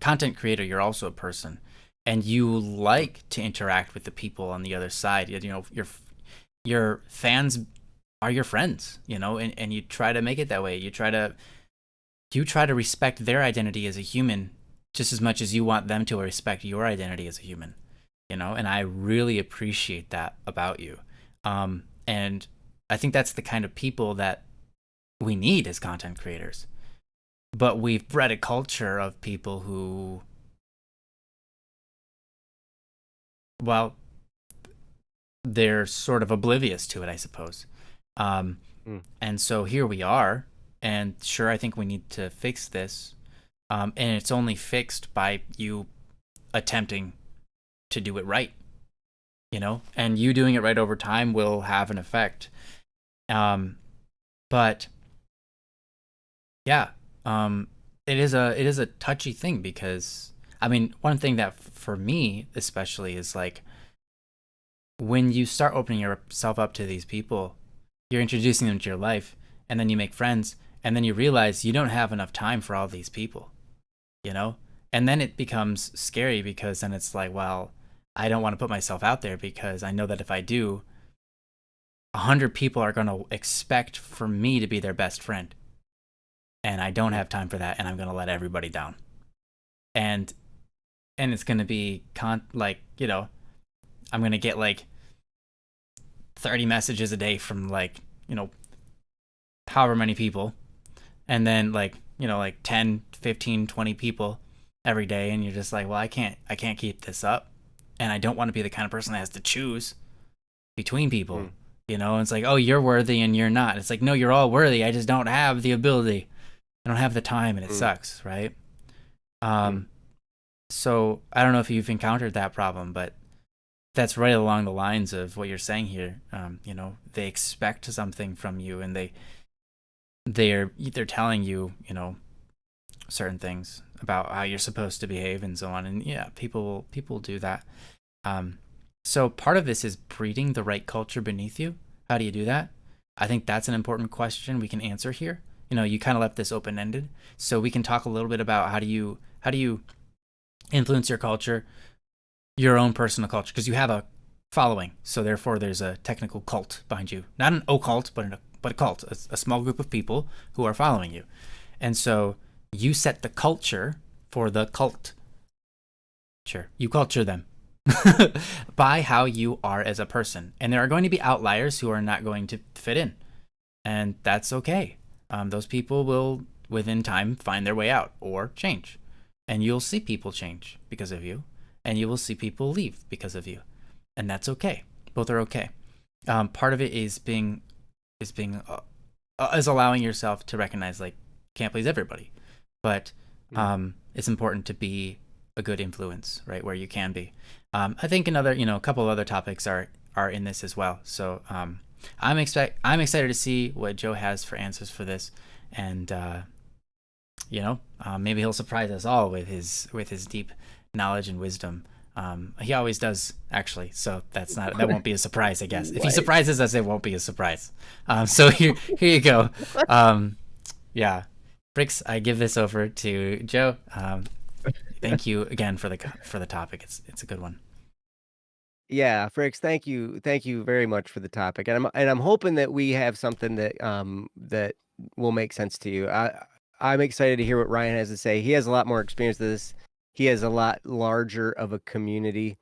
content creator, you're also a person, and you like to interact with the people on the other side. Your fans are your friends, and you try to make it that way. You try to respect their identity as a human just as much as you want them to respect your identity as a human, and I really appreciate that about you. And I think that's the kind of people that we need as content creators. But we've bred a culture of people who, well, they're sort of oblivious to it, I suppose. And so here we are, and sure, I think we need to fix this. And it's only fixed by you attempting to do it right, and you doing it right over time will have an effect. But yeah, it is a touchy thing because, I mean, one thing that for me especially is like when you start opening yourself up to these people, you're introducing them to your life, and then you make friends, and then you realize you don't have enough time for all these people, and then it becomes scary because then it's like, well, I don't want to put myself out there because I know that if I do, 100 people are going to expect for me to be their best friend. And I don't have time for that, and I'm going to let everybody down. And it's going to be I'm going to get like 30 messages a day from however many people. And then like 10, 15, 20 people every day, and you're just like, well, I can't keep this up. And I don't want to be the kind of person that has to choose between people. It's like, oh, you're worthy and you're not. It's like, no, you're all worthy. I just don't have the ability. I don't have the time, and it sucks, right? So I don't know if you've encountered that problem, but that's right along the lines of what you're saying here. They expect something from you, and they're telling you, certain things about how you're supposed to behave and so on. And yeah, people do that. So part of this is breeding the right culture beneath you. How do you do that? I think that's an important question we can answer here. You kind of left this open-ended, so we can talk a little bit about how do you influence your culture, your own personal culture, because you have a following. So therefore, there's a technical cult behind you, not an occult, but a cult, a small group of people who are following you, and so you set the culture for the cult. Sure, you culture them by how you are as a person, and there are going to be outliers who are not going to fit in, and that's okay. Those people will, within time, find their way out or change. And you'll see people change because of you, and you will see people leave because of you. And that's okay. Both are okay. Part of it is allowing yourself to recognize, like, can't please everybody. But it's important to be a good influence, right, where you can be. I think a couple of other topics are in this as well. So I'm excited to see what Joe has for answers for this, and maybe he'll surprise us all with his deep knowledge and wisdom. He always does, actually. So that won't be a surprise, I guess. If he surprises us, it won't be a surprise. So here you go. Yeah, Bricks, I give this over to Joe. Thank you again for the topic. It's a good one. Yeah, Fricks, thank you very much for the topic, and I'm hoping that we have something that will make sense to you. I'm excited to hear what Ryan has to say. He has a lot more experience with this. He has a lot larger of a community.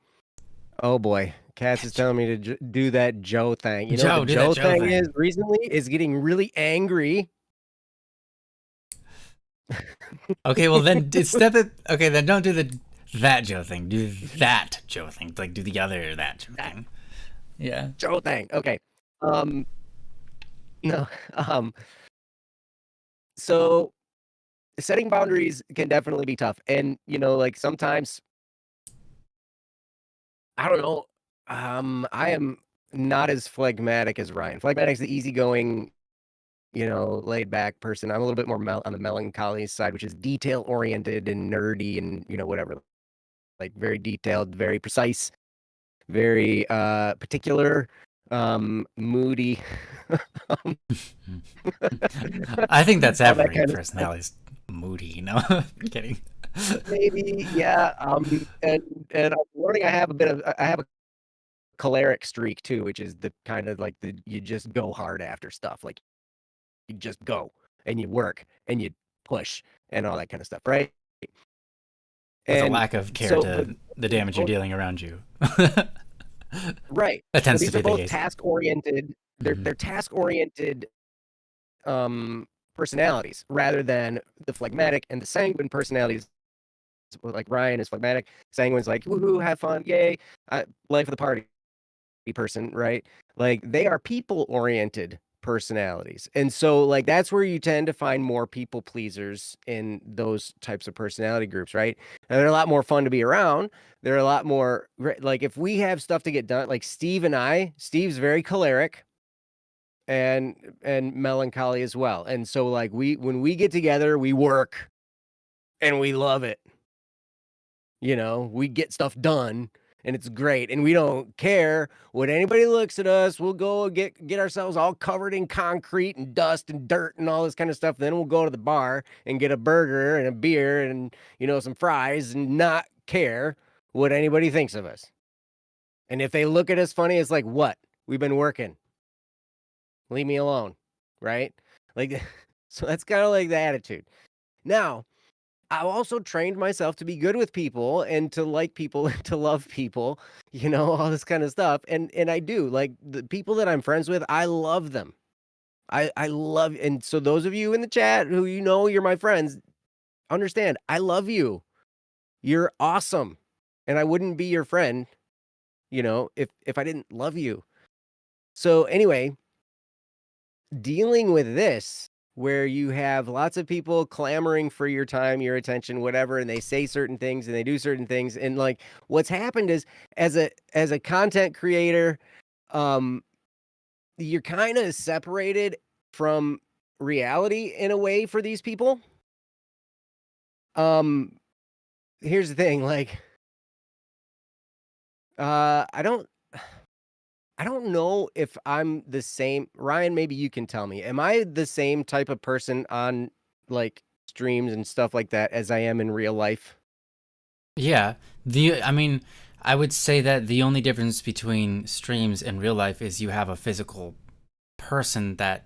Oh boy, Cass is telling me to do that Joe thing. You know what the Joe, do that Joe Joe thing is thing. recently? Is getting really angry. Okay, well then step it. Okay, then don't do that Joe thing. Do that Joe thing. Like do the other that Joe That thing. Yeah. Joe thing. Okay. Um, no. Um, so setting boundaries can definitely be tough. And, like sometimes, I don't know, I am not as phlegmatic as Ryan. Phlegmatic's the easygoing, laid back person. I'm a little bit more on the melancholy side, which is detail oriented and nerdy and, whatever, like very detailed, very precise, very particular, moody, um, I think that's all that every kind of stuff. personality's moody. No, I'm kidding. Maybe, yeah. And I'm learning I have a choleric streak too, which is the kind of like you just go hard after stuff. Like you just go and you work and you push and all that kind of stuff, right? With a And lack of care so, but to the these are damage you're both dealing around you. right. That So tends to these are be the both case. task oriented. Hmm. They're task oriented personalities rather than the phlegmatic and the sanguine personalities. Like Ryan is phlegmatic, sanguine's like woohoo, have fun, yay, life of the party person, right? Like they are people oriented personalities. And so like that's where you tend to find more people pleasers in those types of personality groups, right? And they're a lot more fun to be around. They're a lot more like if we have stuff to get done, like Steve's very choleric and melancholy as well. And so like when we get together, we work and we love it. We get stuff done and it's great. And we don't care what anybody looks at us. We'll go get ourselves all covered in concrete and dust and dirt and all this kind of stuff. Then we'll go to the bar and get a burger and a beer and, some fries and not care what anybody thinks of us. And if they look at us funny, it's like, what? We've been working. Leave me alone. Right? Like, so that's kind of like the attitude. Now, I've also trained myself to be good with people and to like people and to love people, all this kind of stuff. And I do. Like the people that I'm friends with, I love them. I love, and so those of you in the chat who you're my friends, understand, I love you. You're awesome. And I wouldn't be your friend, if I didn't love you. So anyway, dealing with this where you have lots of people clamoring for your time, your attention, whatever, and they say certain things and they do certain things. And like what's happened is as a content creator, um, you're kind of separated from reality in a way for these people. Um, Here's the thing, like, I don't know if I'm the same. Ryan, maybe you can tell me. Am I the same type of person on like streams and stuff like that as I am in real life? Yeah. I mean, I would say that the only difference between streams and real life is you have a physical person that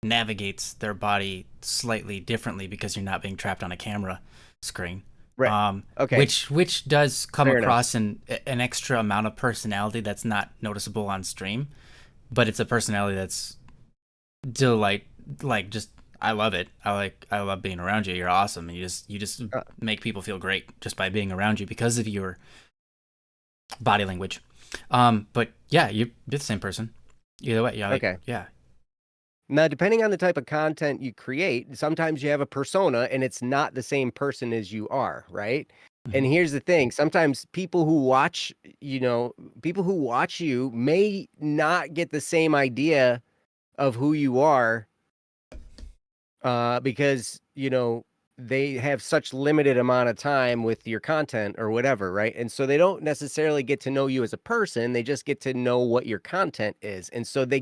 navigates their body slightly differently because you're not being trapped on a camera screen. Right. Okay. Which does come Fair enough. across an extra amount of personality that's not noticeable on stream, but it's a personality that's delight like just I love it. I love being around you. You're awesome. And you just Uh, make people feel great just by being around you because of your body language. But yeah, you're the same person. Either way, yeah, like okay. yeah. Now, depending on the type of content you create, sometimes you have a persona and it's not the same person as you are, right? And Mhm. here's the thing, sometimes people who watch you may not get the same idea of who you are because, they have such limited amount of time with your content or whatever, right? And so they don't necessarily get to know you as a person. They just get to know what your content is. And so they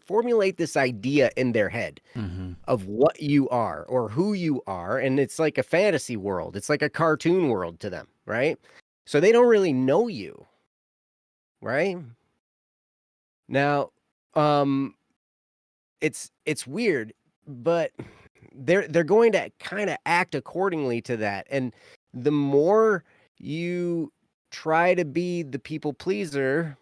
formulate this idea in their head Mm-hmm. of what you are or who you are. And it's like a fantasy world. It's like a cartoon world to them, right? So they don't really know you, right? Now, um, it's weird, but they're going to kind of act accordingly to that. And the more you try to be the people pleaser,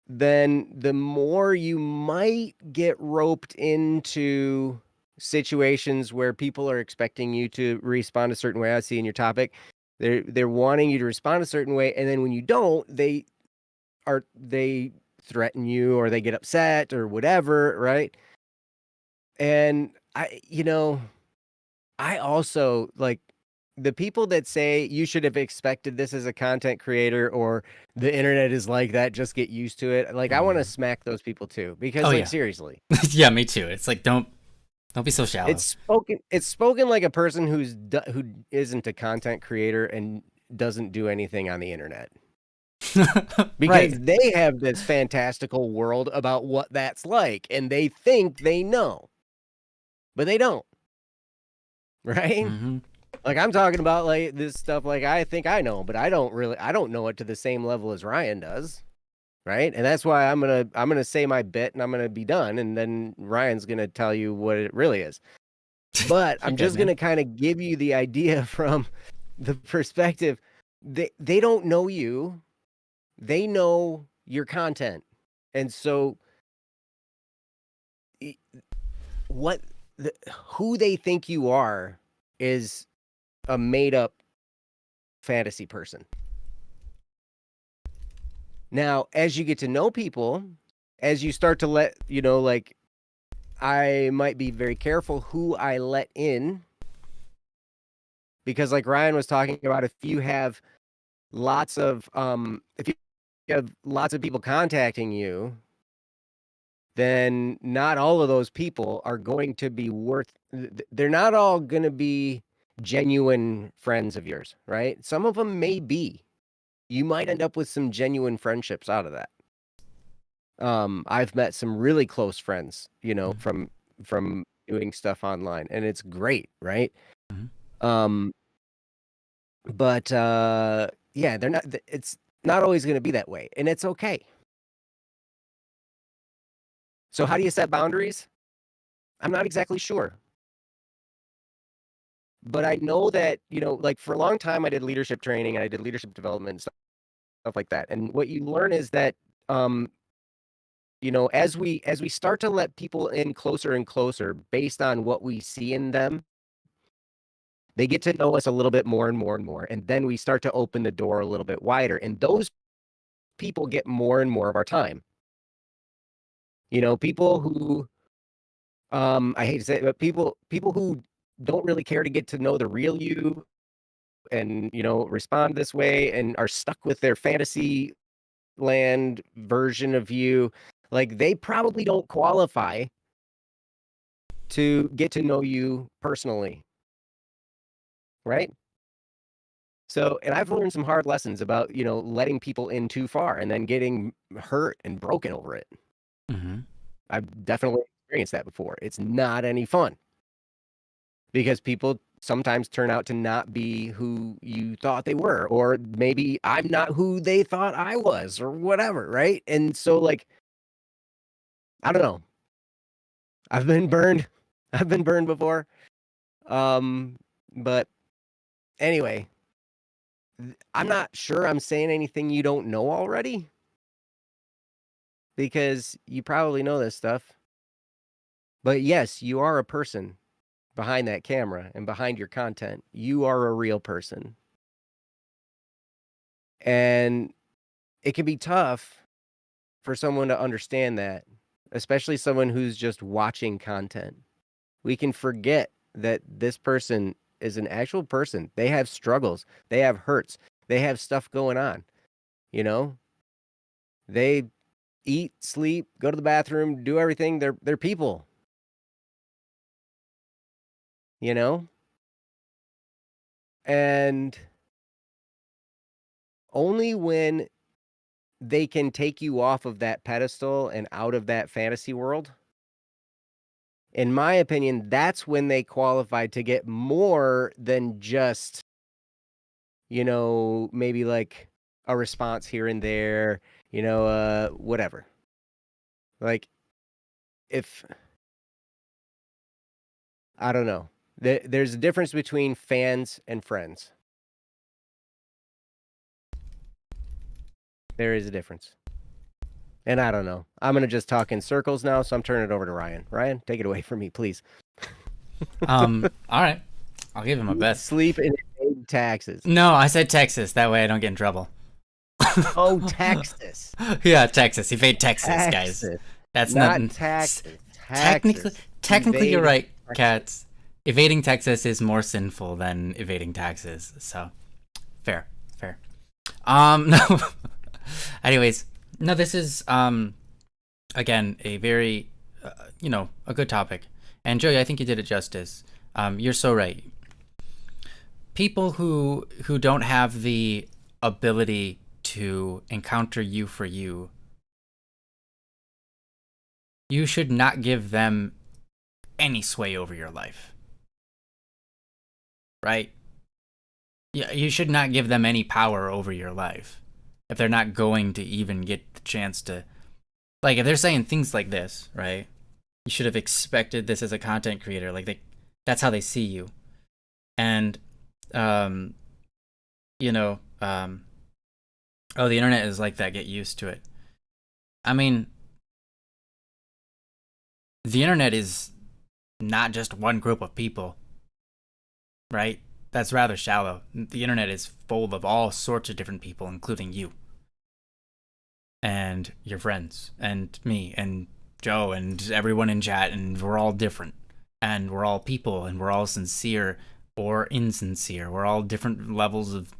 then the more you might get roped into situations where people are expecting you to respond a certain way. I see in your topic, they're wanting you to respond a certain way, and then when you don't, they threaten you or they get upset or whatever, right? And I also like the people that say you should have expected this as a content creator or the internet is like that, just get used to it. Like I want to Mm. smack those people too Oh because like yeah. seriously, Yeah, me too. It's like don't be so shallow. it's spoken like a person who isn't a content creator and doesn't do anything on the internet Right. because they have this fantastical world about what that's like and they think they know, but they don't, right? Mm-hmm. Like I'm talking about like this stuff like I think I know, but I don't know it to the same level as Ryan does, right? And that's why I'm gonna say my bit and I'm gonna be done and then Ryan's gonna tell you what it really is. But You're I'm good, just man. gonna kind of give you the idea from the perspective. They don't know you. They know your content. And so i- what who they think you are is a made up fantasy person. Now, as you get to know people, as you start to like I might be very careful who I let in because like Ryan was talking about if you have lots of people contacting you, then not all of those people are going to be they're not all going to be genuine friends of yours, right? Some of them may be. You might end up with some genuine friendships out of that. I've met some really close friends, from doing stuff online, and it's great, right? Mm-hmm. Um, but yeah, it's not always going to be that way, and it's okay. So how do you set boundaries? I'm not exactly sure, but I know that, like for a long time I did leadership training and I did leadership development and stuff like that. And what you learn is that um, as we start to let people in closer and closer based on what we see in them, they get to know us a little bit more and more and more. And then we start to open the door a little bit wider. And those people get more and more of our time. People who I hate to say it, but people who don't really care to get to know the real you and respond this way and are stuck with their fantasy land version of you, like they probably don't qualify to get to know you personally, right? So, and I've learned some hard lessons about, letting people in too far and then getting hurt and broken over it. Mm-hmm. I've definitely experienced that before. It's not any fun because people sometimes turn out to not be who you thought they were, or maybe I'm not who they thought I was, or whatever, right? And so, like, I don't know. I've been burned. I've been burned before. Um, but anyway, I'm not sure I'm saying anything you don't know already because you probably know this stuff. But yes, you are a person behind that camera and behind your content. You are a real person. And it can be tough for someone to understand that, especially someone who's just watching content. We can forget that this person is an actual person. They have struggles, they have hurts, they have stuff going on, you know? They eat, sleep, go to the bathroom, do everything. They're people. you know? And only when they can take you off of that pedestal and out of that fantasy world, in my opinion, that's when they qualify to get more than just, maybe like a response here and there, whatever. Like, if I don't know, there's a difference between fans and friends. There is a difference. And I don't know. I'm gonna just talk in circles now, so I'm turning it over to Ryan. Ryan, take it away from me, please. All right. I'll give him my best. Sleep and evade taxes. No, I said Texas. That way I don't get in trouble. Oh, Texas. Yeah, Texas. Evade Texas, guys. Texas. That's Not nothing. taxes. Technically, you're Evade right, Texas. Cats. Evading Texas is more sinful than evading taxes. So, fair. No. Anyways, no, this is again a very a good topic. And Joey, I think you did it justice. You're so right. People who don't have the ability to encounter you for you, you should not give them any sway over your life. Right? Yeah, you should not give them any power over your life if they're not going to even get the chance to, like, if they're saying things like this, right? You should have expected this as a content creator. Like, that's how they see you. And oh, the internet is like that, get used to it. I mean, the internet is not just one group of people, right? That's rather shallow. The internet is full of all sorts of different people, including you and your friends and me and Joe and everyone in chat, and we're all different, and we're all people, and we're all sincere or insincere. We're all different levels of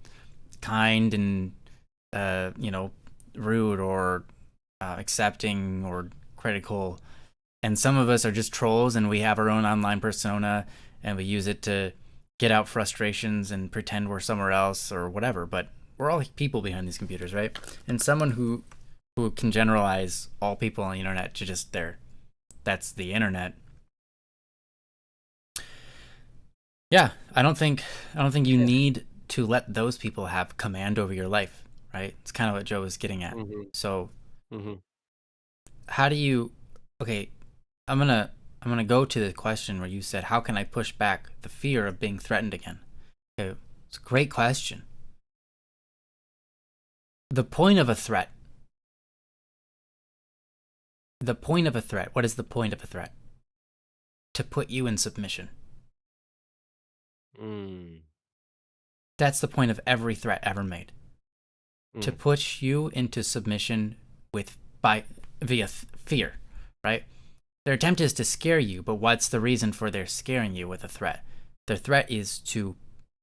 kind and rude or accepting or critical. And some of us are just trolls, and we have our own online persona, and we use it to get out frustrations and pretend we're somewhere else or whatever. But we're all people behind these computers, right? And someone who can generalize all people on the internet to just that's the internet. Yeah, I don't think you need to let those people have command over your life, right? It's kind of what Joe was getting at. Mm-hmm. So, Mm-hmm. how do you? Okay, I'm gonna go to the question where you said, "How can I push back the fear of being threatened again?" Okay, it's a great question. The point of a threat. What is the point of a threat? To put you in submission. That's the point of every threat ever made. To put you into submission via fear, right? Their attempt is to scare you, but what's the reason for their scaring you with a threat? Their threat is to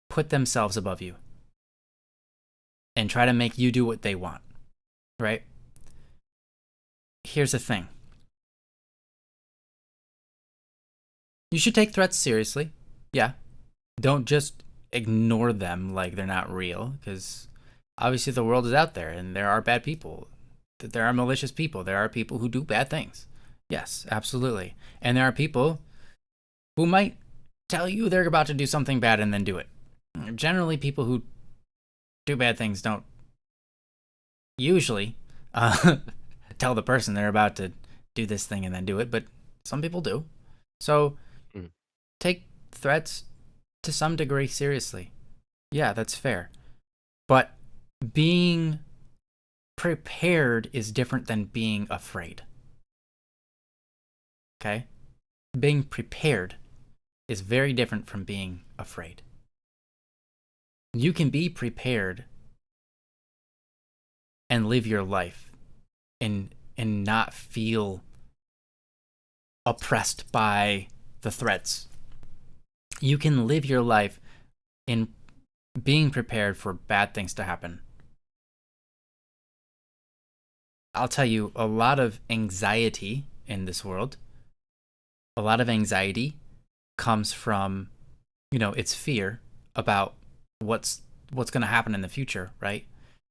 put themselves above you and try to make you do what they want, right? Here's the thing. You should take threats seriously. Yeah. Don't just ignore them like they're not real, because obviously the world is out there and there are bad people. There are malicious people. There are people who do bad things. Yes, absolutely. And there are people who might tell you they're about to do something bad and then do it. Generally, people who do bad things don't usually tell the person they're about to do this thing and then do it, but some people do. So take threats to some degree seriously. Yeah, that's fair. But being prepared is different than being afraid. Okay? Being prepared is very different from being afraid. You can be prepared and live your life and not feel oppressed by the threats. You can live your life in being prepared for bad things to happen. I'll tell you, a lot of anxiety in this world, a lot of anxiety comes from it's fear about what's going to happen in the future, right?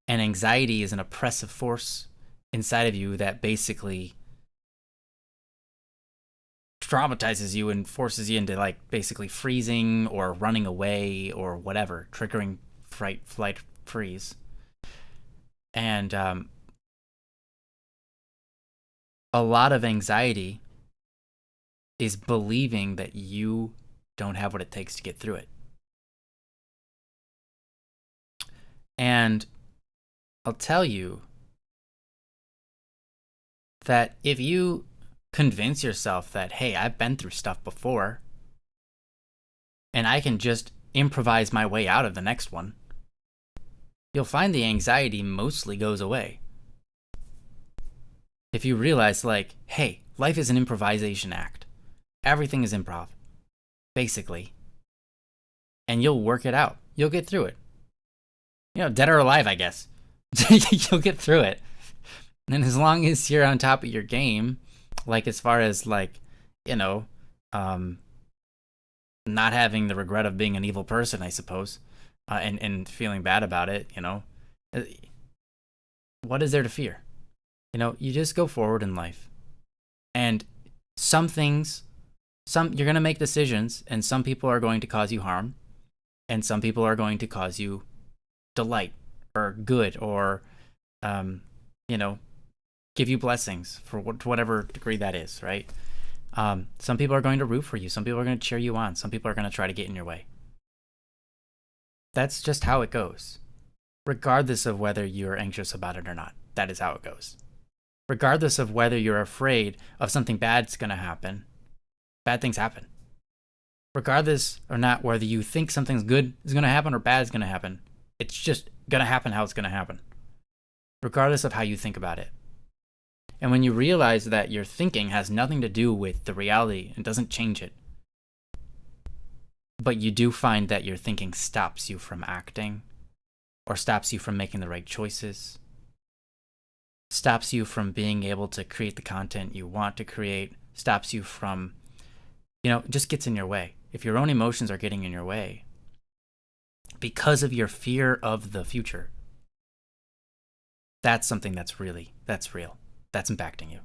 And anxiety is an oppressive force inside of you that basically traumatizes you and forces you into like basically freezing or running away or whatever, triggering flight, freeze. And a lot of anxiety is believing that you don't have what it takes to get through it. And I'll tell you that if you convince yourself that, hey, I've been through stuff before and I can just improvise my way out of the next one, you'll find the anxiety mostly goes away. If you realize, like, hey, life is an improvisation act. Everything is improv, basically. And you'll work it out. You'll get through it. Dead or alive, I guess. You'll get through it. And as long as you're on top of your game, like as far as like, not having the regret of being an evil person, I suppose, and feeling bad about it, what is there to fear? You just go forward in life. And some things, you're going to make decisions, and some people are going to cause you harm, and some people are going to cause you delight or good or, give you blessings for whatever degree that is, right? Some people are going to root for you. Some people are going to cheer you on. Some people are going to try to get in your way. That's just how it goes, regardless of whether you're anxious about it or not. That is how it goes. Regardless of whether you're afraid of something bad's going to happen, bad things happen. Regardless or not whether you think something's good is going to happen or bad is going to happen, it's just going to happen how it's going to happen, regardless of how you think about it. And when you realize that your thinking has nothing to do with the reality and doesn't change it, but you do find that your thinking stops you from acting or stops you from making the right choices, stops you from being able to create the content you want to create, stops you from, just gets in your way. If your own emotions are getting in your way because of your fear of the future, that's something that's real. That's impacting you.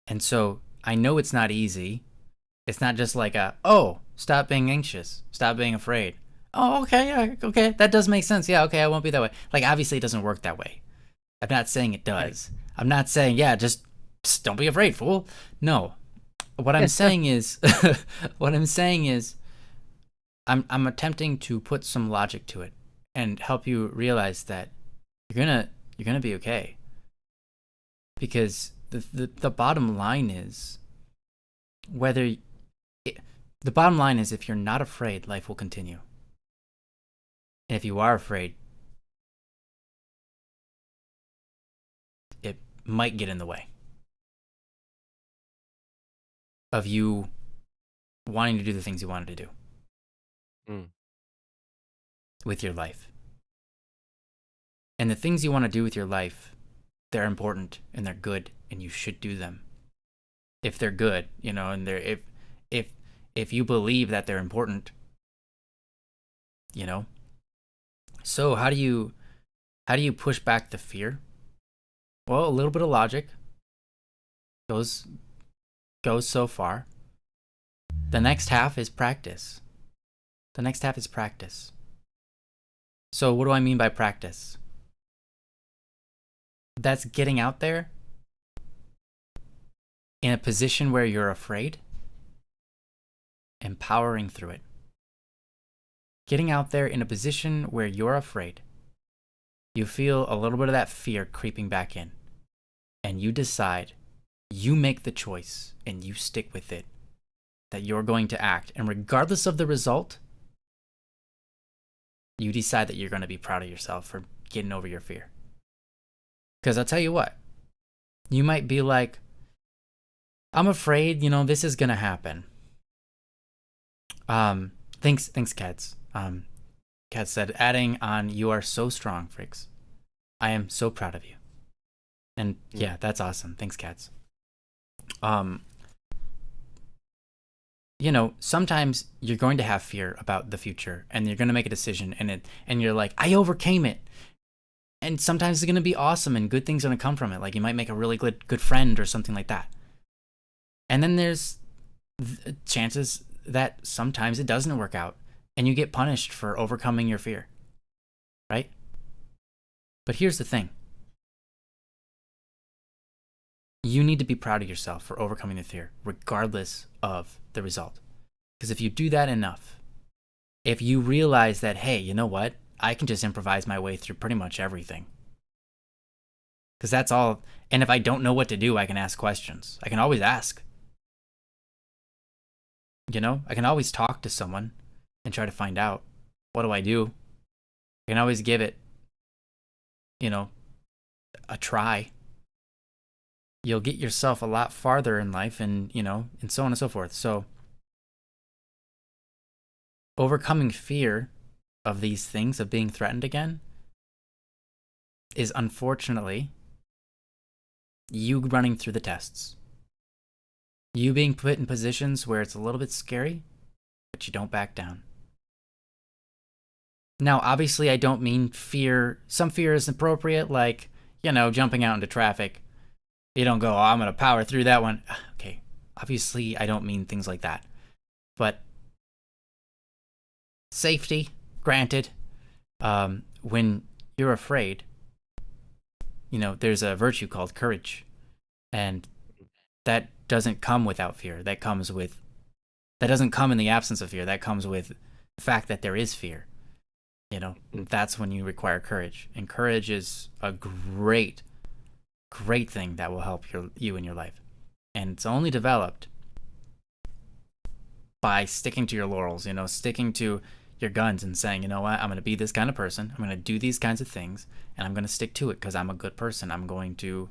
And so I know it's not easy. It's not just like stop being anxious, stop being afraid. Oh, okay, yeah, okay, that does make sense. Yeah, okay, I won't be that way. Like, obviously it doesn't work that way. I'm not saying it does. Right. I'm not saying, just don't be afraid, fool. No. What I'm saying is, I'm attempting to put some logic to it and help you realize that you're gonna be okay. Because the bottom line is, the bottom line is, if you're not afraid, life will continue. And if you are afraid, it might get in the way of you wanting to do the things you wanted to do with your life. And the things you want to do with your life, they're important and they're good and you should do them. If they're good, and they're if you believe that they're important, So how do you push back the fear? Well, a little bit of logic goes so far. The next half is practice. So what do I mean by practice? That's getting out there in a position where you're afraid, and powering through it. Getting out there in a position where you're afraid. You feel a little bit of that fear creeping back in, and you decide, you make the choice, and you stick with it, that you're going to act. And regardless of the result, you decide that you're going to be proud of yourself for getting over your fear. Because I'll tell you what, you might be like, I'm afraid, this is going to happen. Thanks, Cats. Kat said, adding on, you are so strong, Fricks. I am so proud of you. And yeah, that's awesome. Thanks, Cats. sometimes you're going to have fear about the future, and you're going to make a decision, and you're like, I overcame it. And sometimes it's going to be awesome and good things are going to come from it. Like you might make a really good friend or something like that. And then there's chances that sometimes it doesn't work out and you get punished for overcoming your fear, right? But here's the thing. You need to be proud of yourself for overcoming the fear, regardless of the result. Because if you do that enough, if you realize that, hey, you know what? I can just improvise my way through pretty much everything. Because that's all. And if I don't know what to do, I can ask questions. I can always ask. I can always talk to someone and try to find out, what do I do? I can always give it, a try. You'll get yourself a lot farther in life and so on and so forth. So overcoming fear of these things, of being threatened again, is unfortunately you running through the tests. You being put in positions where it's a little bit scary, but you don't back down. Now, obviously, I don't mean fear. Some fear is appropriate, like, jumping out into traffic. You don't go, oh, I'm going to power through that one. Okay, obviously, I don't mean things like that. But safety, granted, when you're afraid, there's a virtue called courage. And that doesn't come without fear. That doesn't come in the absence of fear. That comes with the fact that there is fear. That's when you require courage. And courage is a great thing that will help you in your life. And it's only developed by sticking to your laurels, sticking to your guns and saying, you know what, I'm going to be this kind of person. I'm going to do these kinds of things, and I'm going to stick to it because I'm a good person. I'm going to,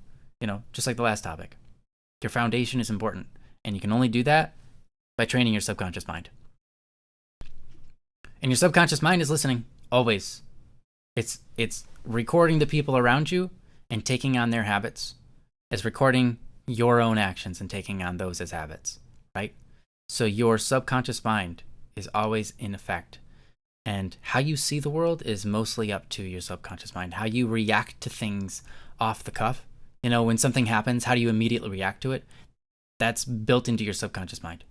just like the last topic. Your foundation is important, and you can only do that by training your subconscious mind. And your subconscious mind is listening, always. It's recording the people around you and taking on their habits. It's recording your own actions and taking on those as habits, right? So your subconscious mind is always in effect. And how you see the world is mostly up to your subconscious mind. How you react to things off the cuff. When something happens, how do you immediately react to it? That's built into your subconscious mind.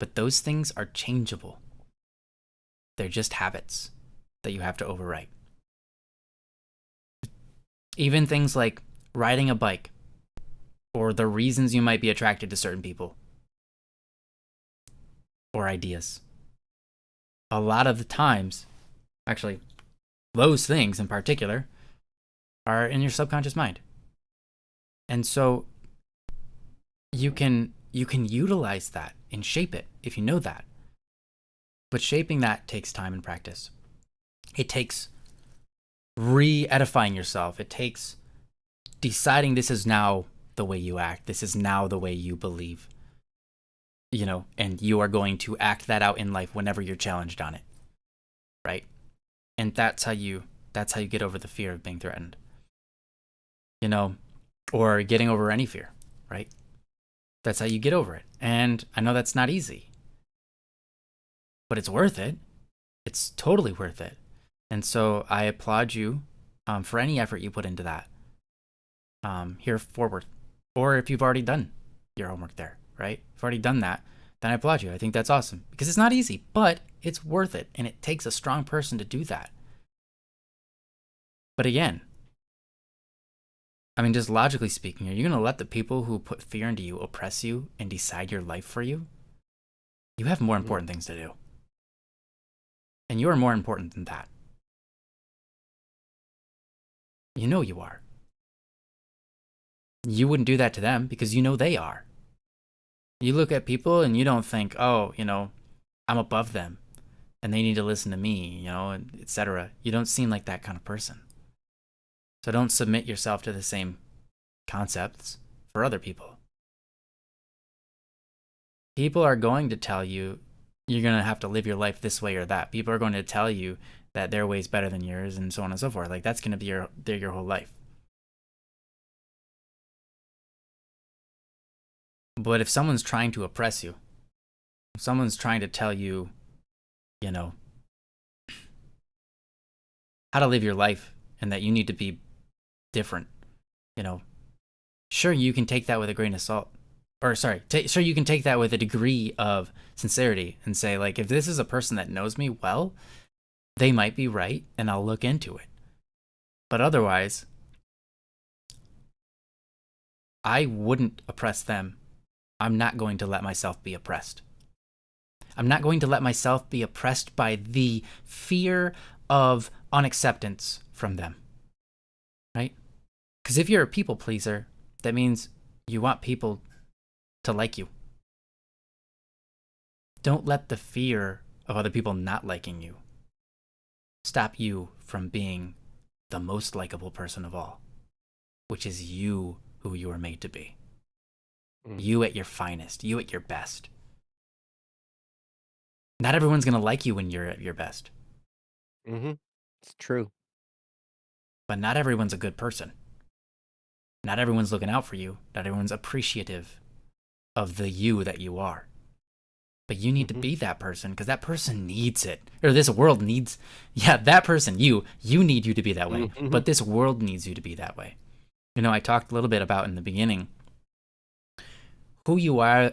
But those things are changeable. They're just habits that you have to overwrite. Even things like riding a bike or the reasons you might be attracted to certain people or ideas. A lot of the times, actually, those things in particular are in your subconscious mind. And so you can utilize that and shape it if you know that. But shaping that takes time and practice. It takes re-edifying yourself. It takes deciding this is now the way you act. This is now the way you believe. And you are going to act that out in life whenever you're challenged on it. Right? And that's how you get over the fear of being threatened. Or getting over any fear, right? That's how you get over it. And I know that's not easy, but it's worth it. It's totally worth it. And so I applaud you for any effort you put into that here forward. Or if you've already done your homework there, right? If you've already done that, then I applaud you. I think that's awesome because it's not easy, but it's worth it. And it takes a strong person to do that. But again, just logically speaking, are you going to let the people who put fear into you oppress you and decide your life for you? You have more important things to do. And you are more important than that. You know you are. You wouldn't do that to them because you know they are. You look at people and you don't think, oh, I'm above them and they need to listen to me, etc. You don't seem like that kind of person. So don't submit yourself to the same concepts for other people. People are going to tell you you're going to have to live your life this way or that. People are going to tell you that their way is better than yours and so on and so forth. Like that's going to be your whole life. But if someone's trying to oppress you someone's trying to tell you, you know, how to live your life and that you need to be different, you know, sure, you can take that with a grain of salt. Or, sorry, sure, you can take that with a degree of sincerity and say, like, if this is a person that knows me well, they might be right and I'll look into it. But otherwise, I wouldn't oppress them. I'm not going to let myself be oppressed. I'm not going to let myself be oppressed by the fear of unacceptance from them, right? Because if you're a people pleaser, that means you want people to like you. Don't let the fear of other people not liking you stop you from being the most likable person of all, which is you, who you are made to be. You at your finest, you at your best. Not everyone's going to like you when you're at your best. It's true. But not everyone's a good person. Not everyone's looking out for you. Not everyone's appreciative of the you that you are. But you need to be that person, because that person needs it. Or this world needs, that person, you need you to be that way. But this world needs you to be that way. You know, I talked a little bit about in the beginning who you are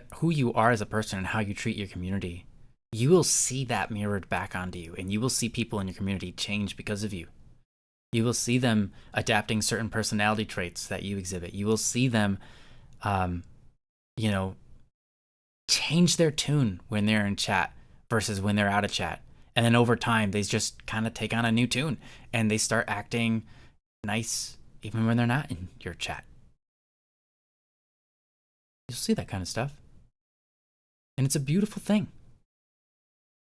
as a person and how you treat your community. You will see that mirrored back onto you, and you will see people in your community change because of you. You will see them adapting certain personality traits that you exhibit. You will see them, change their tune when they're in chat versus when they're out of chat. And then over time, they just kind of take on a new tune and they start acting nice even when they're not in your chat. You'll see that kind of stuff. And it's a beautiful thing.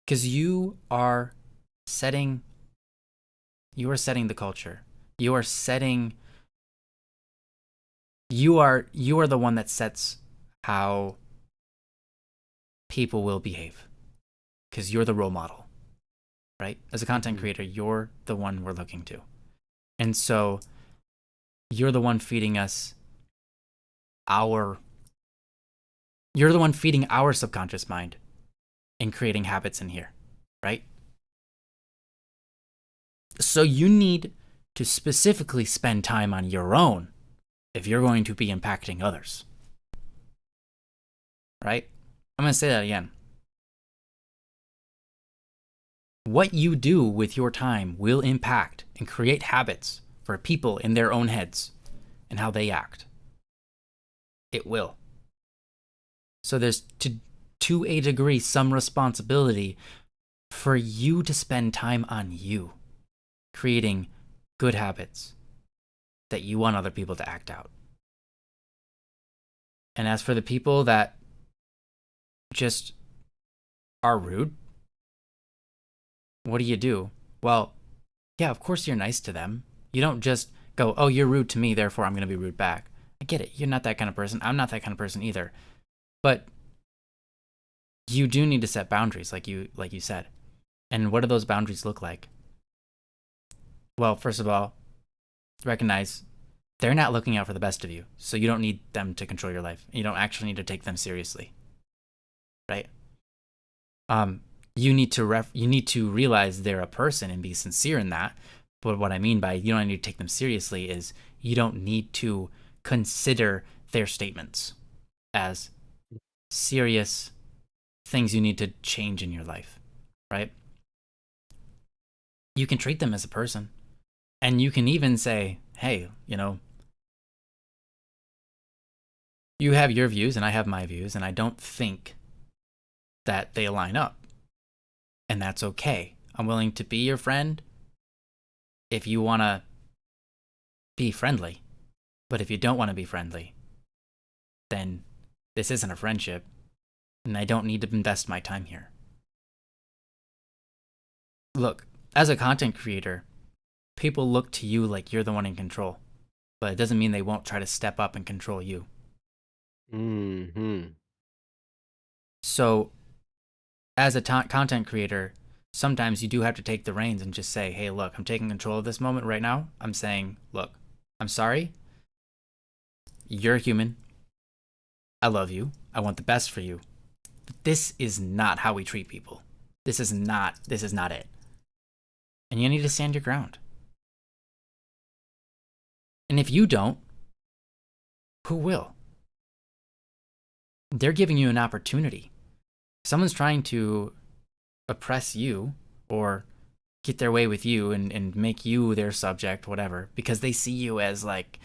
Because you are setting the culture. You are the one that sets how people will behave, because you're the role model, right? As a content creator, you're the one we're looking to. And so you're the one feeding our subconscious mind and creating habits in here, right? So you need to specifically spend time on your own if you're going to be impacting others, right? I'm going to say that again. What you do with your time will impact and create habits for people in their own heads and how they act. It will. So there's, to a degree, some responsibility for you to spend time on you, creating good habits that you want other people to act out. And as for the people that just are rude, what do? Well, yeah, of course you're nice to them. You don't just go, oh, you're rude to me, therefore I'm going to be rude back. I get it. You're not that kind of person. I'm not that kind of person either. But you do need to set boundaries, like you said. And what do those boundaries look like? Well, first of all, recognize they're not looking out for the best of you. So you don't need them to control your life. You don't actually need to take them seriously. Right? You need to realize they're a person and be sincere in that. But what I mean by you don't need to take them seriously is you don't need to consider their statements as serious things you need to change in your life, right? You can treat them as a person, and you can even say, hey, you have your views and I have my views, and I don't think that they line up. And that's okay. I'm willing to be your friend if you want to be friendly. But if you don't want to be friendly, then this isn't a friendship, and I don't need to invest my time here. Look, as a content creator, people look to you like you're the one in control, but it doesn't mean they won't try to step up and control you. So, as a content creator, sometimes you do have to take the reins and just say, hey, look, I'm taking control of this moment right now. I'm saying, look, I'm sorry. You're a human. I love you. I want the best for you. this is not how we treat people. This is not it. And you need to stand your ground. And if you don't, who will? They're giving you an opportunity. Someone's trying to oppress you or get their way with you and make you their subject, whatever, because they see you as like,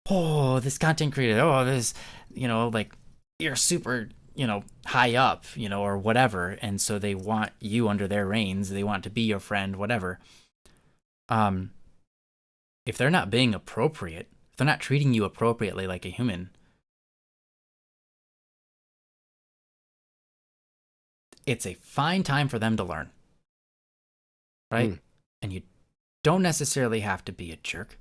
oh, this content creator, oh, this, like you're super, high up, or whatever. And so they want you under their reins. They want to be your friend, whatever. If they're not being appropriate, if they're not treating you appropriately like a human, it's a fine time for them to learn. Right? And you don't necessarily have to be a jerk.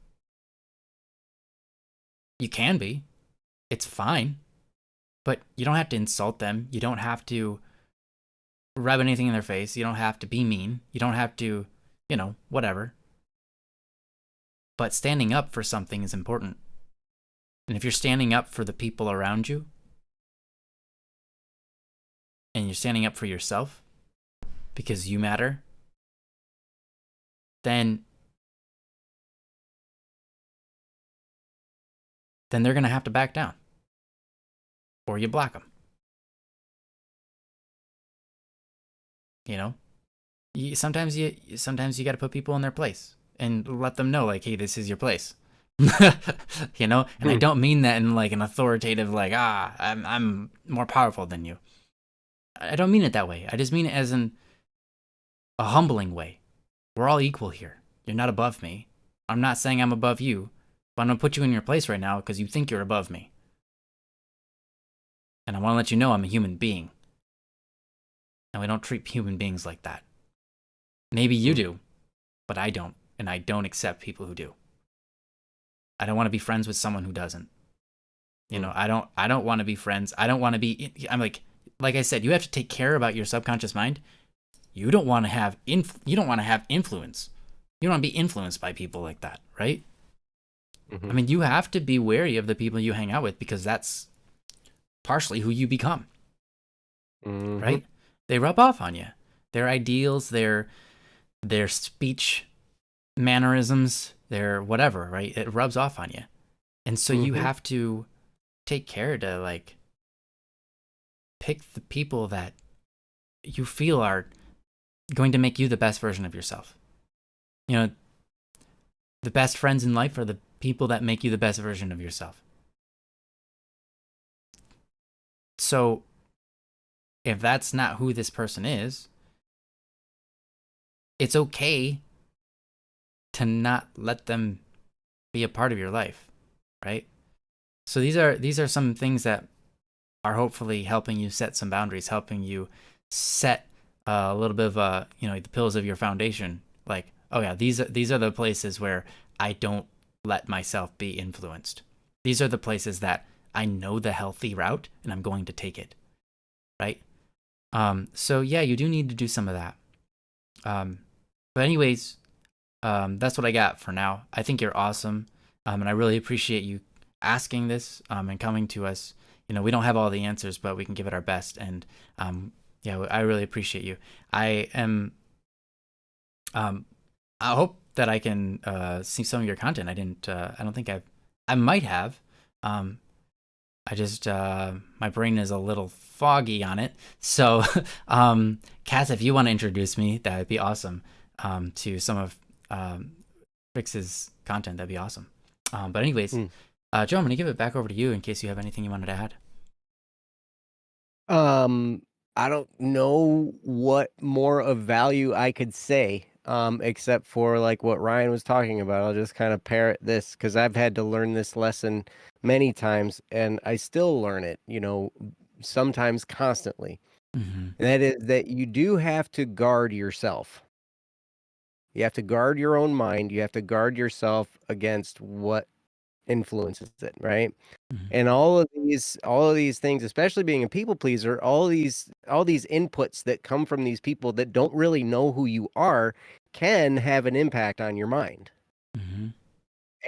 You can be. It's fine. But you don't have to insult them. You don't have to rub anything in their face. You don't have to be mean. You don't have to, whatever. But standing up for something is important. And if you're standing up for the people around you, and you're standing up for yourself because you matter, then they're going to have to back down. Or you block them. Sometimes you got to put people in their place and let them know, like, hey, this is your place. And I don't mean that in like an authoritative, like, I'm more powerful than you. I don't mean it that way. I just mean it as a humbling way. We're all equal here. You're not above me. I'm not saying I'm above you, but I'm going to put you in your place right now because you think you're above me. And I want to let you know I'm a human being. And we don't treat human beings like that. Maybe you do, but I don't. And I don't accept people who do. I don't want to be friends with someone who doesn't. I don't want to be friends. I don't want to be, I'm like I said, you have to take care about your subconscious mind. You don't want to have influence. You don't want to be influenced by people like that, right? I mean, you have to be wary of the people you hang out with because that's partially who you become, right? They rub off on you. Their ideals, their speech mannerisms, their whatever, right? It rubs off on you. And so you have to take care to like pick the people that you feel are going to make you the best version of yourself. The best friends in life are the people that make you the best version of yourself. So if that's not who this person is, it's okay to not let them be a part of your life, right? So these are some things that are hopefully helping you set some boundaries, helping you set a little bit of the pillars of your foundation. Like, oh yeah, these are the places where I don't let myself be influenced. These are the places that I know the healthy route and I'm going to take it, right? So yeah, you do need to do some of that. But anyways, that's what I got for now. I think you're awesome, and I really appreciate you asking this and coming to us. We don't have all the answers, but we can give it our best. And yeah, I really appreciate you. I am. I hope that I can see some of your content. I didn't. I don't think I've. I might have. I just my brain is a little foggy on it. So, Cass, if you want to introduce me, that would be awesome. To some of Rix's content, that'd be awesome. But anyways, Joe, I'm gonna give it back over to you in case you have anything you wanted to add. I don't know what more of value I could say, except for like what Ryan was talking about. I'll just kind of parrot this because I've had to learn this lesson many times and I still learn it, sometimes constantly. And that is that you do have to guard yourself. You have to guard your own mind. You have to guard yourself against what influences it, right? And all of these things, especially being a people pleaser, all these inputs that come from these people that don't really know who you are can have an impact on your mind.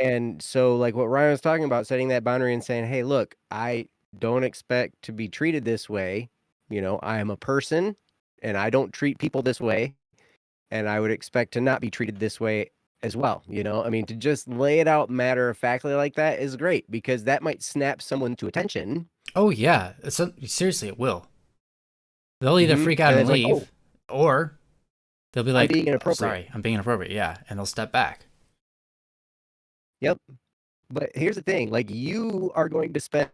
And so like what Ryan was talking about, setting that boundary and saying, hey, look, I don't expect to be treated this way. I am a person and I don't treat people this way. And I would expect to not be treated this way as well. I mean, to just lay it out matter of factly like that is great because that might snap someone to attention. Oh yeah, seriously, it will. They'll either freak out And and it's like, oh, leave, or they'll be I'm like, being "Oh, inappropriate. sorry, I'm being inappropriate." Yeah, and they'll step back. Yep. But here's the thing, like you are going to spend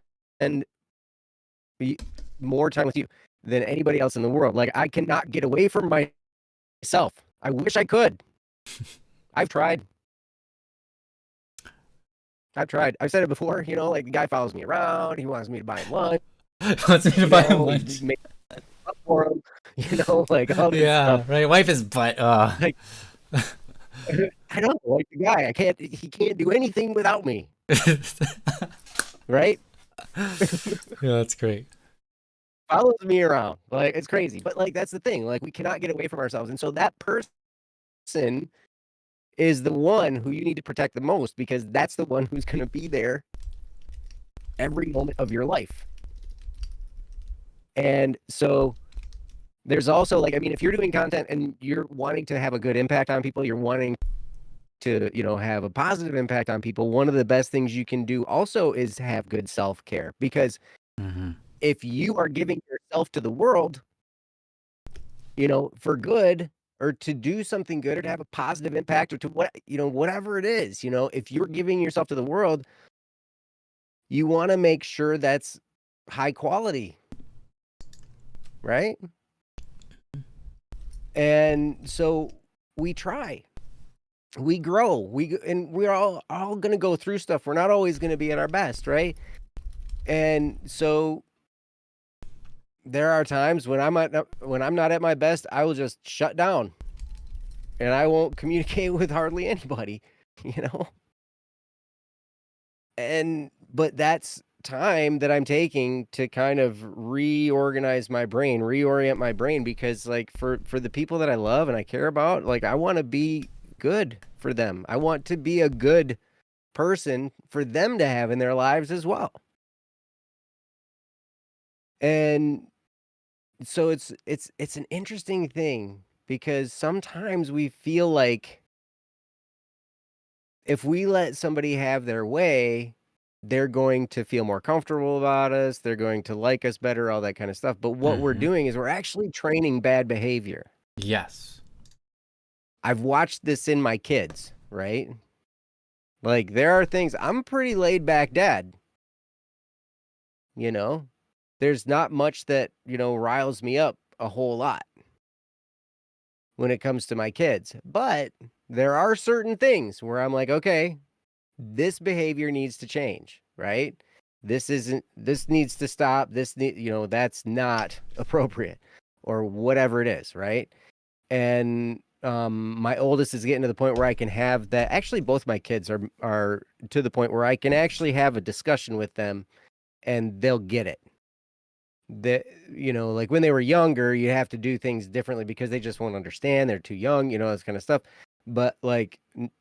more time with you than anybody else in the world. Like I cannot get away from myself. I wish I could. I've tried. I've said it before, like the guy follows me around. He wants me to buy him lunch. Wants me to buy him lunch. Make up for him, like all this Yeah, stuff. right. Wife is but Like, I don't know, like the guy. He can't do anything without me. Right? Yeah, that's great. Follows me around. Like it's crazy. But like that's the thing. Like we cannot get away from ourselves. And so that person is the one who you need to protect the most because that's the one who's going to be there every moment of your life. And so there's also like, I mean, if you're doing content and you're wanting to have a good impact on people, you're wanting to, have a positive impact on people, one of the best things you can do also is have good self-care because if you are giving yourself to the world, for good or to do something good or to have a positive impact or to whatever it is, if you're giving yourself to the world, you want to make sure that's high quality, right? And so we try, we grow, we're all going to go through stuff. We're not always going to be at our best, right? And so there are times when I'm not at my best, I will just shut down and I won't communicate with hardly anybody, but that's time that I'm taking to kind of reorient my brain because like for the people that I love and I care about, like I want to be good for them. I want to be a good person for them to have in their lives as well. And so it's an interesting thing because sometimes we feel like if we let somebody have their way, they're going to feel more comfortable about us. They're going to like us better, all that kind of stuff. But what we're doing is we're actually training bad behavior. Yes. I've watched this in my kids, right? Like there are things, I'm a pretty laid back dad. There's not much that, riles me up a whole lot when it comes to my kids. But there are certain things where I'm like, okay, this behavior needs to change, right? This needs to stop. That's not appropriate or whatever it is, right? And my oldest is getting to the point where I can have that. Actually, both my kids are to the point where I can actually have a discussion with them and they'll get it. That, like when they were younger, you have to do things differently because they just won't understand. They're too young, this kind of stuff. But like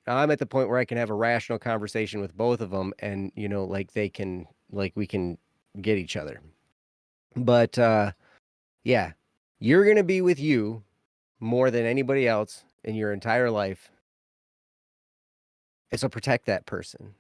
I'm at the point where I can have a rational conversation with both of them and, like they can, like we can get each other. But yeah, you're going to be with you more than anybody else in your entire life. And so protect that person.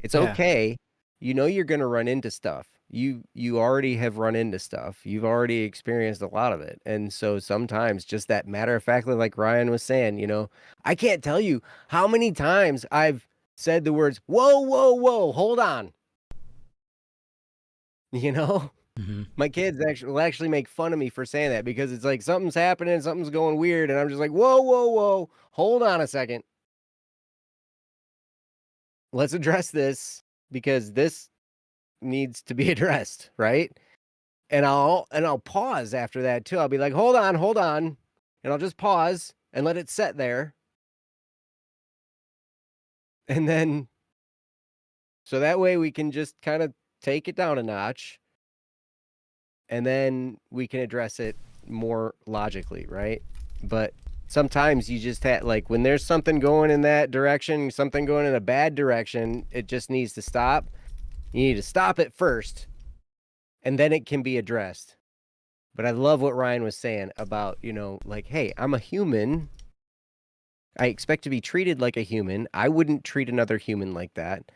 It's okay. You're going to run into stuff. You already have run into stuff. You've already experienced a lot of it. And so sometimes just that matter of factly, like Ryan was saying, I can't tell you how many times I've said the words, whoa, whoa, whoa, hold on. My kids will actually make fun of me for saying that because it's like something's happening, something's going weird. And I'm just like, whoa, whoa, whoa, hold on a second. Let's address this because this needs to be addressed, right? And I'll pause after that too. I'll be like, hold on. And I'll just pause and let it set there. And then, so that way we can just kind of take it down a notch. And then we can address it more logically, right? But sometimes you just have, like, when there's something going in that direction, something going in a bad direction, it just needs to stop. You need to stop it first and then it can be addressed. But I love what Ryan was saying about, like, hey, I'm a human. I expect to be treated like a human. I wouldn't treat another human like that.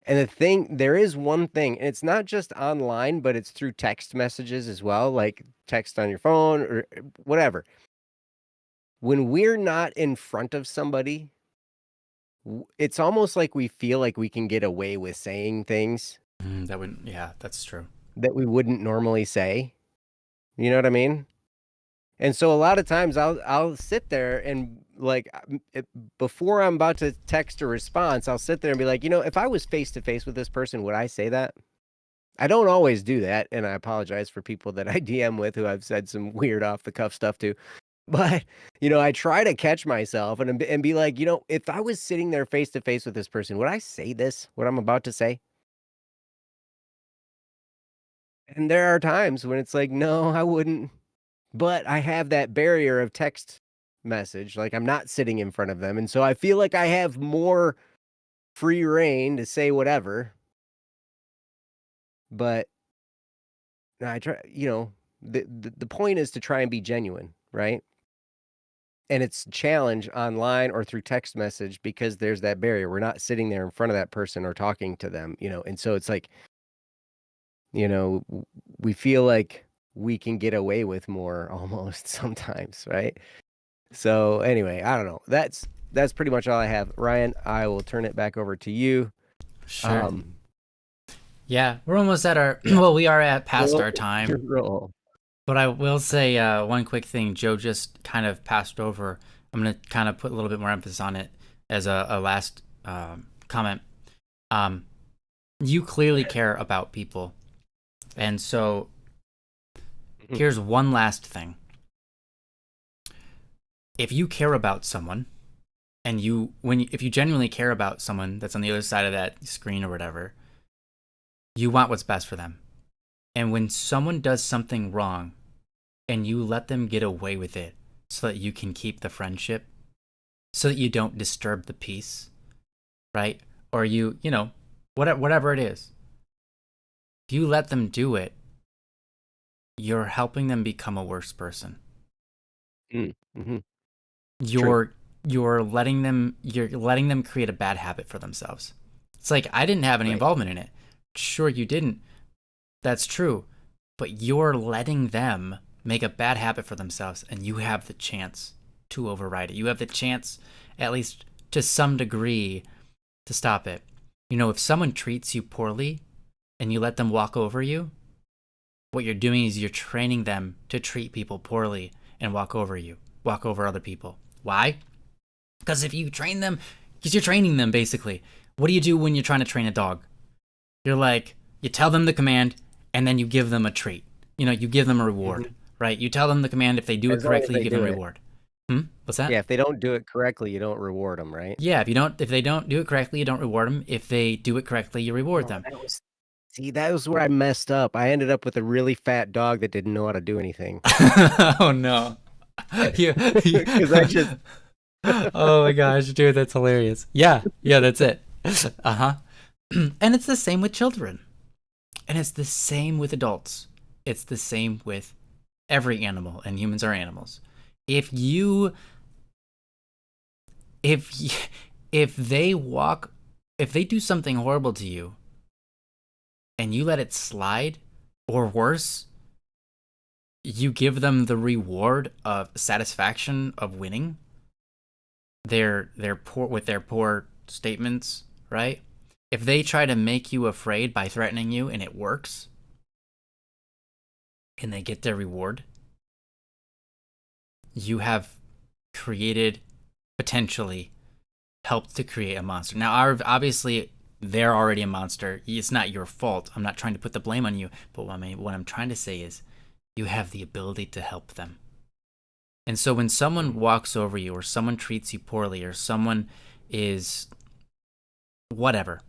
And there is one thing, and it's not just online, but it's through text messages as well, like text on your phone or whatever. When we're not in front of somebody, it's almost like we feel like we can get away with saying things Yeah, that's true. that we wouldn't normally say. You know what I mean? And so a lot of times I'll sit there and like before I'm about to text a response, I'll sit there and be like, if I was face to face with this person, would I say that? I don't always do that, and I apologize for people that I DM with who I've said some weird off the cuff stuff to. But, I try to catch myself and be like, if I was sitting there face to face with this person, would I say this, what I'm about to say? And there are times when it's like, no, I wouldn't. But I have that barrier of text message, like I'm not sitting in front of them. And so I feel like I have more free reign to say whatever. But I try, the point is to try and be genuine, right? And it's a challenge online or through text message because there's that barrier. We're not sitting there in front of that person or talking to them, and so it's like, we feel like we can get away with more almost sometimes, right? So anyway, I don't know. That's pretty much all I have. Ryan, I will turn it back over to you. Sure. Yeah, we're almost at our well, we are at past our time. Roll. But I will say one quick thing. Joe just kind of passed over. I'm going to kind of put a little bit more emphasis on it as a last comment. You clearly care about people. And so here's one last thing. If you care about someone, and if you genuinely care about someone that's on the other side of that screen or whatever, you want what's best for them. And when someone does something wrong and you let them get away with it so that you can keep the friendship, so that you don't disturb the peace, right? Or whatever it is, if you let them do it, you're helping them become a worse person. Mm-hmm. You're letting them create a bad habit for themselves. It's like, I didn't have any involvement in it. Sure, you didn't. That's true. But you're letting them make a bad habit for themselves, and you have the chance to override it. You have the chance, at least to some degree, to stop it. If someone treats you poorly and you let them walk over you, what you're doing is you're training them to treat people poorly and walk over other people. Why? Because if you train them, because you're training them, basically. What do you do when you're trying to train a dog? You're like, you tell them the command, and then you give them a treat. You give them a reward, right? You tell them the command. If they do it correctly, you give them a reward. What's that? Yeah, if they don't do it correctly, you don't reward them, right? Yeah, if they don't do it correctly, you don't reward them. If they do it correctly, you reward them. That was where I messed up. I ended up with a really fat dog that didn't know how to do anything. Oh no. Because I just oh my gosh, dude, that's hilarious. Yeah, that's it. And it's the same with children. And it's the same with adults. It's the same with every animal, and humans are animals. If they do something horrible to you and you let it slide, or worse, you give them the reward of satisfaction of winning their poor statements, right? If they try to make you afraid by threatening you and it works, and they get their reward, you have potentially helped to create a monster. Now, obviously, they're already a monster. It's not your fault. I'm not trying to put the blame on you, but what I'm trying to say is you have the ability to help them. And so when someone walks over you, or someone treats you poorly, or someone is whatever,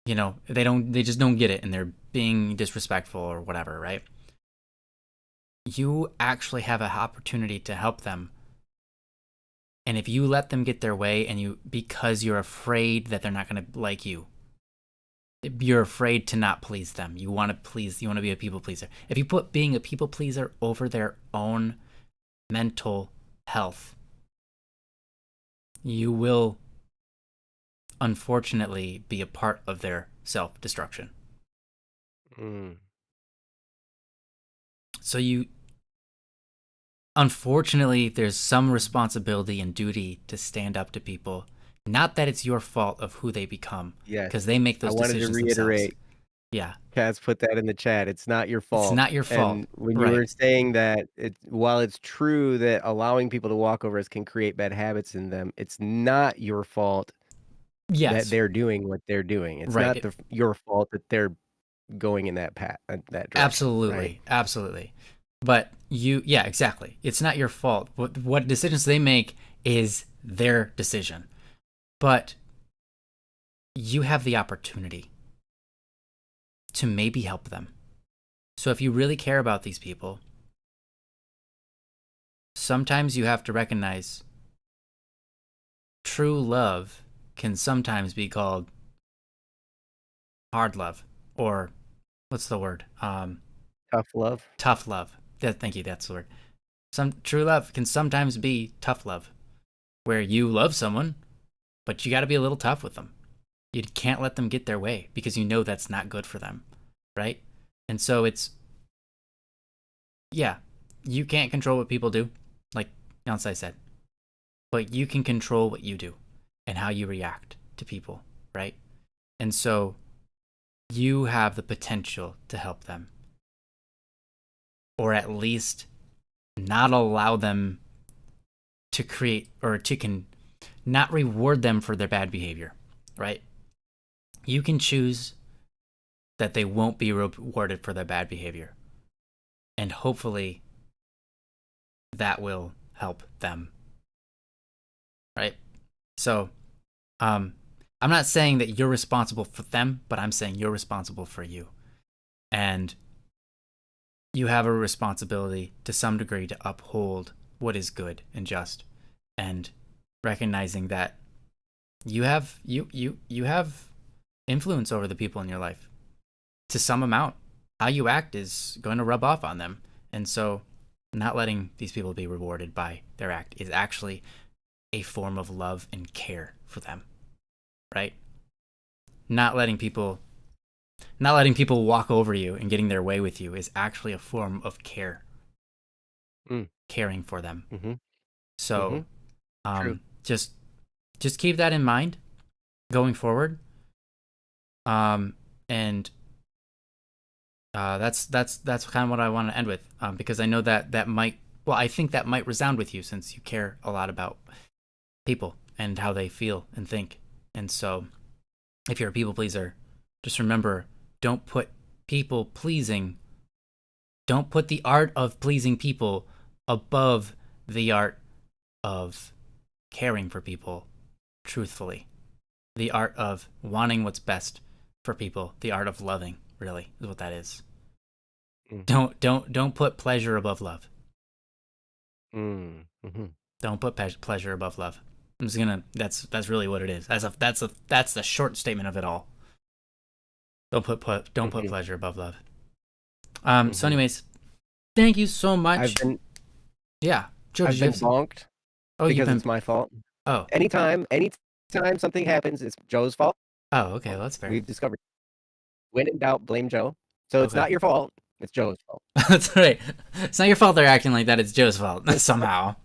they just don't get it and they're being disrespectful or whatever, right? You actually have an opportunity to help them. And if you let them get their way, and because you're afraid that they're not going to like you, you're afraid to not please them. You want to please, you want to be a people pleaser. If you put being a people pleaser over their own mental health, you will unfortunately be a part of their self-destruction. So you, unfortunately, there's some responsibility and duty to stand up to people. Not that it's your fault of who they become, Yes. because they make I those wanted to decisions themselves. reiterate, Yeah, Kaz put that in the chat. It's not your it's fault. not your fault. And when you Right. were saying that, while it's true that allowing people to walk over us can create bad habits in them, it's not your fault that Yes. they're doing what they're doing. It's Right. not your fault that they're going in that path, that direction. Absolutely. Right? Absolutely. But yeah, exactly. It's not your fault. What decisions they make is their decision. But you have the opportunity to maybe help them. So if you really care about these people, sometimes you have to recognize true love can sometimes be called hard love, or what's the word? Tough love. Tough love. Thank you. That's the word. Some true love can sometimes be tough love, where you love someone, but you got to be a little tough with them. You can't let them get their way because you know that's not good for them, right? And so it's, yeah, you can't control what people do, like Yansai said, but you can control what you do and how you react to people, right? And so you have the potential to help them, or at least not allow them to create, or not reward them for their bad behavior, right? You can choose that they won't be rewarded for their bad behavior. And hopefully that will help them. Right? So, I'm not saying that you're responsible for them, but I'm saying you're responsible for you. And you have a responsibility to some degree to uphold what is good and just, and recognizing that you have influence over the people in your life to some amount. How you act is going to rub off on them. And so not letting these people be rewarded by their act is actually a form of love and care for them, right? Not letting people walk over you and getting their way with you is actually a form of care, caring for them. So just keep that in mind going forward. And that's kind of what I want to end with, because I know that might, well, I think that might resound with you since you care a lot about people and how they feel and think. And so if you're a people pleaser, just remember, don't put the art of pleasing people above the art of caring for people truthfully. The art of wanting what's best for people, the art of loving, really, is what that is. Don't put pleasure above love. Don't put pleasure above love. I'm just gonna. That's really what it is. That's the short statement of it all. Don't put pleasure above love. So, anyways, thank you so much. Yeah, Joe, I've been bonked because it's my fault. Oh, anytime something happens, it's Joe's fault. Oh, okay, well, that's fair. We've discovered. When in doubt, blame Joe. So it's not your fault. It's Joe's fault. That's right. It's not your fault they're acting like that. It's Joe's fault somehow.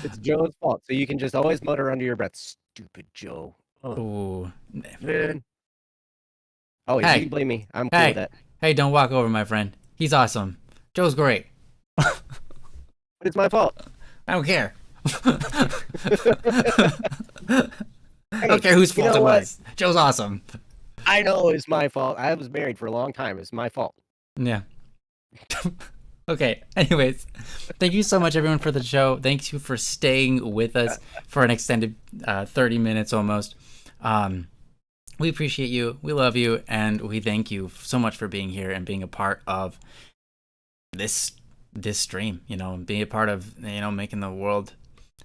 It's Joe's fault. So you can just always mutter under your breath, "Stupid Joe." Ooh. Man. Oh, hey, you blame me. I'm cool with that. Hey, don't walk over, my friend. He's awesome. Joe's great. But it's my fault. I don't care. I don't care whose fault it was. Joe's awesome. I know it's my fault. I was married for a long time. It's my fault. Yeah. Okay. Anyways, thank you so much, everyone, for the show. Thank you for staying with us for an extended 30 minutes almost. We appreciate you. We love you. And we thank you so much for being here and being a part of this stream, and being a part of, making the world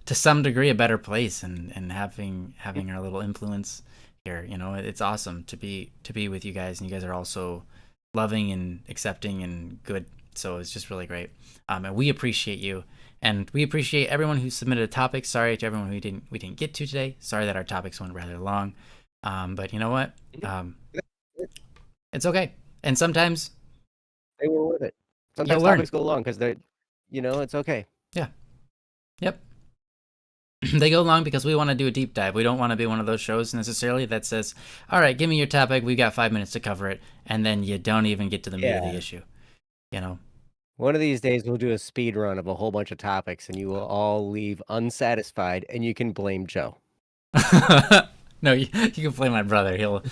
to some degree a better place, and having our little influence here. You know, it's awesome to be with you guys, and you guys are also loving and accepting and good. So it's just really great, and we appreciate you, and we appreciate everyone who submitted a topic. Sorry to everyone who we didn't get to today. Sorry that our topics went rather long, but you know what? It's okay. And sometimes They were worth it. you'll Sometimes learn. topics go long because they're, it's okay. Yeah. Yep. They go long because we want to do a deep dive. We don't want to be one of those shows necessarily that says, all right, give me your topic. We got 5 minutes to cover it. And then you don't even get to the meat of the issue. You know? One of these days, we'll do a speed run of a whole bunch of topics, and you will all leave unsatisfied, and you can blame Joe. No, you can blame my brother. He'll.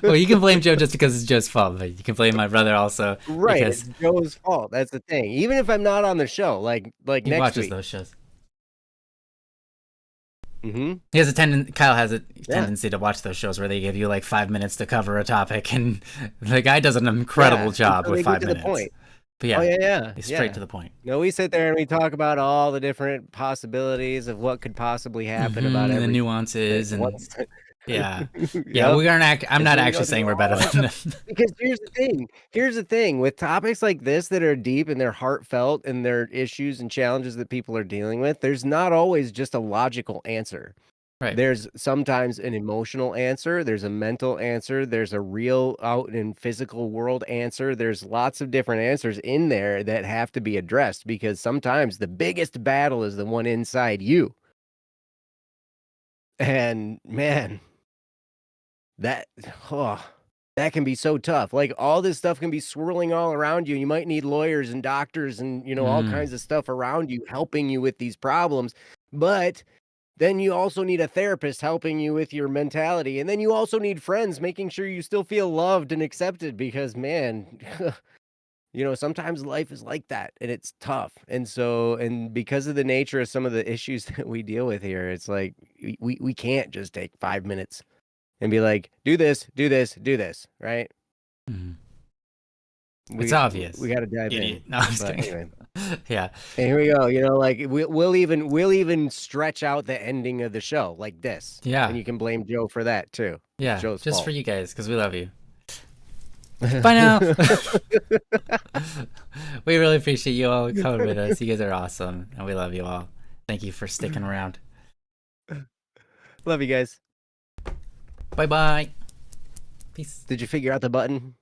Well, you can blame Joe just because it's Joe's fault, but you can blame my brother also. Right, Because it's Joe's fault. That's the thing. Even if I'm not on the show, like he next watches week. those shows. Mm-hmm. He has a Kyle has a tendency to watch those shows where they give you like 5 minutes to cover a topic, and the guy does an incredible job with 5 minutes. The point. But yeah, straight to the point. No, we sit there and we talk about all the different possibilities of what could possibly happen about the nuances and yeah. We aren't. I'm not actually saying we're better than them. Because here's the thing with topics like this that are deep and they're heartfelt and they're issues and challenges that people are dealing with. There's not always just a logical answer. Right. There's sometimes an emotional answer. There's a mental answer. There's a real out in physical world answer. There's lots of different answers in there that have to be addressed because sometimes the biggest battle is the one inside you. And man, that can be so tough. Like all this stuff can be swirling all around you. You might need lawyers and doctors and, all kinds of stuff around you helping you with these problems. But then you also need a therapist helping you with your mentality. And then you also need friends making sure you still feel loved and accepted because, man, sometimes life is like that and it's tough. And because of the nature of some of the issues that we deal with here, it's like we can't just take 5 minutes and be like, do this, right? Mm-hmm. It's obvious. We got to dive in. No, I'm just kidding. Anyway. Yeah. And here we go. Like we'll even stretch out the ending of the show like this. Yeah. And you can blame Joe for that too. Yeah. Joe's just fault. for you guys because we love you. Bye now. We really appreciate you all coming with us. You guys are awesome, and we love you all. Thank you for sticking around. Love you guys. Bye bye. Peace. Did you figure out the button?